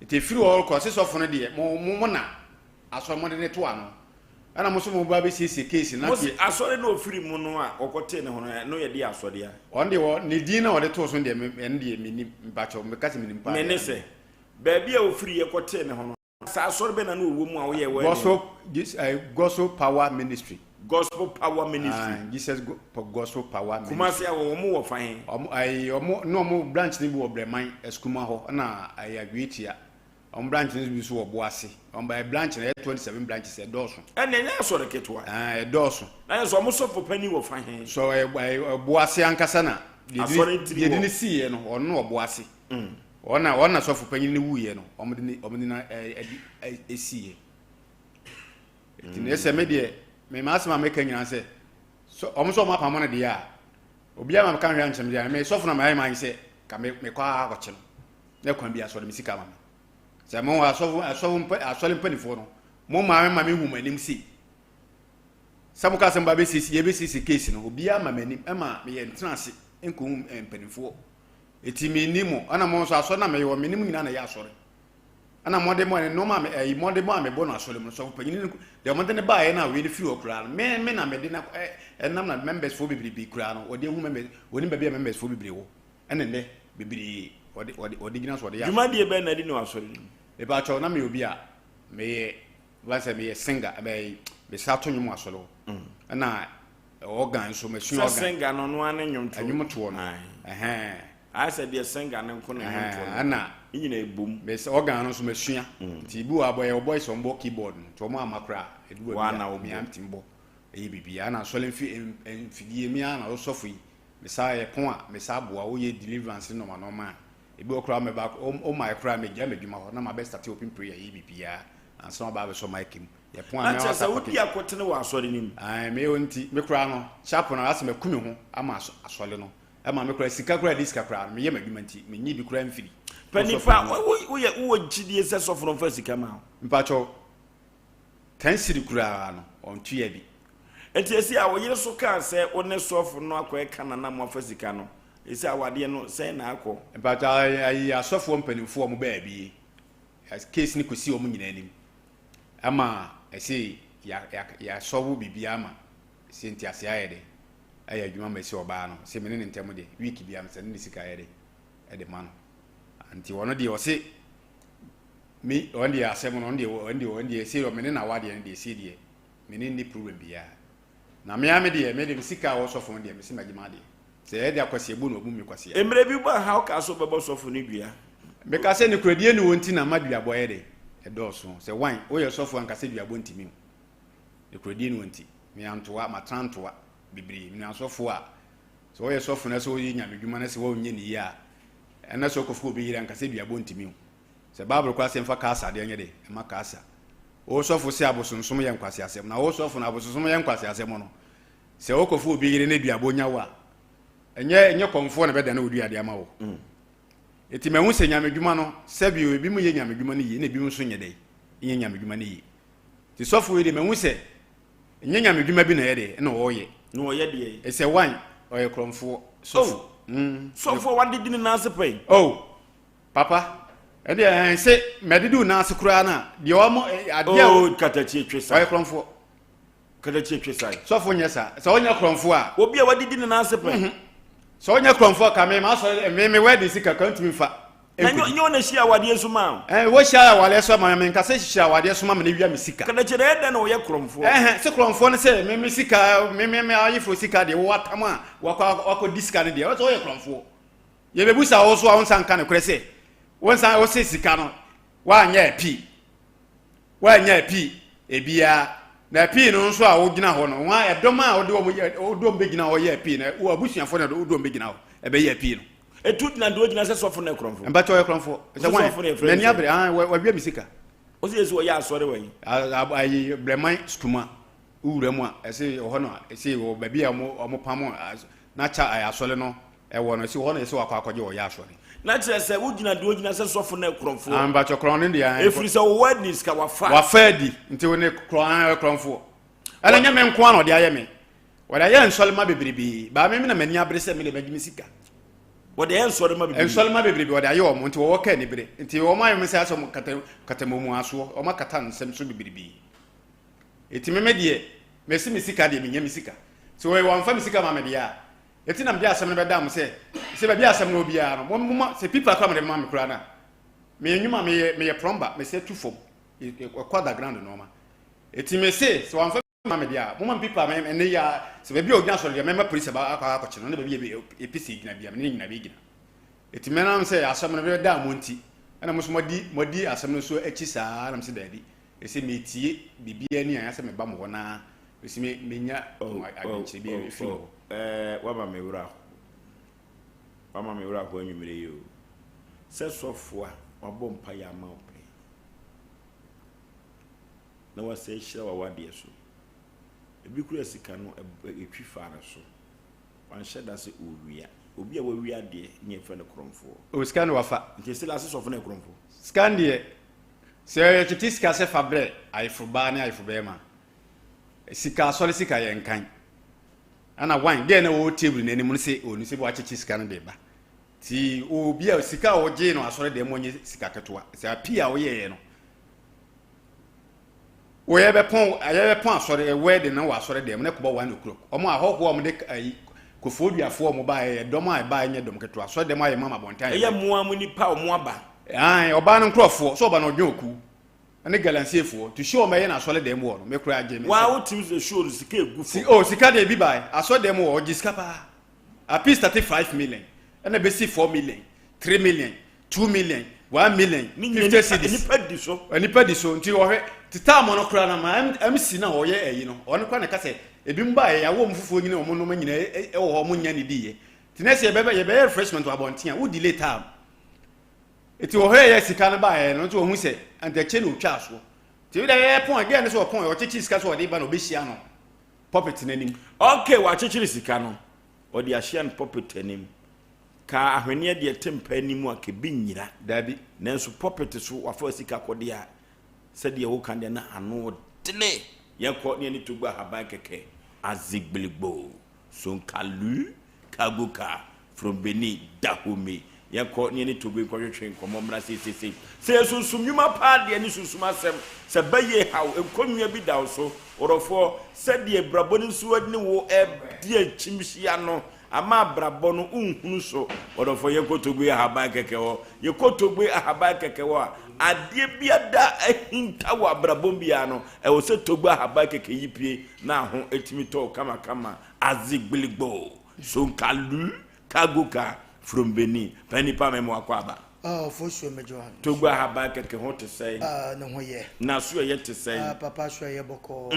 ite firi all ko se sofo no de mo na aso mo de ne to ano ana mo so mo ba be sisi case na ke asore na ofiri mu no a okote ne hono no ye di asore a on de wo ne din na wo de to so de en de mini mpacho me ka se mini mpa me ne se ba bia ofiri ye kote ne hono sa asore be na no wo mu a wo ye we gospel power ministry Jesus gospel power ministry kuma se wo mu wo fan no mo branch ni bi wo breman eskuma ho na ay agwetia branch ni bi so wo boase by branch na 27 branches e doso ene nya asore ketwa e doso na so mo so popani wo fan so boase ankasa na de ni sie no ono wo boase ona so popani ni wuye no omde na esie tinese medie me masema meka nyina se so omso ma pamona de ya obi ama kan hwa nchem de me sofo na mai man se ka me kwa akoche no na kwan bi aso de misika ma se mo asole mpanifo no mo ma me hu manim si samuka se mba be sisi ye be sisi case no obi ama manim ma me ye ntena se enko mpanifo etimi nimo ana mo so aso na me yo menim nyina na ya asore ana mode mo no ma me mode mo me bono asole mo so panyin de mo de ne ba ye na we de fi okura me na me de na enam na members fo bibiri kura no ode hu members woni ba bia members fo bibiri wo ene ne bibiri ode gina so ode ya juma de be na di no asole e ba cho na me obi a me ye wansa me ye singer be sa to nyum asole wo na organ so me su organ singer no no ane nyum to no I said the singer no ko na nyum to ana nyina ebum be se organ no so masua ti bi wa boy boy so mbo keyboard to mo amakra eduwa wa na obi amtimbo eyi bibia na so le mfidie mi ana so sofui me sa ye pon a me sa boa wo ye deliverance no ma ebi okra me back o my kra me gya medwuma ho na ma be start open prayer eyi bibia and so ba be so mic him ye pon a me wa sa wodi akotene wa asore nim me onti me kra no sharp na ase me kumi ho ama asole no ama me kra sika kra diska kra me ye medwuma nti me nyi bi kra mfiri panifa wo gidie se sofro fa sika ma mpacho kan siri kra no on tuya bi enti esi a wo yire so ka se one sofro no akoe kana na mo fa sika no esi awade no se na akọ mpacho ayi asofo mpanimfo mo ba bi case ni kosi o mo nyina anim ama esi ya sowu bibia ama senti ase ayede aya adwuma ma esi oba no se menene ntem de week bia mse ne sika ayede ede ma no anti wono de ose mi on de asem no on de esi o menene na wade ne de esi de menene ni problem bia na me ame de me de sika wo sofo de me se magima de se e de akwase ebu no obu mi kwase emre bi ba ha o ka so bebo sofo ni dua me ka se ne kuradie ni wonti na madua boye de edoso se wan o ye sofo anka se dua bontimi ne kuradie ni wonti me antoa matrantoa bibiri me asofo a so o ye sofo na so yi nyamedwuma na se wo nye ni ya ena so kofo obi yire anka se dua bontimi se bible kwa se mfa ka asa de anye de e ma ka asa o sofo se abosonsom ye nkwase asem na o sofo na abosonsom ye nkwase asem no se o kofo obi yire ne dua bonya wa enye konfo na be da na odua de ama wo eti mehu se nyamedwuma no sebi o ebi mu ye nyamedwuma ne yi na ebi mu so nye de ye nyamedwuma ne yi ti sofo we de mehu se enye nyamedwuma bi na ye de na wo ye no wo ye de e se wan o ye kromfo sofo sofo wade di na asepai papa e de se medidu na asekura na de o mo ade o katachi twesa o ye kromfo katachi twesa sofo nyesa se onya kromfo a obi a wade di na asepai so onya kromfo ka me ma so me wedding sika kan tumi fa na nyo na hia wade so ma wo hia wale so ma me nka se hia wade so ma me wia me sika katachi na ede na wo ye kromfo se kromfo ne se me sika me ayifo sika de wo atam a wako diska ne de wo ye kromfo ye bebusa wo so a wonsan ka ne kure se wonsan wo se sika no wa anya pi ebia na pi no nso a wo gina ho no wa edom a wo do mbe gina ho ye pi na wo abusuafo na do mbe gina ho ebe ye pi no etu na do gina se sofo na kromfo mba cho ye kromfo se wan na ni abre wa bia misika o se yesu ya asore wan ayi breman skuma uwura mu a ese ho no ese wo ba bia mo pamo na cha ayi asole no e wo no ese ho no ese wa akwaje wo ya asore na che se wo gina do gina se sofo na kromfo mba cho kron ndi ya efri se wo wedding ska wa fadi nti wo ne kromfo ala nya me nko ano de aye me wada ye nsole ma bebribi ba me na mani abre se me le bagimi sika wada ye nsole ma bebribi nsole ma bebribi wada ye o mo nti wo ka ni bre nti wo ma ye me se aso katamomu aso o ma kata nsem so bebribi eti me de me si me sika de me nya me sika so we wan fa me sika ma me de a eti na me de asem no be da mo se ba bi asem no bia no mo se people akwa me de ma me kura na me nyuma me ye plumber me se tu fom e kwada ground no ma eti me se so wan fa me de a mo people me ne ya se ba bi ogna so de me ma police ba akwa akwa no ne ba bi e pisi gina bia me ne nyina bi gina eti me na se asem no be da mo nti ana mo so modi asem no so echi saa na me se dadi ese me tie bibia ni anya se me ba mo na ese me nya agenchi bi e fi wa ma me wura ho anwumere yo se sofo a wabɔ mpa ya ma ope na wa se hira wa wade so ebi kura sika no etwi fa na so wan hyeda se owia obi a wawia de nye fa ne kromfo o sika no wafa nke se la se sofo ne kromfo scan de se titi sika se fabre aifuba ne aifuba ma sika so le sika ye nkan ana wan de na wo table ne nim se oni se bo achechi sika no de ba ti obi a sika o je no asore de monye sika ketoa se apia wo ye no wo ye be pon asore e we de na wo asore de ne ko bo 1 o'clock omo ahoko o mo de ai kofoduafo o mo ba ye dom a ba nye dom ketoa so de ma ye mama bontan ye moa mu nipa o mo aba ai oba no nkrofo so oba no dwoku ane galansiefo to show me ye na asore de mo no me kura age me wa wo tim the show sika egufo o sika de bi bai asore de mo o gisika pa a piece 35 million and a basic 4 million, 3 million, 2 million, 1 million, 50 cities. Any petty so until you to time monocrana, I'm seeing now, you know, on a corner cassette. A bimba, a woman for you know, monument or Munyani D. Tinesia Beba, a bear freshman to Abontia, would delay time. It will hear yes, you can buy and not to who say, and the chain of charge. Till the airport again, so a point or teaching scars or even obesiano. Puppet name. Okay, what is Sicano or the Asian puppet name. Ka ahwene de tempa ni mu akebi nyira dabi nanso puppet so wafo sika kodea se de wo kan de na ano dele yakọ ne ni tugba haban keke azigbeligbo sonkalu kaguka from Benin Dahomey yakọ ne ni tugba kwhwehwe nkomo mra sesese se sunsumnyuma pa de ni sunsuma sem se baye haw enkonwa bi daw so orofo se de braboni so adini wo e de chimhia no ama brabo no unhunu so odofo yekotogwe ahaba keke wo yekotogwe ahaba keke wo ade biada ahinta wa brabo bia no e wo se togwe ahaba keke yipie na ho etimi to kama azigbeligbo sonkalu kaguka from Benin Penipa memo akwaba Oforisuo mejo togwe ahaba keke ho te sei no ho ye na so ye te sei papa so ye boko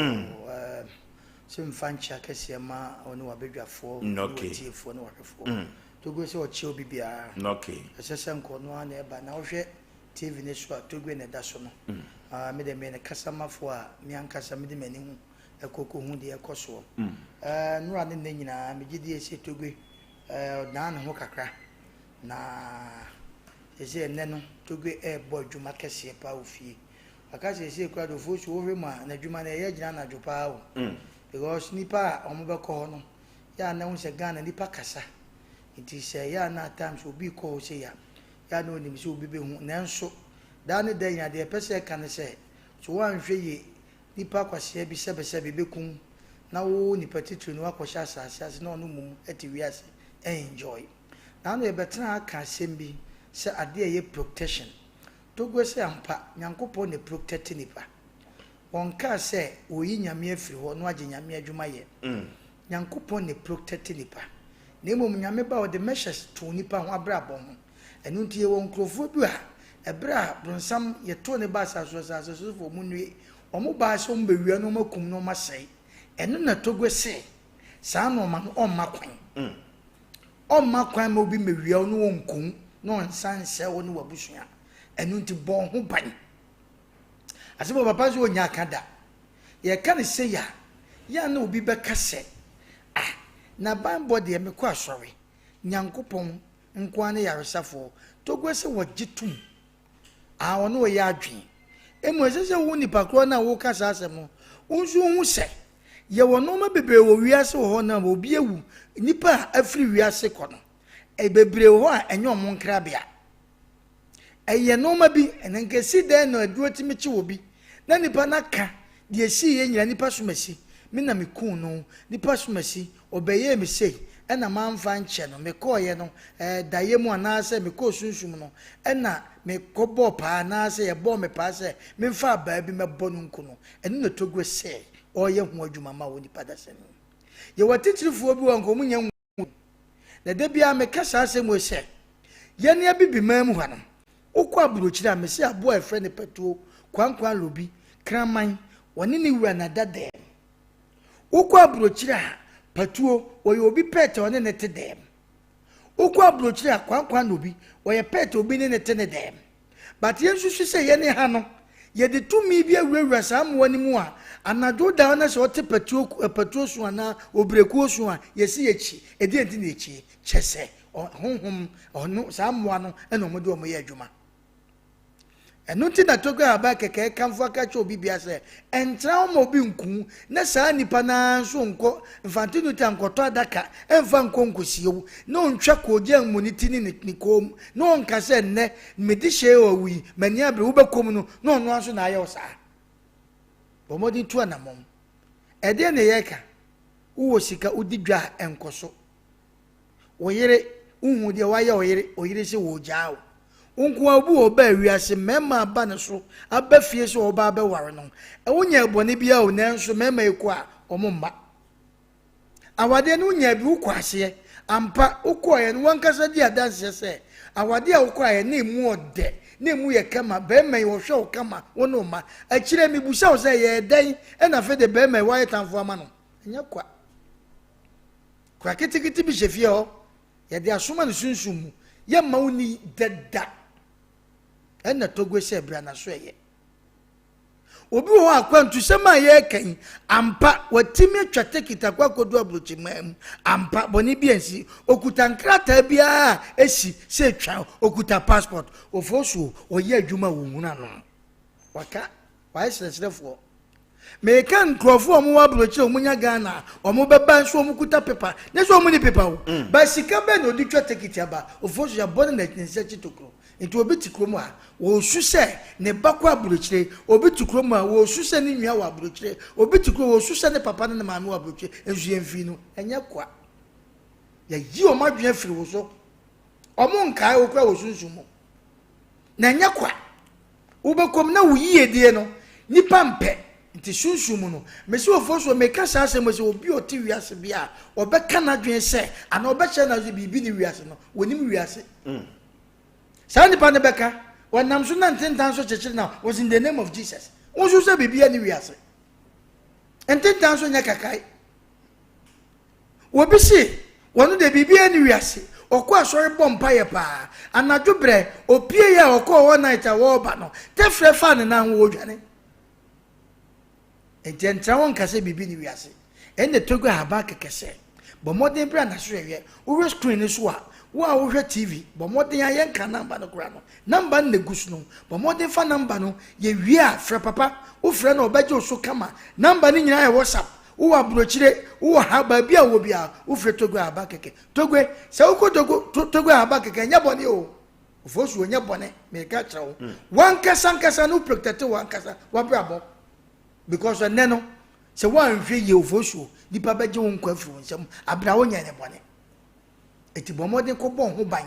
some fancha kese ma onu abedwafo tiefo no wahwefo togo se o che obi bia okay asese nko no ana eba na ohwe TV ne so togo ne da so no me de me ne kasamafo a me ankasa me de mani hu ekoko hu de ekoso nura ne nyina me gidi ese togo na na ho kakra na ese ne no togo boy dwuma kese pa ofie akase ese kwa do fo so ohwe ma na dwuma na ye gina na dwopa o because nipa omobeko no ya na unse Ghana nipa kasa it is ya na times obi ko se ya no nim se obi be hu nanso da ne dan ya de pese kan se so wan hwe ye nipa kwase bi sebe bekun na wo nipa titu no akwhya asase na ono mum ati wiase enjoy na no e betra aka sembi se ade ye protection to go se ampa nyankopɔ ne protect nipa wonka se oyi nyame afiri ho no age nyame adwuma ye nyankopɔ ne protect nipa na mom nyame ba o de measures to nipa ho abrabɔ ho enu ntie won krofo bi a ebra bronsam ye to ne ba sa so fo mu nue omo ba so mbewia no makum no masai enu na togo se sa no ma o makwan ma obi mewia no wonkun no nsanse wo no wabusua enu nti bon ho ban asebo papa so nya kada ye kan se ya na obi be kase na ban body me kwa asori nyankopon nkwa na yaresafo togo se wagitum wono ye adwen emu sese wo nipa kro na wo kasa asem unsu hu se ye wono ma bebre wo wiase ho na obi ewu nipa afiri wiase kono bebre ho a enyo mo nkrabia eye no ma bi enenkesi den na aduotimi chi obi na nipa naka de si ye nyira nipa sumasi me na me kun no nipa sumasi obeye me sei ena manfa nche no me koye no daye mu anase me ko sunsum no ena me kobo pa anase ye bo me pa se me fa ba bi me bo no nkuno eno na togwe se oye hu adwuma ma woni pada se no ye watitirifuo bi won ko munya na de bia me kasa asem we se ye ne bibi mamu ha no ukwa burochiri a me se abo efre ne petuo kwankwan lobi kraman woni ne wura na dade ukwa burochiri a patuo oye obi pete one ne te dem ukwa burochiri a kwankwan lobi oye pete obi ne te ne dem but yen susu se ye ne ha no ye de tumi bi awura sam woni mu a anadwo da ona se ote patuo so ana obrekuo so a ye se ye chi edi enti na chi chese honhom ono samwa no eno mo de o mo ye adwuma eno ti na togo aba keke kamfo aka cho bibia se entra mo bi nku na saa nipa na so nko mfantinu ta nkoto adaka emfa nko nkosiewu na ontwa ko je moniti ni kom na onka se nne medi hye owi mani abre wo bekom no na ono aso na aye osa bomodi tu anamom ede ne yeka wo sika udidwa enkoso oyere uhu de waye oyere se wo jaawo unku abu oba wiase mema aba ne so aba fie so oba aba ware no wonya bone bia o nanso mema eku a omomma awade no nya bi ukwase ampa ukoye no wankasa di adanse se awade a ukoye na emu ode na emu ye kama bema ye wo hwe o kama wono ma akire mi busa o se ye den e na fe de bema ye waye tanfo ama no nya kwa kitikiti bi chefie ho ye de asoma ne sunsumu ye ma woni dada ena togwe se bra na so ye obi wo akwantu sema ye kan ampa watimi atwate kitakwa kodu abrochi mam ampa boni biensi okuta nkrata bia esi se twa okuta passport ofosu oye adwuma wo huna no waka why senselefo me kan krofo omo wa abrochi omunya Ghana omo beba nso omo kuta paper ne so omo ni paper wo ba sika be no di twate kitiaba ofosu ya bone na tinse chitokro nti obi tikromu a wo susɛ ne bakwa abrochire obi tikromu a wo susɛ ne nua wa abrochire obi tikro wo susɛ ne papa ne maame wa abrochire ensu enfi no enya kwa ya yi o madwe firi wo so omo nkai wo kwa wo sunsumo na enya kwa wo bekom na wo yie die no nipa mpe nti sunsumo no mesi ofoso meka sa asem se obi oti wiase bia obeka na dwen se ana obeche na bibi ni wiase no wonim wiase Sani pa nebeka wanam so nantentan so chechire na was in the name of Jesus. Wonso se bibia ni wiase. Ententan so nya kakai. Obi se wonu de bibia ni wiase. Okọ asori bompa ye pa. Anadwo bre opie ya okọ one night a wo ba no. Tefre fa ne na wo dwane. Ententan won kase bibi ni wiase. Enne togo aba kekese. Bo modern bra na so ye. Wo screen so a wa wo hwe TV bo modern ayen ka number no kura no number na gusu no bo modern fa number no ye wi a frɛ papa wo frɛ no obaje so kama number ni nyina ye WhatsApp wo abrochire wo ha ba bia wo bia wo frɛ togo aba keke togo se wo ko togo aba keke nya bone o ofosu nya bone me ka kyerɛ wo wan kasa no protect wan kasa wa brabo because ne no se wan hwe ye ofosu nipa baje wo nkwa firi nsam abra wo nya ne bone eti bomode ko bon ho ban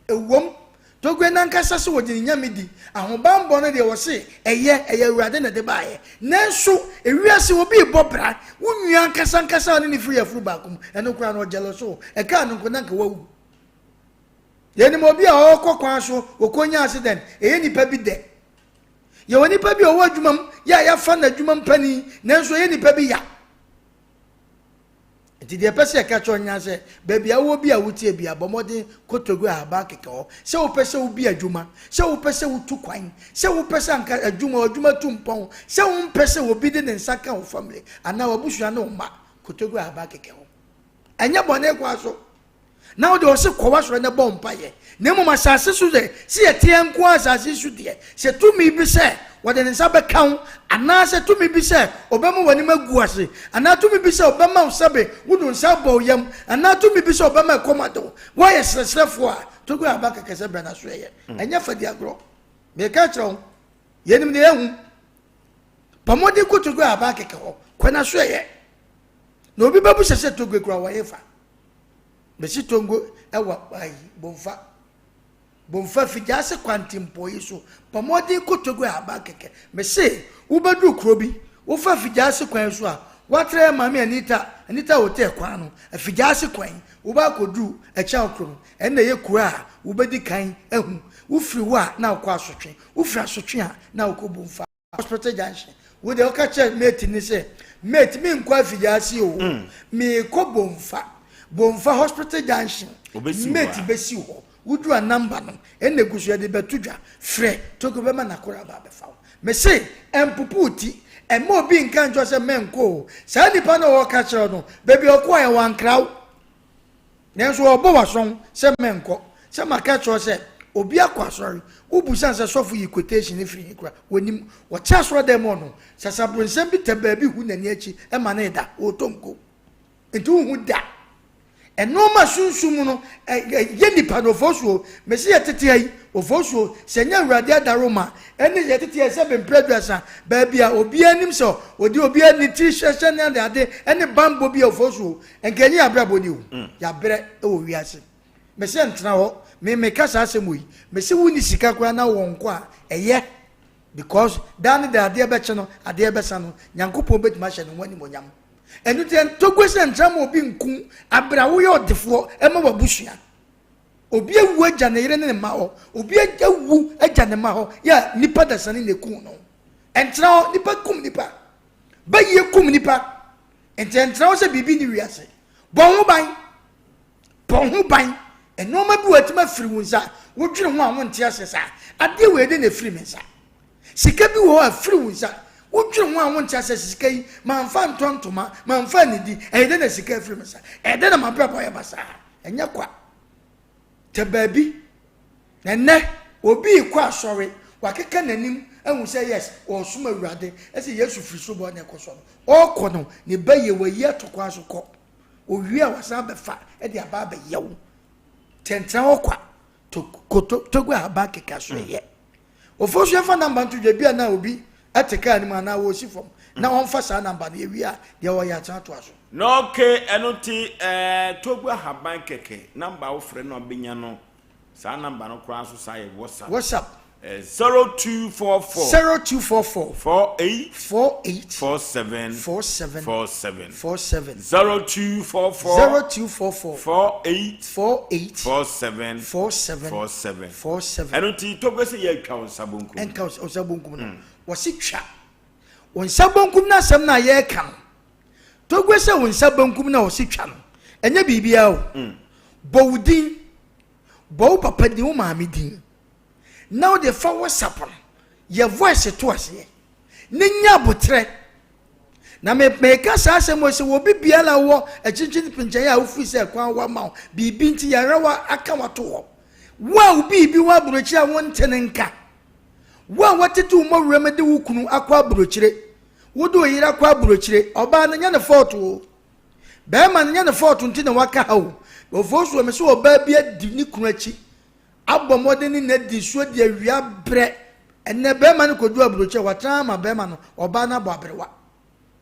ewom togwe nankasa se wodi nyamedi ahoban bo no de wo se eye awurade na de baaye nanso ewiase obi bobra wonua nkasa ne free afuru baakum eno kura no jealoso e ka no ko nanka wawu ye ni mo bi a okokwan so okonya accident eye nipa bi de ye woni pa bi owo adwumam ya fa na adwumam pani nanso ye nipa bi ya ti de pese ka chonya se baby awo bi a wutie bi abomode kotogo aba keke ho se wo pese wo bi adwuma se wo pese wo tu kwan se wo pese anka adwuma tumpon se wo pese wo bi de ne nsaka wo family ana wabusua na umma kotogo aba keke ho anya bone kwa so na wo de wo se kowa so na bompa ye na mu masase so de se ye tie nko asase so de se tumi bi se wode ne nsa bɛka ana se tumi bi se obema wani magu ase ana tumi bi se obema usabe wudu nsa bɔ yam ana tumi bi se obema komado wa ye sresrefo a togo abaka kese bra na so ye anya fadi agro me ka kyerɛ yenim ne ehu pamodi ko togo aba keke ho kwana so ye na obi babu sese togo kura wa yefa besi tongo ewa ayi bonfa fijase kwantimpo yiso pamodi ko togo aba keke me se ubadu krobi wo fa fijase kwan so a watre mami anita hotel kwan no afijase kwan wo ba kodu e cha okro enne ye kura wo bedi kan ehu wo firi wa na akwa asotwe wo firi asotwe a na okobonfa hospital junction wo de okache mate ni se mate mi nkwa afijase o mi ko bonfa hospital junction mate besi ho wudu a number no enne gusu de betudwa frɛ toko be ma na kora ba be fa me se empuputi emo bi nkan jo se menko sa nipa no wo ka kire no baby okwa ye wan kraw nenso obo wason se menko se maka kire se obi akwa sorry ubusan se sofu yi quotation free kura wonim wo cha so dem no sasabro nsem bi taba bi hu nani achi e ma na da o tomko entu hu da eno ma sunsum no ye nipa no fosuo mesi yetete ai ofosuo senya urade adaroma ene yetete ese be preduasa ba bia obi anim so odi obi ani ti hwehwe ne ade ene bambo bi ofosuo enkenyi abrabo ni o ya bre e wo wiase mesi entena ho me kasa asemu yi mesi wuni sika kura na wonko a eye because dan de ade be che no ade be sa no nyankopon betima hye no wani monyam enu ten togwese ntramo obi nku abrawo ye odefo ema wabusua obi ewu agya ne yire ne ma ho obi ewu agya ne ma ho ya nipa dasane ne ku no entrao nipa kum nipa ba ye kum nipa entrao se bibi ni wiase bon ho ban eno ma bi watima firi wunsa wodwere ho a wonte asesa ade we de na firi mensa sika bi wo a firi wunsa wodwere ho a wonte asesa sika yi manfa ntontoma manfa nidi de na sika firi mensa de na mabra ya basa enya kwa te baby nene obi kwa asori wakeka nanim ehun say yes o suma urade ese yesu firi so bo na ekoso o kono ne baye wayi atokwa aso ko owi a wasan befa de aba ba yewo tentra okwa to gwa aba keka so ye ofosu efa number ntu dwe bia na obi ateka anim ana wo si fom na on fa sa number na ewi a de wo ya tan to aso no ke enoti to gwa haban keke number wo frɛ no benya no sa number no kra so sa ye whatsapp 0244 48 47 0244 48 enoti to gwa se ye twa osabonkum enka osabonkum no wo si twa onsabonkum na asɛm na ye ka no to gwa se onsabonkum na wo si twa no enya bibia o bowudin bow papa di wo maame din now the fa WhatsApp your voice to us ye nya botre na me ka sa asemo se wo bibia la wo achinchin pinche ya ofi se kwan wa ma bibi nti ya rawa aka wato wo wa bibi wa burochi a won tenenka wa watetu mo remede wo kunu akwa burochire wo do yira akwa burochire oba na nya ne foto be ma nya ne foto nti na waka hawo ofosu me so oba bia di ni kunu achi abomodeni na di so di awia bre enne be ma ne kodu aburoche watra ma be ma no oba na bo abrewa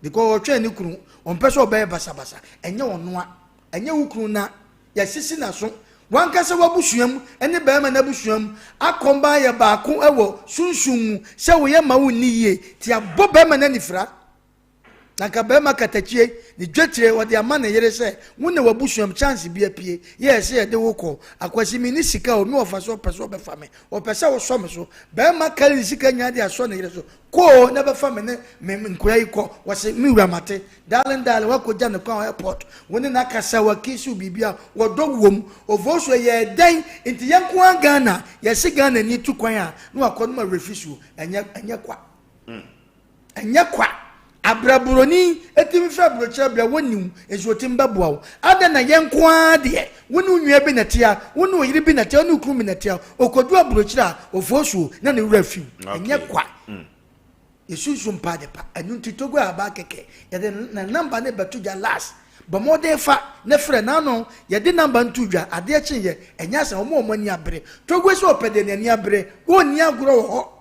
because otwe ni kunu on pese oba e basa enye onoa enye wukunu na ya sisi na so wankase wabusuam ene be ma na busuam akomba ya baako ewo sunsun se wo ye ma wo ni ye ti abo be ma na nifra na ka be ma katachie ni dwetire wo de ama na yere se wo na wabusuam chance bi apie ye se ye de wo ko akwasi mi ni sika o mi ofa so peso be fa me o pesa wo so me so be ma kali sika nya de aso na yere so ko na be fa me ne me nkoya iko wo se mi wura mate darling wa ko ja ne kwa airport wo ne na kasa wa kisu bibia wo do wom o vo so ye den nti ye nko Ghana ye se Ghana ni tu kwan a no akọ no ma refuse enya kwa abraburoni etimi fa brocha bra wonim ezotim baboa ada na yenko ade wonu nwa bi natia wonu oyiri bi natia wonu kru bi natia okodu abrochira ofosu na ne wura fiu enye kwa yesusu mpade pa anu titogo aba keke yede na number ne betuja last bomode fa ne frɛ na no yede number ntudwa ade chenye enya sa omo ni abere togo so opede ne ni abere woni agoro ho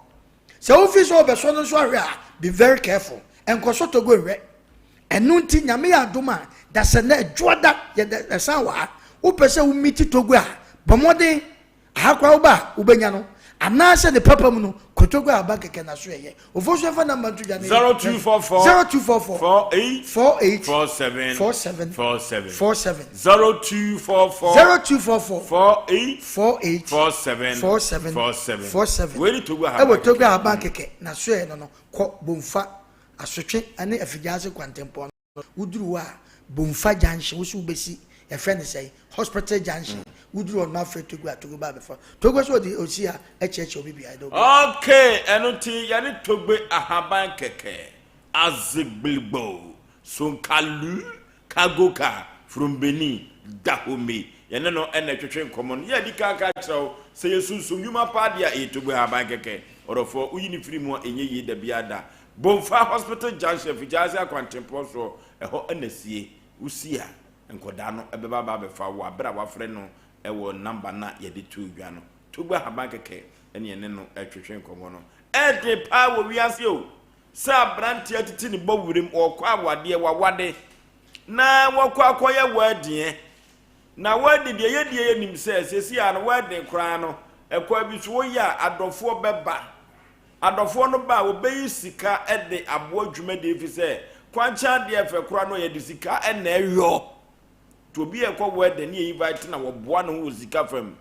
So office obeso no so ahwe a be very careful enkoso to go hwe enu nti nyame ya adoma da se na adwoda ye da sawa wo pese wo miti to go a bomode ahakwa uba ubenya no anase ne papa mu no kotogo aba keke na so ye ofoso fa number 2 0244 48 47 47 47 48 47 we need to go have togo aba keke na so ye no ko bomfa asotwe ane afigyase kwantempo uduru wa bomfa junction wo so besi e friend say hospital junction uduru on ma to go ba before togo so di osia echeche obi bi I don't okay enunti ya ni togbe ahaban keke azigbilbo sonkalu kagoka from Benin Dahomey yene no ene twetwe nkomo ya di kaka kyerew se yesunsun yuma padia e togbe ahaban keke orofo uyini firi mu enye yi da biada bomfa hospital junction fijaze akwantempo so eho enasie usia enkoda no ebeba ba befa wo abra wafre no ewo number na yede tu dwa no togbe ahaban keke ene ene no etwetwe nkomo no ede pa wo wiase o sa branti atiti ni bowurim okwa awade wawade na wakwa akoye wadie na wadi de ye nim sesi ya no wadi kra no ekwa bi so ya adofo beba adofo no ba obeyi sika ede abo adwuma de fi se kwancha de efe kra no ye de sika ena eyo to bi ekwa wadi ne invite na wo boa no wo sika fam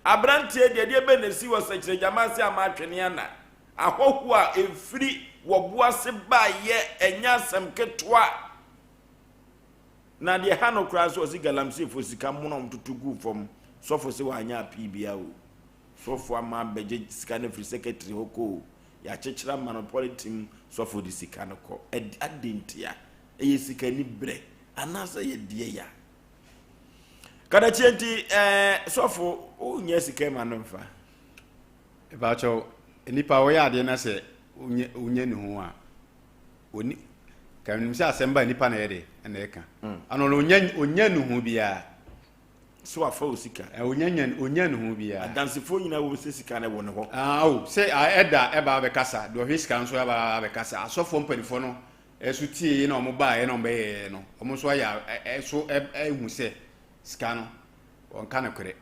abranti de be na si wo sekire jamasi amatwene ana ahohu a efiri wo boa se ba ye enya sam ketwa na de ha no kra so si galamsi fo sika mono mtutugu fom sofo se wa anya pbia o sofo ama beje sika na free secretary hoko ya chechira monopolitim sofo di sika no ko adentia eye sika ni bre anasa ye die ya kada chienti sofo o nya sika ma no mfa e ba cho nipa wo ya de na se onye ne ho a oni kan nim se Asem Mpe Nipa na yede na eka ano no onye ne ho bia so afa osika onye ne ho bia adansefo nyina wo se sika na wo ne ho o se eda e ba be kasa do hwe sika nso ba be kasa asofo mpanifo no esu tie na omo ba e na ombe ye no omo so ya so ehu se sika no wonka na kwere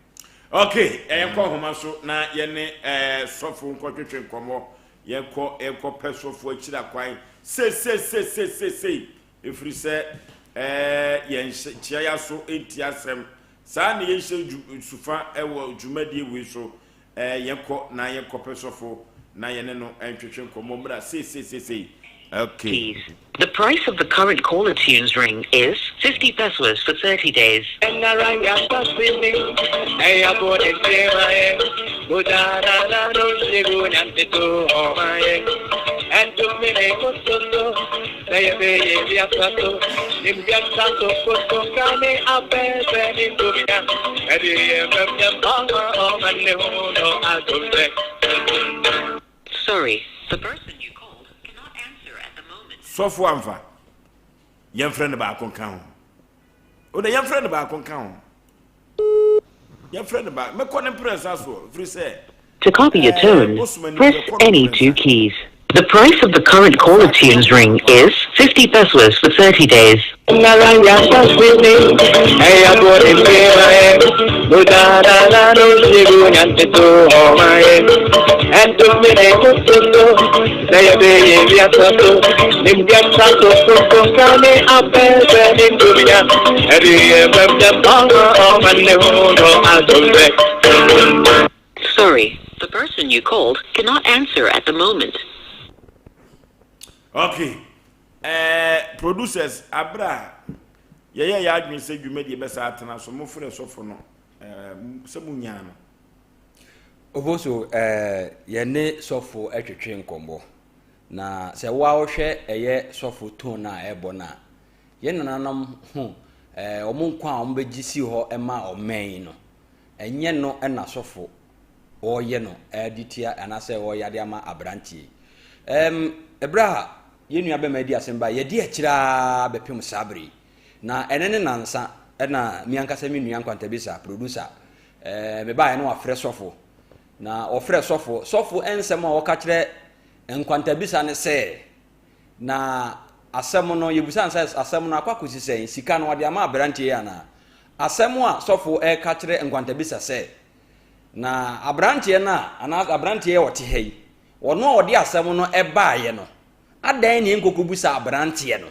okay ekọ homa so na ye ne sofo nkotwetwe nkomo ekọ pesofo akira kwan se efiri se yen chia ya so entiasem sa ne yen sufa ewo dwumadi we so yekọ na yekọ pesofo na yen no entwetwe nkomo mra se okay. The price of the current caller tunes ring is 50 pesos for 30 days. Sorry, the person you called cannot answer at the moment. Sofu amfa yem friend ba kon kan ho o de yem friend ba kon kan ho yem friend ba me kon press aso free say to copy your tone press any two keys. The price of the current caller tunes ring is 50 pesos for 30 days. Sorry, the person you called cannot answer at the moment. Okay. Producers abra ye adwin se dwuma de be sa atena so mo frɛ sofo no se munya no oboso ye ne sofo etwetwe nkombo na se wa wo hwɛ eye sofo ton na ebo na ye nananam ho omo nkwa a omo begisi ho ema omen no enye no na sofo oye no editia anase oya de ama abrantie ebra yenu abemadi asemba yedi akira bepem sabri na enene nansa na miankasa mi nua nkwantabisa producer me ba no afre sofo na ofre sofo ensem a woka kire nkwantabisa ne se na asem no yebusan se asem no akwakosi sen sika no wode ama abrante ya na asem a sofo e ka kire nkwantabisa se na abrante na ana abrante wote hei wono wode asem no e baaye no adan ne nkokobusa abrante no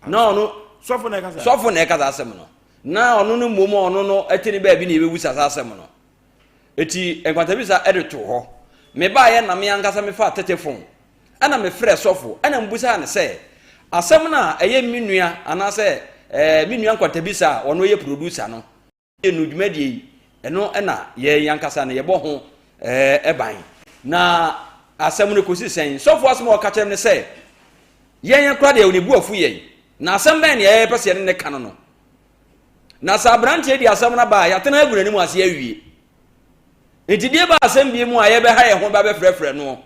na ono sofo na kasa asem no na ono no momo ono no atini ba bi na ebebusa asem no eti nkwantabisa edeto ho me baaye na me ankasa me fa tetefon ana me frɛ sofo ana mbusa ne se asem na eye minua ana se minua nkwantabisa ono ye producer no ye no dwumadie eno na ye yankasa na ye bɔ ho eban na asem no kosi sen sofo asem o ka kyerem ne se yen kra de onibu afu ye na asem ben ye pese ne ka no na sabrante di asem na ba ya tena aguna ni mu ase awie entidie ba asem bi mu a ye be ha ye ho ba be frɛfrɛ no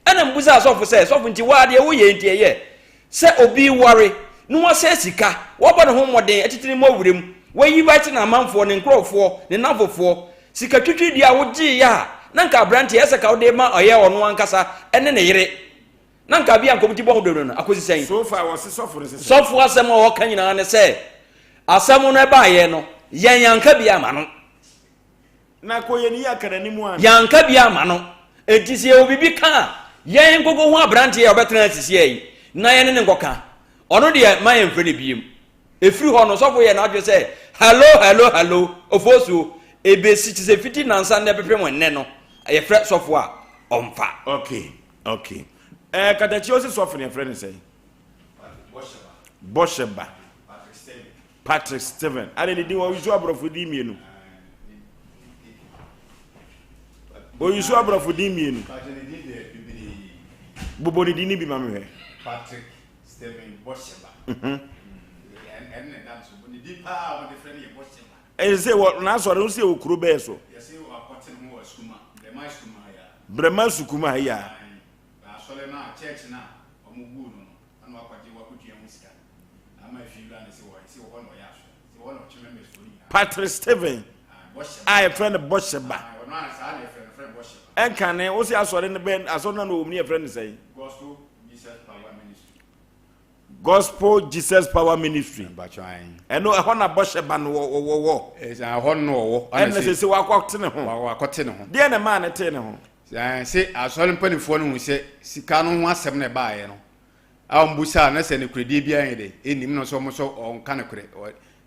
ana mbusa sofo se sofo nti wa de wo ye ntie ye se obi ware no wase sika wo ba ne ho moden atitiri mo wurem wayi ba ti na manfo ne nkrofo ne nafofo sika twitwi dia wo gi ya na nka brante ese ka wo de ma oye ono ankasa ene ne yire na nka bia nkomti bo hodo no akosi sen so far was sofo ne se sofo asem wo ka nyina ne se asem no ba ye no yen yanka bia ma no na ko ye ni yakara ni mu an yanka bia ma no entisie obibi ka yen gogo ho abrante ya obetena sisi yi na yen ne ngoka ono de ma yen fre ne biem efiri ho no sofo ye na adwe se hello Oforisuo ebesi ti se fiti nansa ne pepe mo nne no ye fre sofo a omfa okay katachi o se sofo ne fre ne sei Bosheba Patrick Steven ale ni di wo yusu abrofo di mienu o yusu abrofo di mienu bobo ni di ni bi ma me Patrick Steven Bosheba and that's when the deep power the friend Bosheba say what na so re say okuro be so yes say wa kotin ho skuma brema sukuma ya asole na church na omugu no anu akwaje wa kutua musika ama fiura na say wo no ya so say wo no chime me so ni Patrick Steven I friend Bosheba no na sa na friend Bosheba enkane wo say asore ne ben asore na omni friend say Gospel Jesus Power Ministry eno ho na Bosheba no wo ho no wo ene se wakwakte ne ho wakote ne ho de na ma ne te ne ho se asole mpanifo no hu se sika no ho asem ne baaye no a mbusa na se ne kredi bia yin de enim no so mo so onka ne kre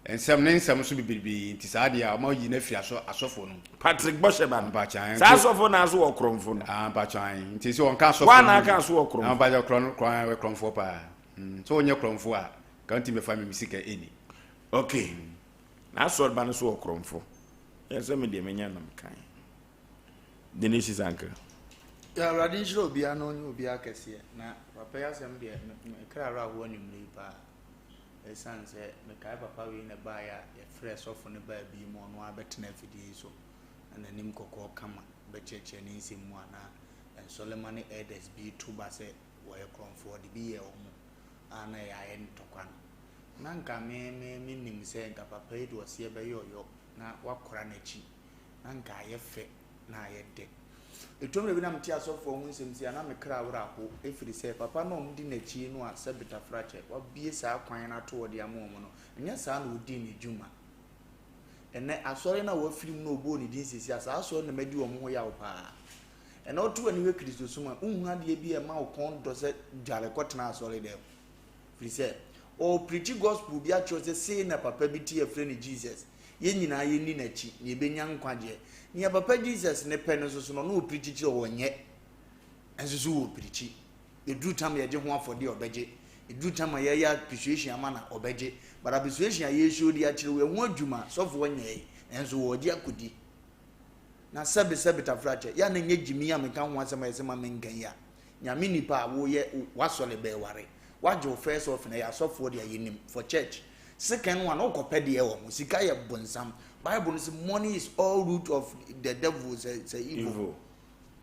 ensem ne nsem so bibiribi nti saade a ma yi na fi asofo no Patrick Bosheba no bachan sa asofo na aso wo kromfo no bachan nti se onka asofo wa na aka aso wo kromfo ba kromfo pa so onye kromfo a kanti me fa me misika eni okay na aso ba no so wo kromfo yesa me de menya nam kan de ne shisanka ya radin shiro bia no nyu bia kese na papa ya sem de kra ra ho animri pa esanse me kai papa we na ba ya fresh off ne ba bi mo no abetena fidi so na nim kokko kama be cheche ni nsimu ana Solomon elders bi tuba se wo ye kromfo de bi ye omo ana ya ye ntokwan na nka me nim se nka papa yi do se be yo na wakora na chi na nka ye fe na ye de etom rebi na mti asofo hu nsemsi ana me kra wora ho efiri se papa no mdi na chi no a sabita frache wa bie sa kwan na to ode amomo no nya sa na odi ni juma ene asori na wa firim no obo ni din sisi asa asori na medi wo ho ya wo pa ene oto ani we Kristo suma unhu ade bi e ma wo kon do se jare kotena asori de firi se o preach gospel bi a chose say na papa bi tie frɛ ni Jesus ye nyina ye ni na chi ni be nya nkwaje ni papa Jesus ne pɛ no so no preach chi o nye enso so wo preach edu tam ye je ho afode obeje edu tam ye ya persuasion ama na obeje bara persuasion ye show di a kire we ho adwuma so fo nye enso wo di akodi na sebe ta frache ya na nye jimi ya meka ho asema yesema mengan ya nyame nipa wo ye wasole be ware wajo first of na ya so fo di ayenim for church. Second one, okopede wo musika ye bonsam. Bible says money is all root of the devil, say evil.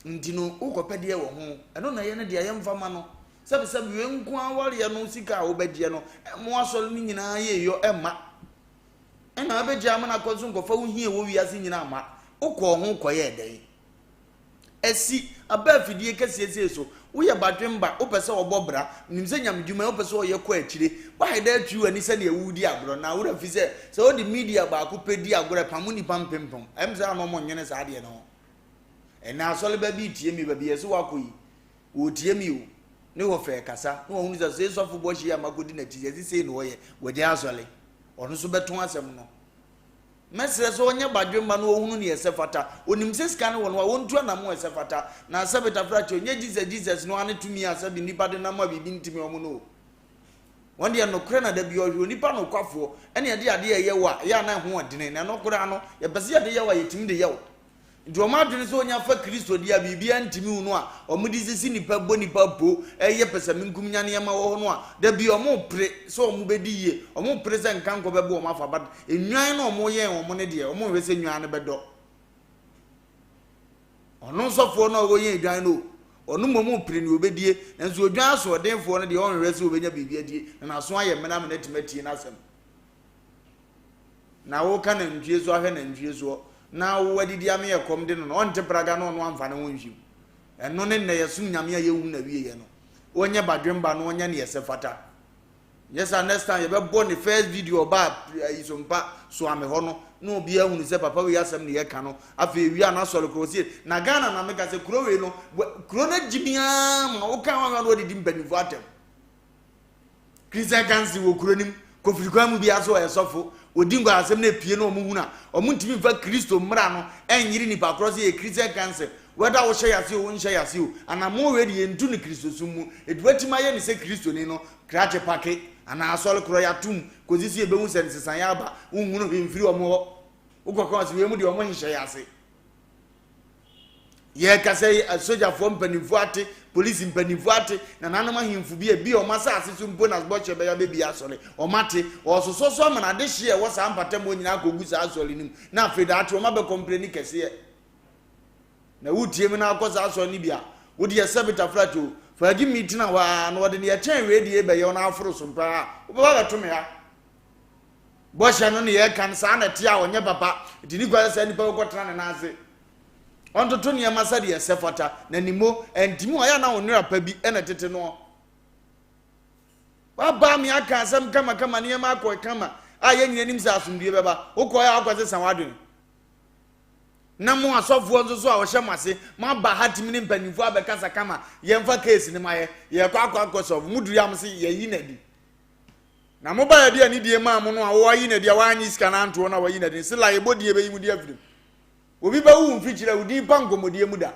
Ntino okopede wo ho. Eno na ye ne de ayemfa ma no. Sabe we nko aware ye no sika obedie no. Mo asole ni nyina ye yo ema. Ena obedie ama na kozo nkofa wo hie wo wiase nyina ama. Ukọ ho koye den. Esi aba fidie kese so wo ye badwemba wo pese obobra nim se nyamdwuma wo pese wo ye kɔ akire ba heda atwi ani se ne ewudi agro na wo rafi se wo di media ba ko pedi agro pamuni pampempom em se ano mo nyene sa de no ena asole ba bi tie mi ba bi yeso wakoyi wo tie mi o ne wo fe kasa no hunu se so fo bo hia makodi na tie se no ye wo de asole ono so beton asem no mesre so onye badwemba no ohunu ne yesefata onim se scan won wa wontu na mo yesefata na sabeta fracho onye Jesus no ane tumi asabi nipa de na ma bibi ntimi omo no won de no kre na da bi ohwe nipa no kwafo ene ye de ade ye wa ya na ho odene na no kre ano ye bese ye de ye wa yetimi de ye wo nti o ma dwene so onya fa Kristo dia bibia ntimi unu a o mu dizisi nipa bo nipa bo eye pesa minkum nya ne ma wo no a da bi o mu pre so o mu bedi ye o mu pre se nkan ko bebo o ma fa bad enwan na o mu ye o mu ne de o mu we se nwan ne bedo ono sofo na o ye edwan no ono mu pre ni obedie enso odwan so denfo no de o nwe se obenya bibia die na so aye mena me na timati na asem na wo ka na ndwie so ahwe na ndwie so na wadidi ame yekom de no onte praga no no amfa ne wonhwim eno ne ne yesu nyame ayehu na wiye no onye badwemba no onye ne yesefata yes next time ye be born the first video ba Sompa so ame ho no obi ahunu se papa we asem ne ye ka no afa wi ana solo krosie na Ghana na meka se kuro we no kuro na jimia ma wo kan wa no odidi mbanifu atem Christian kansi wo kuro nim kofirikwa mu bi aso esofo odingo asem na pie na omuhuna omuntimi fa Kristo mra no enyiri ni pa cross ye Christian cancer whether wo hye yase wo nhye yase o anamo we de entu ni Kristo sumu eduatima ye ni se Kristo ni no krache pake ana asole kro ya tum kozisi e behu se nsesan ya ba unhunu hemfiri omo ho ukoko ase we mu de omo nhye yase ye kase soja fo mpanimfu ate police mpanimfu ate na nanama himfu bi o masa asesu mpo na boche be ya bebi asole o mate o soso ma na de hye wo sa mpatam o nyina kogu sa asole nim na afeda ate o ma be complain kese na wutie mi na akosa asole ni bia wo de sabita flato fa gi meeting na wa no de ne ya chen we de be ye na aforo Sompa wo ba to me ya boche no ne ye kan sa na tia onye papa dini gwa sa ni pa ko tana na ase onto to ne masade yesefata na nimo entimi oya na onura pa bi ena tete no baba mi aka asem kama ne ma akọ kama aye nyinanim sa asumdue beba ukoya akwase sanwadun na mo asofo nso so a wo hyemase ma ba hatimi ne mpanifo abekasa kama yemfa case ne maye ye kwa so muduri am se ye yi nadi na mo ba ya dia ni die ma mo no a wo yi nadi a wa anyi sika na anto na wo yi nadi se la ye bodie be yi mu die afirim obi ba wu mfikyira udi pankomodie mu da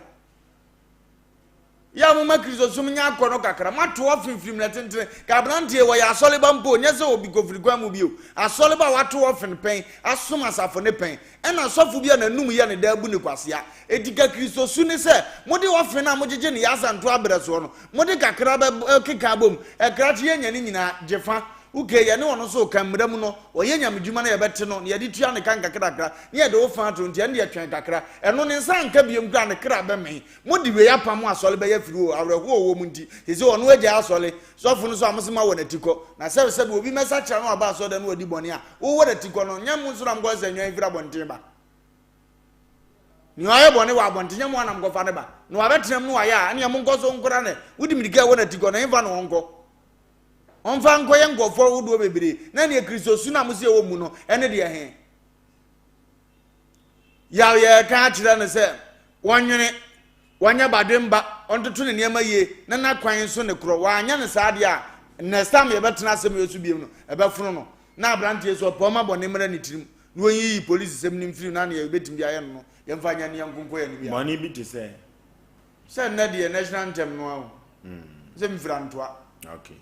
ya mo makristo sum nya akọ kakra mato ofimfirim na tentene ka brantie wo ya asole ba mpo nya se obi kofirikwa mu bio asole ba wato ofin pen asom asafo ne pen ena asofo bia na num ye ne da bu ne kwasea edika kristo su ne se mode ofin na mojeje ne yasanto abreso no mode kakra ba keka bom ekra tie nya ne nyina jefa uke ye ne wono so kamra mu no oye nyamdwuma na ye bete no ye de tua ne kan kakra ne ye de wo fa to ntia ne ye twen kakra eno ne nsa nka biem kra ne kra be me modi we ya pam asole be ya firi o awreho wo mu nti ese ono agya asole sofo no so amsema wo na tiko na se obi mesa kra no aba asole no odi bone a wo wo na tiko no nyam nso na mgo se nwan fira bonten ba ni aye bone wa bonten nyam na mgo fa ne ba no abetrem no aya ne yam nko so nkora ne wodi mirika wo na tiko no enfa no nko onfa nko ye ngofo wudo bebere na ne Kristo su na musie wo mu no ene de he ya ye ka kire ne se wonwene wanya bademba ontoto ne niam ye na kwan so ne kro wa anya ne saade a next time ye betena asem yesu biem no ebefunu no na abrante so poma bone mra ne tirim no yi police sem nim firi na ne ye betim bia ye no ye mfa anya ne yankonko ye ne bia money bi te say na de national anthem no awo se mfira ntoa okay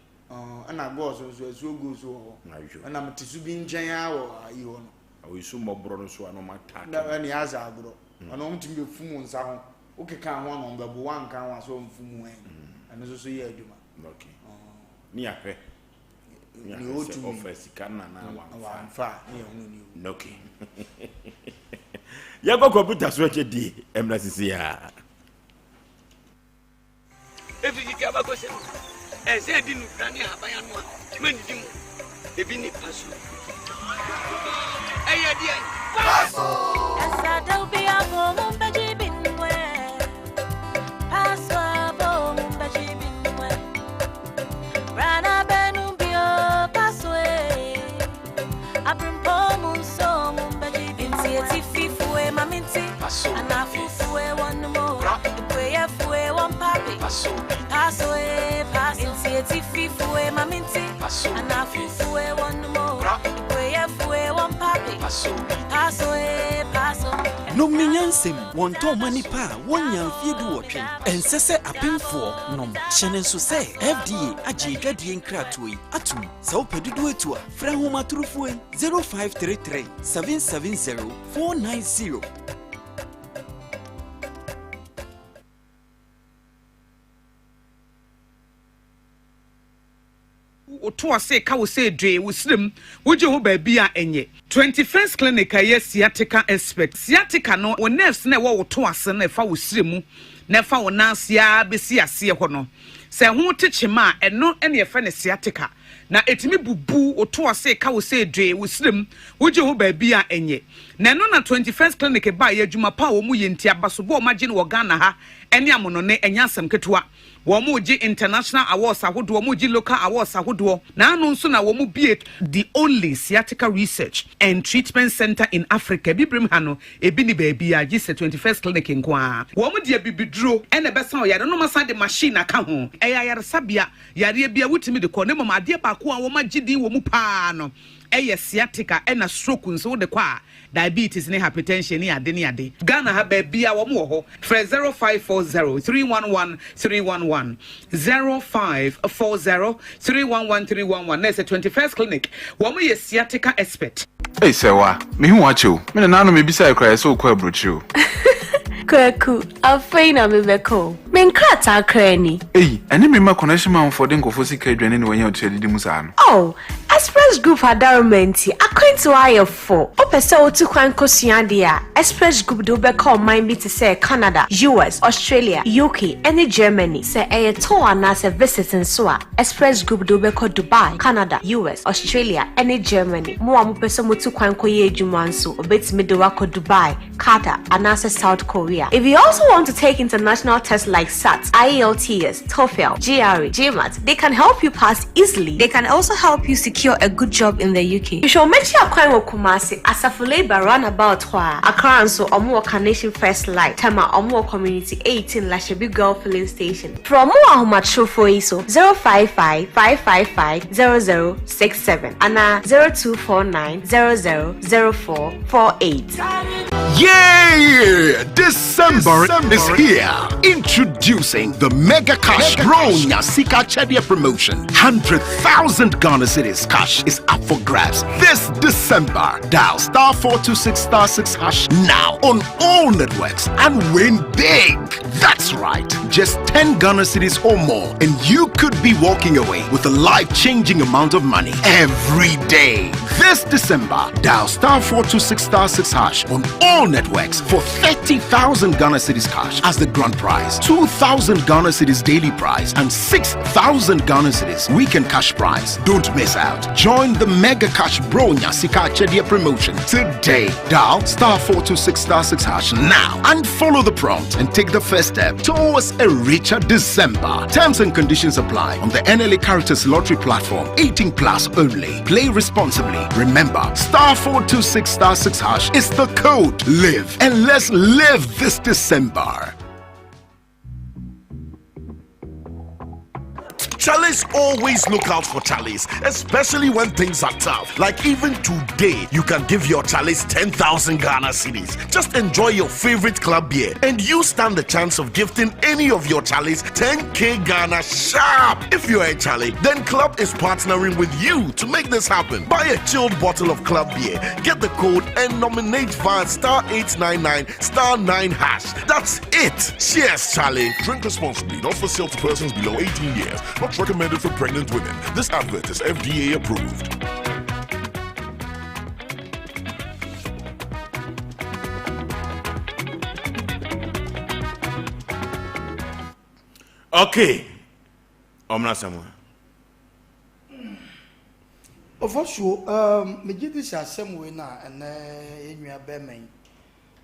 ana go so go so ana mtisu bi nchen awo ayi ho no awo isu mobro no so anomata na ni aza agro ana mtimbe fumu nsa ho ukeka ho no ngabo wanka ho so mfumu en ana so ye adwuma okay ni ahwe ni otu office kana na wanfa ni ehunu ni okay ya kwa computer so che di emra sisi ya efi kika ba ko se ese di nu krani habaya no mani di mu ebi ni paso eye di paso esa do bi amo mo beji binwe paso paso inti fifue maminti ana fifue one more ikwe fue one papi paso no minyansem wonto mani pa wonya mfiedu wotwe ensese apemfo nom hyene nso se FDA agye dwadie nkratoyi atum se opedudu etua fra homa turufue 0533 770 490. to say ka wo say dwe wo srim wo je ho ba bia enye 21st clinic aye sciatica expert sciatica no wo nerves na wo to ase na fa wo srim na fa wo nansia besi ase ho no se ho techema eno ene ye fa ne sciatica na etimi bubu wo to ase ka wo say dwe wo srim wo je ho ba bia enye na no na 21st clinic ba ye adwuma pa wo mu ye ntia baso bo magine wo Ghana ha ene amono ne enya asem ketewa Womuji international awards ahodo womuji local awards ahodo na anu nso na womu be the only sciatica research and treatment center in Africa bibrim hano ebi ni baby a gise 21st clinic nkoa womu de bibidro ene besa o yare no masa de machine aka ho eya yare sabia yare bia wutimi de ko ne mama ade ba ko a womu gidi womu pa no eye sciatica ena stroke nso de kwa diabetes ne hypertension ni ade Ghana ha ba bia womu ho 0540 311 311 0540 311 311 There's a 21st clinic womu ye sciatica expert. Hey sewa me hu wacho me na nanu me bisa ekra so kwa brochu Kwaku, afeina mebeko. Menkrata krani. Hey, ene me ma connection man for den kofo sika adwane ne wanya otuadi mu sa no. Oh, Express Group adarumenti akwanti wa for. Opese otu kwan kosuade a Express Group do beko mind bi to say Canada, US, Australia, UK, and Germany. Say e to anase visiting so a Express Group do beko Dubai, Canada, US, Australia, and Germany. Mo amopese motu kwan koye adwuma nso obetimi do wako Dubai, Qatar, anase South Korea. If you also want to take international tests like SAT, IELTS, TOEFL, GRE, GMAT, they can help you pass easily. They can also help you secure a good job in the UK. You should make sure you Kumasi Asafule Roundabout Hwa, Accra so Omo Nation First Light, Tema Omo Community 18 Lashebi Girl Filling Station. From Moa Humacho for ISO 055 555 0067 and 0249 000448. Yeah! December is here. Introducing the Mega Cash Bronya Sika Chedia promotion. 100,000 Ghana Cedis cash is up for grabs this December. Dial *426*6# now on all networks and win big. That's right. Just 10 Ghana Cedis or more and you could be walking away with a life-changing amount of money every day. This December, dial *426*6# on all networks for 30,000 Ghana Cedis cash as the grand prize, 2,000 Ghana Cedis daily prize, and 6,000 Ghana Cedis weekend cash prize. Don't miss out. Join the Mega Cash Bronya Sika Chedia promotion today. Dial *426*6# now and follow the prompt and take the first step towards a richer December. Terms and conditions apply on the NLA Caritas Lottery platform. 18 plus only. Play responsibly. Remember, *426*6# is the code. Live and let's live this December. Charlie's always look out for Charlie's, especially when things are tough. Like even today, you can give your Charlie's 10,000 Ghana cedis. Just enjoy your favorite club beer and you stand the chance of gifting any of your Charlie's 10k Ghana sharp. If you're a Charlie, then Club is partnering with you to make this happen. Buy a chilled bottle of club beer, get the code and nominate via *899*9#. That's it. Cheers, Charlie. Drink responsibly, not for sale to persons below 18 years. Not recommended for pregnant women. This advert is FDA approved. Okay. Omna Samuel. Oforisuo, me gidi sha asem we na enua bemen.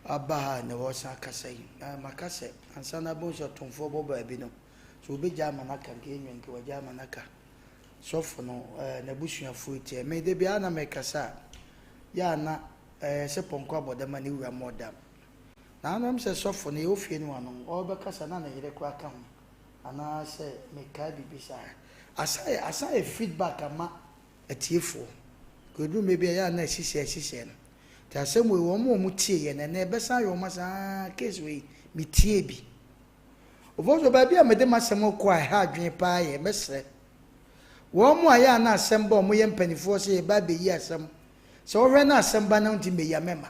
Aba na wo sa kasai. Makase ansa na bo so tonfo bobo abi no. So be jama naka nke enwa nke wa jama naka. Sofo no na busuafo tie. Me de bia na me kasa. Ya na se ponko abodama ni wura modam. Na anam se sofo na ofie no ano. O be kasa na na yire kwa ka ho. ana say me ka bibisa asa feedback ama atiefo kodu maybe ya na hihye no ta asem we wo mo tie ye na na besa yo masa case we me tie bi ofoso ba bia me de masem ko a ha adwen pa ye mesre wo mo aya na asem ba mo ye mpanifo se ba be yi asem so we na asem ba na ntimi ya mema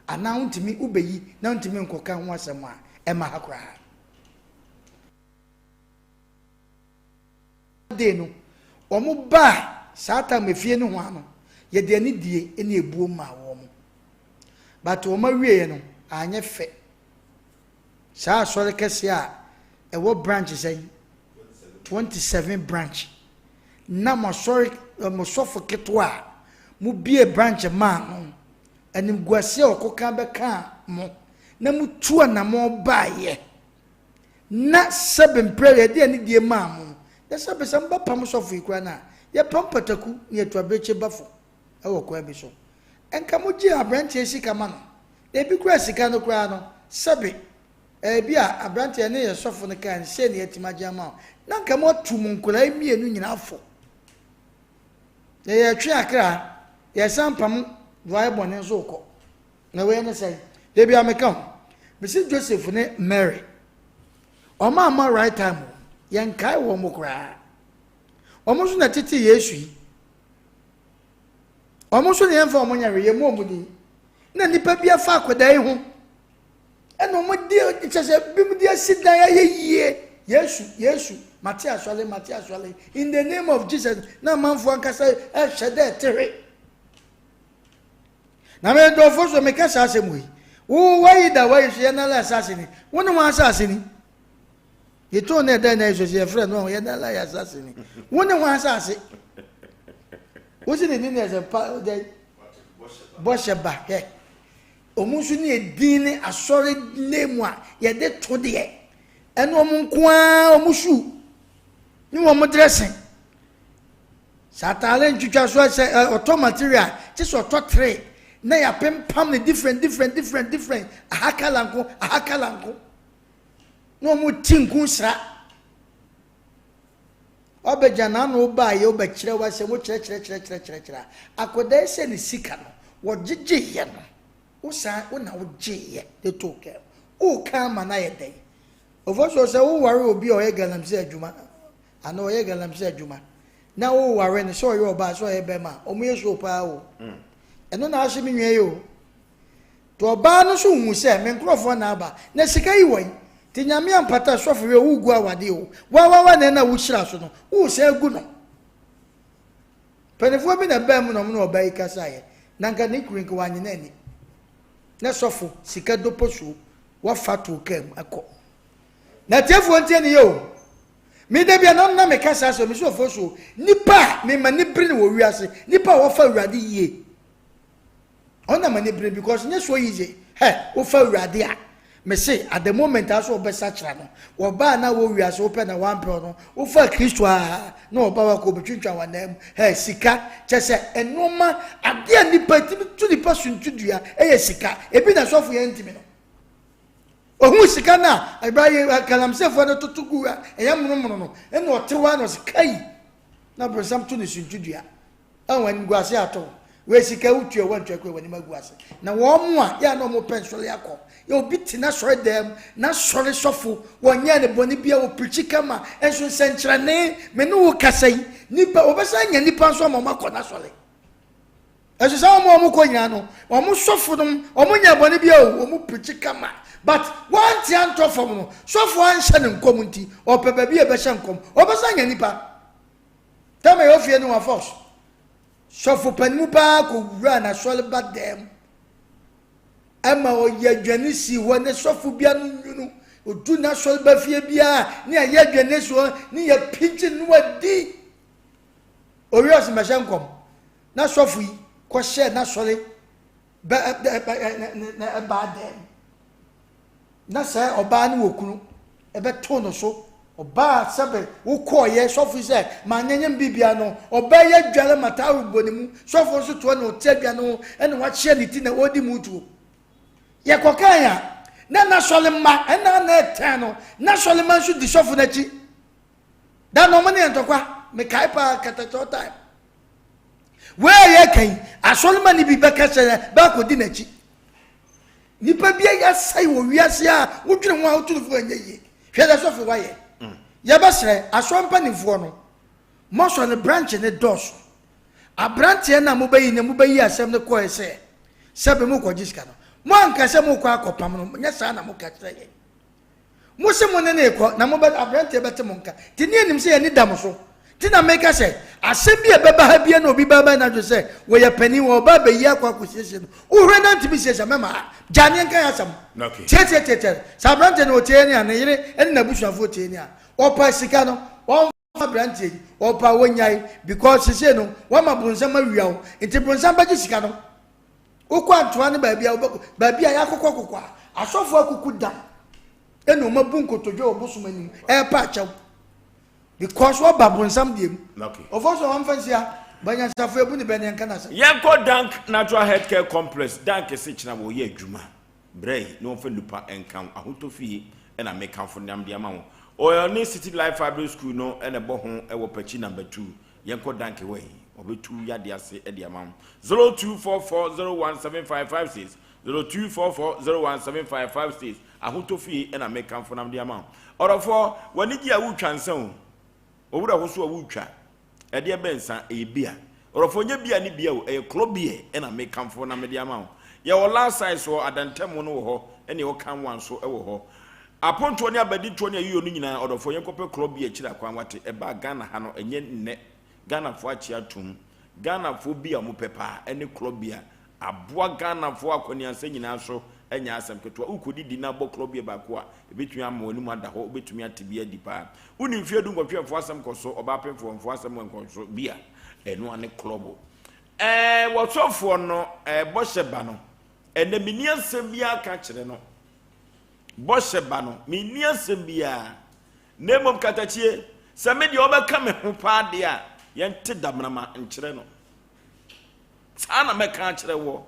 ana ntimi ubeyi na ntimi nkoka ho asem a ema hakra de no omo ba sata mefie no ho ano ye de ani die ene ebuo ma wo mo but o ma wie no anye fe sa sori kese a ewo branch say 27 branch na mo sori mo sofo ketwa mu bie branch ma no anim guase okoka be ka mo na mu tuo na mo ba ye na seven prayer de ani die ma mo da sabe samba pam sofo ikura na ye pam pataku ne to abeche bafo ewo kwa bi so enka mo gi abranche sika ma no e bi kura sika no kura no sabe e bi a abranche ne ye sofo no kan se ne yetimaja ma na nka mo tum nkura mienu nyina afo ye twe akra ye sampam dwai bone so ko na we ne say e bi ameka Mrs. Joseph ne Mary o ma right time yan kai wo mo kura o mo so na tete Yesu yi o mo so ne enfa o mo nyare ye mo ni na nipa bia fa akoda yi ho eno mo di chese bi mo di asidan ya ye Yesu Matias Wale in the name of Jesus na manfo ankasa e hwede tere na me do fo so me ka sa asem wi wo wayi da wayi so ye na la asasini wo ne mo asasini ye to ne da na so ye friend no ye na la asasini wo ne mo asasi wo si ni ne se pa de bosheba he omusu ni edin asori name a ye de to de eno mo nkoa omusu ni wo mo dressing satale ntwitwa so se auto material ti so to 3 na ya pempam ne different ahakalanko no mo tinku sra obeja na no ba ye obekire wa se mo kire akoda se ne sika no wo gege ye no wo sa wo na wo geye de toke o ka ma na ye den ofoso se wo ware obi o ye galamse adwuma ana o ye galamse adwuma na wo ware ne so ye oba so ye be ma o mo ye so pa o eno na ahye me nwe yo to oba no so hu se me nkrofo na aba na sika yi won ti nyame ampata sofo we ugu awade o wa na wo hira so no wo se gu no penefo bi na ba mu no no oba yi kasa ye na nka ne kurin ko wanye na ni na sofo sika dopo so wa fatu kam akọ na tefo ntie ne yo mi de bia no na me kasa so mi so fo so nipa me ma ni biri wo wiase nipa wo fa urade yie ona mani bring because nye so easy wo fa urade a me say at the moment aso obesa kira no wo ba na wo wiase wo pe na one pro no wo fa Kristo a na wo ba wa ko betwitwa wanam sika chese enoma ade a nipa timi tu nipa suntudua sika ebi na sofo ye ntimi no ohun sika na abraye kalamsefo na totugu a eyamuno no ena otewa no sikai na brosam tu ni suntudua anwan guase ato we sika utue wantwe kwa wani maguase na wo mo a ya no mo pensole yakọ ya obi tina sore dem na sore sofo wonya ne boni bia wo prichika ma enso senkrane me no wo kasai nipa obesa nya nipa so mo makọ na sore enso sa mo ko nya no wo mo sofo dum wo mo nya boni bia wo mo prichika ma but one ti anto fom no sofo anhye ne nkom nti opeba bia be hye nkom obesa nya nipa tama yo fie no wa force sofo panimu pa ko wura na sole badem ama o yadwane si wo ne sofo bia no nwunu odu na sole ba fie bia ne yadwane so ne ya pinche no wadi orios mashankom na sofo yi ko share na sole ba badem na say oba ne wokunu ebe to no so oba sabe wo koye sofo se manyanyem bibia no oba ye dwale mata rubonimu sofo so to na otebia no ene wa chia ni ti na odi mutu ye kokan ya na solima ena na etano na solima nso di sofo na chi da no mo ne ntokwa me kai pa katacho time we ye kan asolima ni bi beka se ba ko di na chi nipa bia ya sai wo wiase a wodwene ho a woturu fu anyaye hwe da sofo wa ye ya basre asompa ni fu no mo so ne branch ne dos a branch na mo bayi asem ne ko ese sebe mo ko jiska no mo anka se mo ko akopam no nya sa na mo ka kire ye mo se mo ne ne ko na mo ba branch e bete mo nka ti ni enim se ye ni dam so ti na make se asem bi e beba ha bia na obi baba na jo se we ye pani wo ba bayi akwa kosiesie no uhwe na ntimi siesie mema jane nka ya sam tete sa branch ne o tie ni ana yire en na busuafo tie ni a opa sika no branch opa wonyai because se no wa mabunsa mawiawo enti bunsa baji sika no ukwa antoa ne baabi a yakokọ kokọ asofo akuku da eno mabunko tojo obosumani pa chaw because wa babunsam dem ofo wan fansia banya safo ebu ne benya kana sa yanko dank natural health care complex dank se china wo ye adwuma brei no fa lupa enkan ahotofie na mekanfo nam de ama wo Oyoni City Life Fabric School no ene bo ho e wo pachi number 2 yenko danke we obetu yade ase e de amam 0244017556 0244017556 ahotofi ena mekanfo nam de amam orofo wani gi a wutwansan owura hoso a wutwa e de bensa e bia orofo nya bia ni bia e klobie ena mekanfo nam de amam ye wo last size wo adantemo no wo ho ene wo kan wan so e wo ho aponto ni abadi to ni ayo no nyina odofo yenkope club ye kira kwan wate e ba Ghana ha no enye nne Ghana fo achi atum Ghana fo bi a mu pepa ene club ya aboa Ghana fo akoni ansa nyina so enya asem keto ukodi di na bo club ye ba ko a ebetumi ama oni mu ada ho obetumi atibia di pa uni mfie du nkotwe fo asem koso oba pemfo fo asem nkonso bia eno ane club wotofo no bo sheba no ene mini asem bia ka kire no Bosheba no me ni asem bia nemom katachie se me de obeka me ho pa de a yente damnama nkire no sana me ka kire wo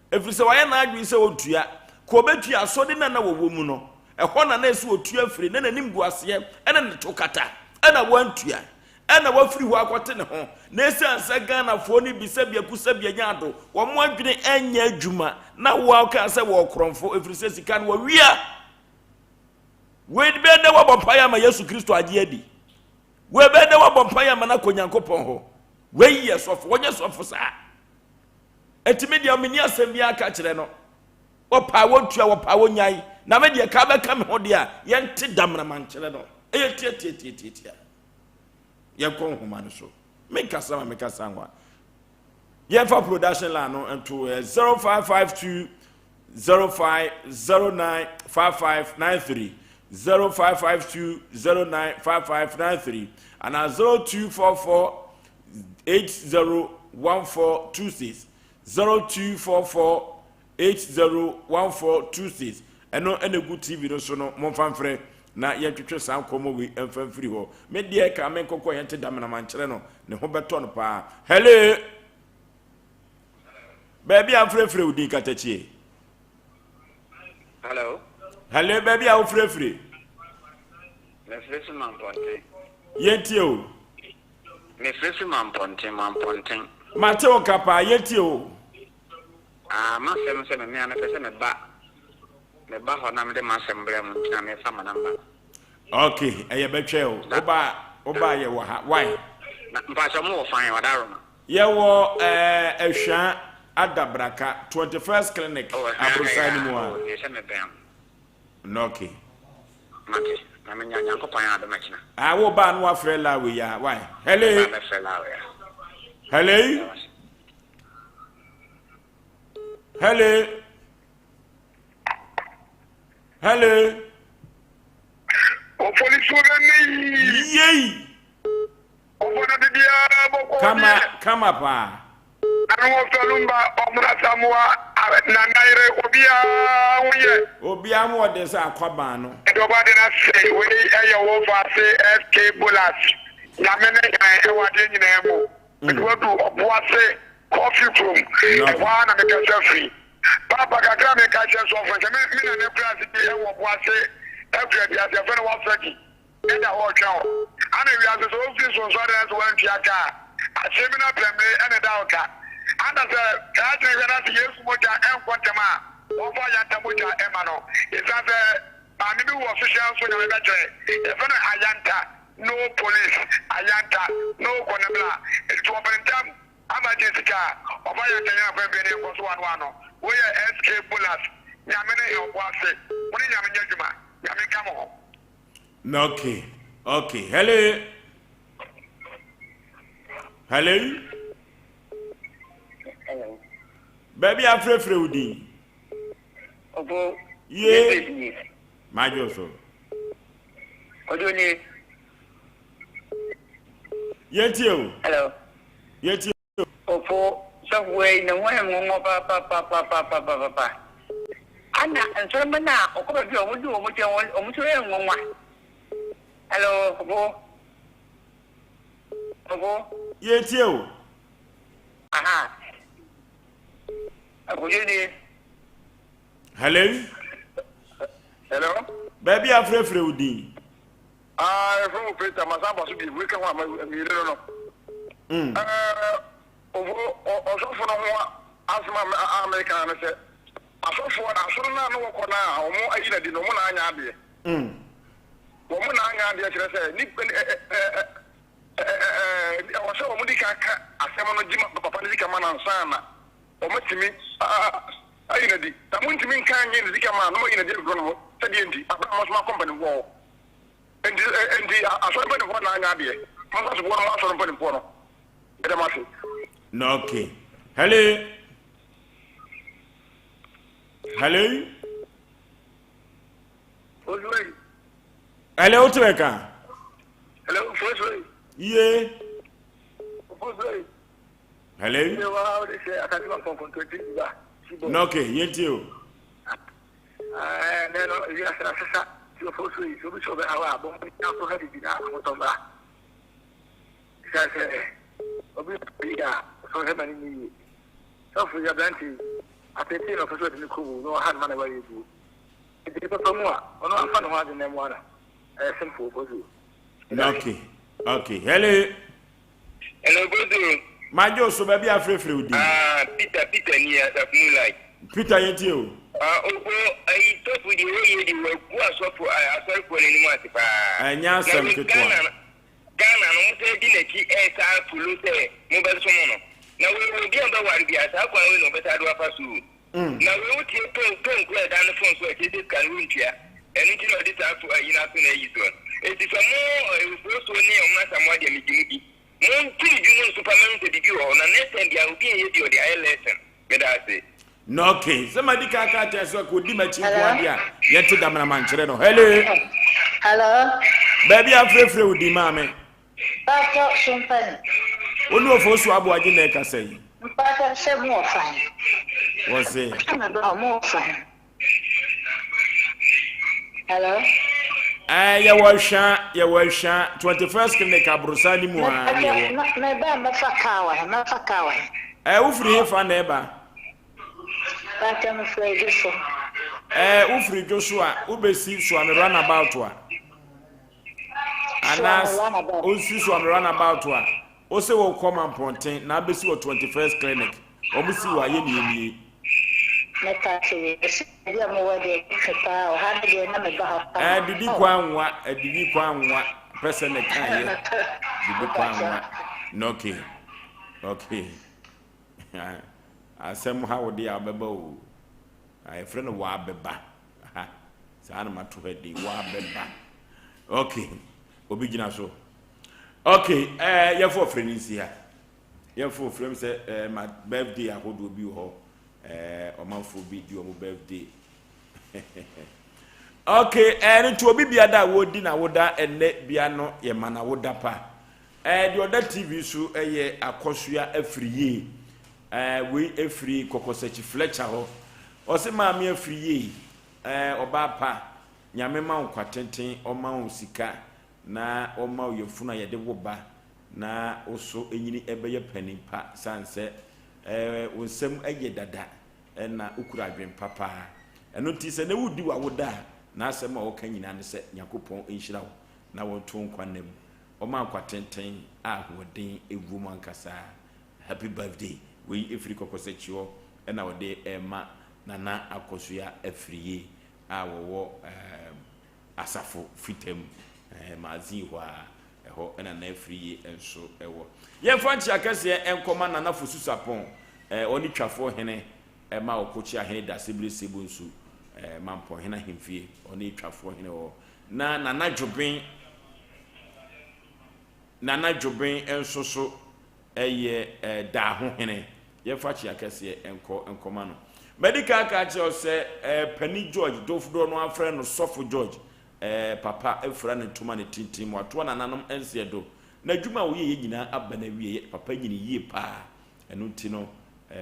efrise waye na adwi se otua ko betua so de na wo mu no ehọ na ese otua afiri na nanim guase ene ne tokata ena wantua ena wafiri ho akote ne ho na ese ansa Ghana fo ni bisa bia kusa bia nyado wo mo adwene enya adwuma na wo aka se wo kronfo efrise sika no wia we be de wo bompaya ma Yesu Kristo agye adi we be de wo bompaya ma na konyankopon ho we yesofo wonye sofo sa etimi dia omini asem bia aka kire no opa wontua wopa wonyai na me de ka be ka me ho de a yente damna man kire no tie yakon homa no so make kasama yefa production la no into 0552 05095593 0552 095593 and 0244 801426 0244 801426 eno enegu TV no so no momfanfre na yetwetwe san komo we emfamfiri ho me de ka men kokko yente damna mankere no ne ho beto no pa hello baby am frefre udi katachie hello baby am frefre me frefre mamponte yenti o me frefre mamponte mate o kapa yenti o ma se me ana pese me ba ho na me de ma sembre mu na me fa manamba okay eye betwe o oba ye wo ha why na mpa so mo fan wa daro ye wo ehwa adabraka 21st clinic abrosani mu a no okay mate na me nyanya ko pan ado machina wo ba no afre la we ya why hello hello Oforisuo ni yei Obra de dia boko kama pa anu Salumba Obra Samoa na naire obia mo de sa akwaba no edoba de na say we eya wo fa say FK Bullets ya mene e wa de nyina emo edo do oboa say coffee from e wa na me kasa free Papa kakra me ka che so for me na ne class bi e wo boase every day as e fe no wa feki e da ho twa o ana wi as so fi so so da so wan tia ka asemi na preme e ne da o ka ana se ka che we na ti Yesu moja en kwantema wo fa ya ta moja e ma no e sa se ani bi wo social so na be che e fe na ayanta no police ayanta no konebla e to opentem amaje sika oba ya tanya kwa be ne ko so wano we SK Bullets nyamene e okwase woni nyamenye djuma nyame kamo okay hello baby afrefre udi obo ye majo so odoni yetio hello yetio opo subway na nwa pa ana nsoro na okoba bi omudu omutwe nwa hello obo yetio aha abujeni hello baby afrefre udi from Peter Masamba so bi we kan wa mi re no osofo no ho asma American na se asofo na asoro na no ko na omo ayina di no mo na anya ade wo mo na anya ade kire se ni waso omo di ka asema no jima papa ni ka mana nsana omo timi ayina di ta mo timi kan anye ni ka mana no mo ayina di go no se di ndi abra mo company wo endi asoro pe no na anya ade mo so bo no asoro pe no no, okay. Hello. Hello, Utweka. Hello, Osei. Yeah. Osei. Hello. No, okay, yetio. No, yes, sasa. Sio Osei, sio sio hawa, bon, hapo hadi bina motomba. Sasa obi ya so hema ni so fu ya blanti atete no so de ko no han mana wa yebu e ko tomu a ono afa no hade na mu ana simple bozu okay hello bozu majo so ba bi afrefre odi Peter ni ya da moonlight Peter yeti o ogo ai to fu di we di we ku aso fu aso ko ni mu ati pa anya sam ketwa Ghana no mute di neki e sa fulu se mo be so mo no na we bi amba wari bi asa kwa we no be ta do afa su na we uti to ko e dan phone so e ti kan ru ntia eni ti no di ta fu ayi na so na yi so e ti so mo so ni o ma sa mo de mi gimudi mo ti di no superman te di o na next time dia obi e di o di lesson me da say no okay somebody ka ta so ko di ma chi kwa dia yeti da mana manchere no hello baby afrefre udi mame Papa Sompa. Onu Oforisuo Aboagye na ka say. Papa se mo fan. Wose. Ana do mo fan. Hello. Ya washa 21st clinic Abrosani mu Na ba mafakawa. Ufiri fa na eba. Papa me Joshua. Ufiri Joshua ubesi so am run about wa. Anas onsi so am run about wa. Ose wo come and ponten na besi wo 21st clinic. Omusi wa ye ni Meka se dia mo wade pepa o ha de na me ba ha. Didi kwa nwa person na kan ye. Didi kwa nwa. No okay. Asem ha wo de abeba o. Ai friend wa abeba. Ha. Sa na mato hedi wa abeba. Okay. Obi gina so. Okay, you for friends here. You for friends say my birthday I would be ho. Omanfo bi di omo birthday. Okay, nti obi bia da wodi na woda enne bia no ye mana woda pa. The other TV so ye akosua afriye. We afri kokosachi Fletcher ho. O se ma me afriye. Oba pa nyame ma nkwatenten o ma osika na o ma oyefuna ye de woba na oso enyini ebeye panipa sanse onsem eye dada na ukura adwen papa eno ti se na wudi wa woda na asem a woka nyina ne se yakopon enhyira wo na wonto nkwanam o ma kwatenten a hodin ewu mu ankasa happy birthday we efiri kokosechiwo na wode ema nana akosua afriye a wo asafo fitem mazi ho a eho na na afriye enso ewo ye fanchi akase enkoma nana fosusapon oni twafo hene ma okochi ahene da sebile sebu nsu mampo hena hemfie oni twafo hene o na nana dwoben enso so eye da ho hene ye fachi akase enkoma no medical ka che o se Penny George dofudo no afre no Sofo George papa efra ne tuma ne tintim wato na nanom ense do na dwuma wo ye nyina aba na wie papa nyini yie pa eno ti no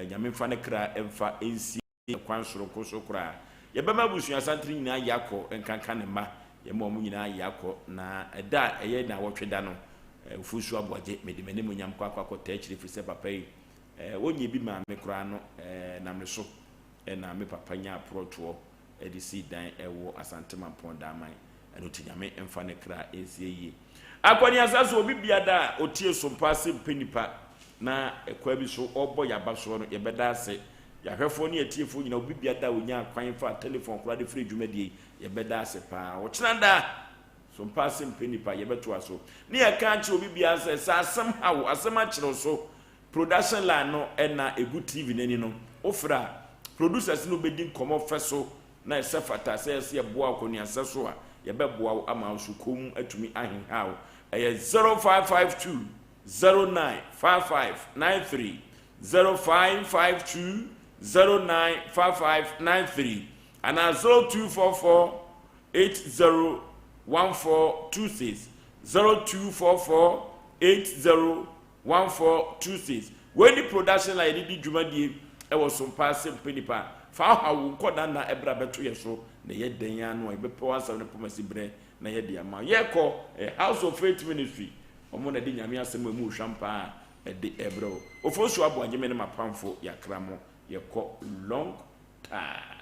nyame fa ne kra emfa ensi kwan soro koso kra ye bema busua santri nyina yakọ enkanka ne ma ye mo nyina yakọ na eda eye na wotwe no Oforisuo Aboagye medimene mo nyam kwa ta chiri fi se papa yi wonye bi ma me kra no na me so na me papa nya proto edi si dan ewo asantema ponda man eno tinyame emfa ne kra ensi yi akwani asaso obi biada otie Sompa Asem Mpe Nipa na ekwa bi so obo yaba so no yebeda ase yahwefo ne atiefo nyina obi biada onya akwan fa telephone kura de free dwumadie yebeda ase pa wo chenanda Sompa Asem Mpe Nipa yebeto aso ne yaka nche obi bia ase sa asem hawo asem a kire so production line no na egu TV nani no ofra producers no bedin komo feso na esefata se ye boa akoni aseso a yebeboa ama so kom atumi ahen hawo 0552 095593 0552 095593 and 0244 801426 0244 801426 when the production line did dwumadie e was Sompa Asem Mpe Nipa fa hawo koda na ebra beto yeso na ye dan ya no e be po answer ne pomasi bre na ye dia ma ye ko House of Faith Ministry omo na di nyame asem mu hwampa de ebro Oforisuo Aboagye me ne mapamfo yakramo ye ko long time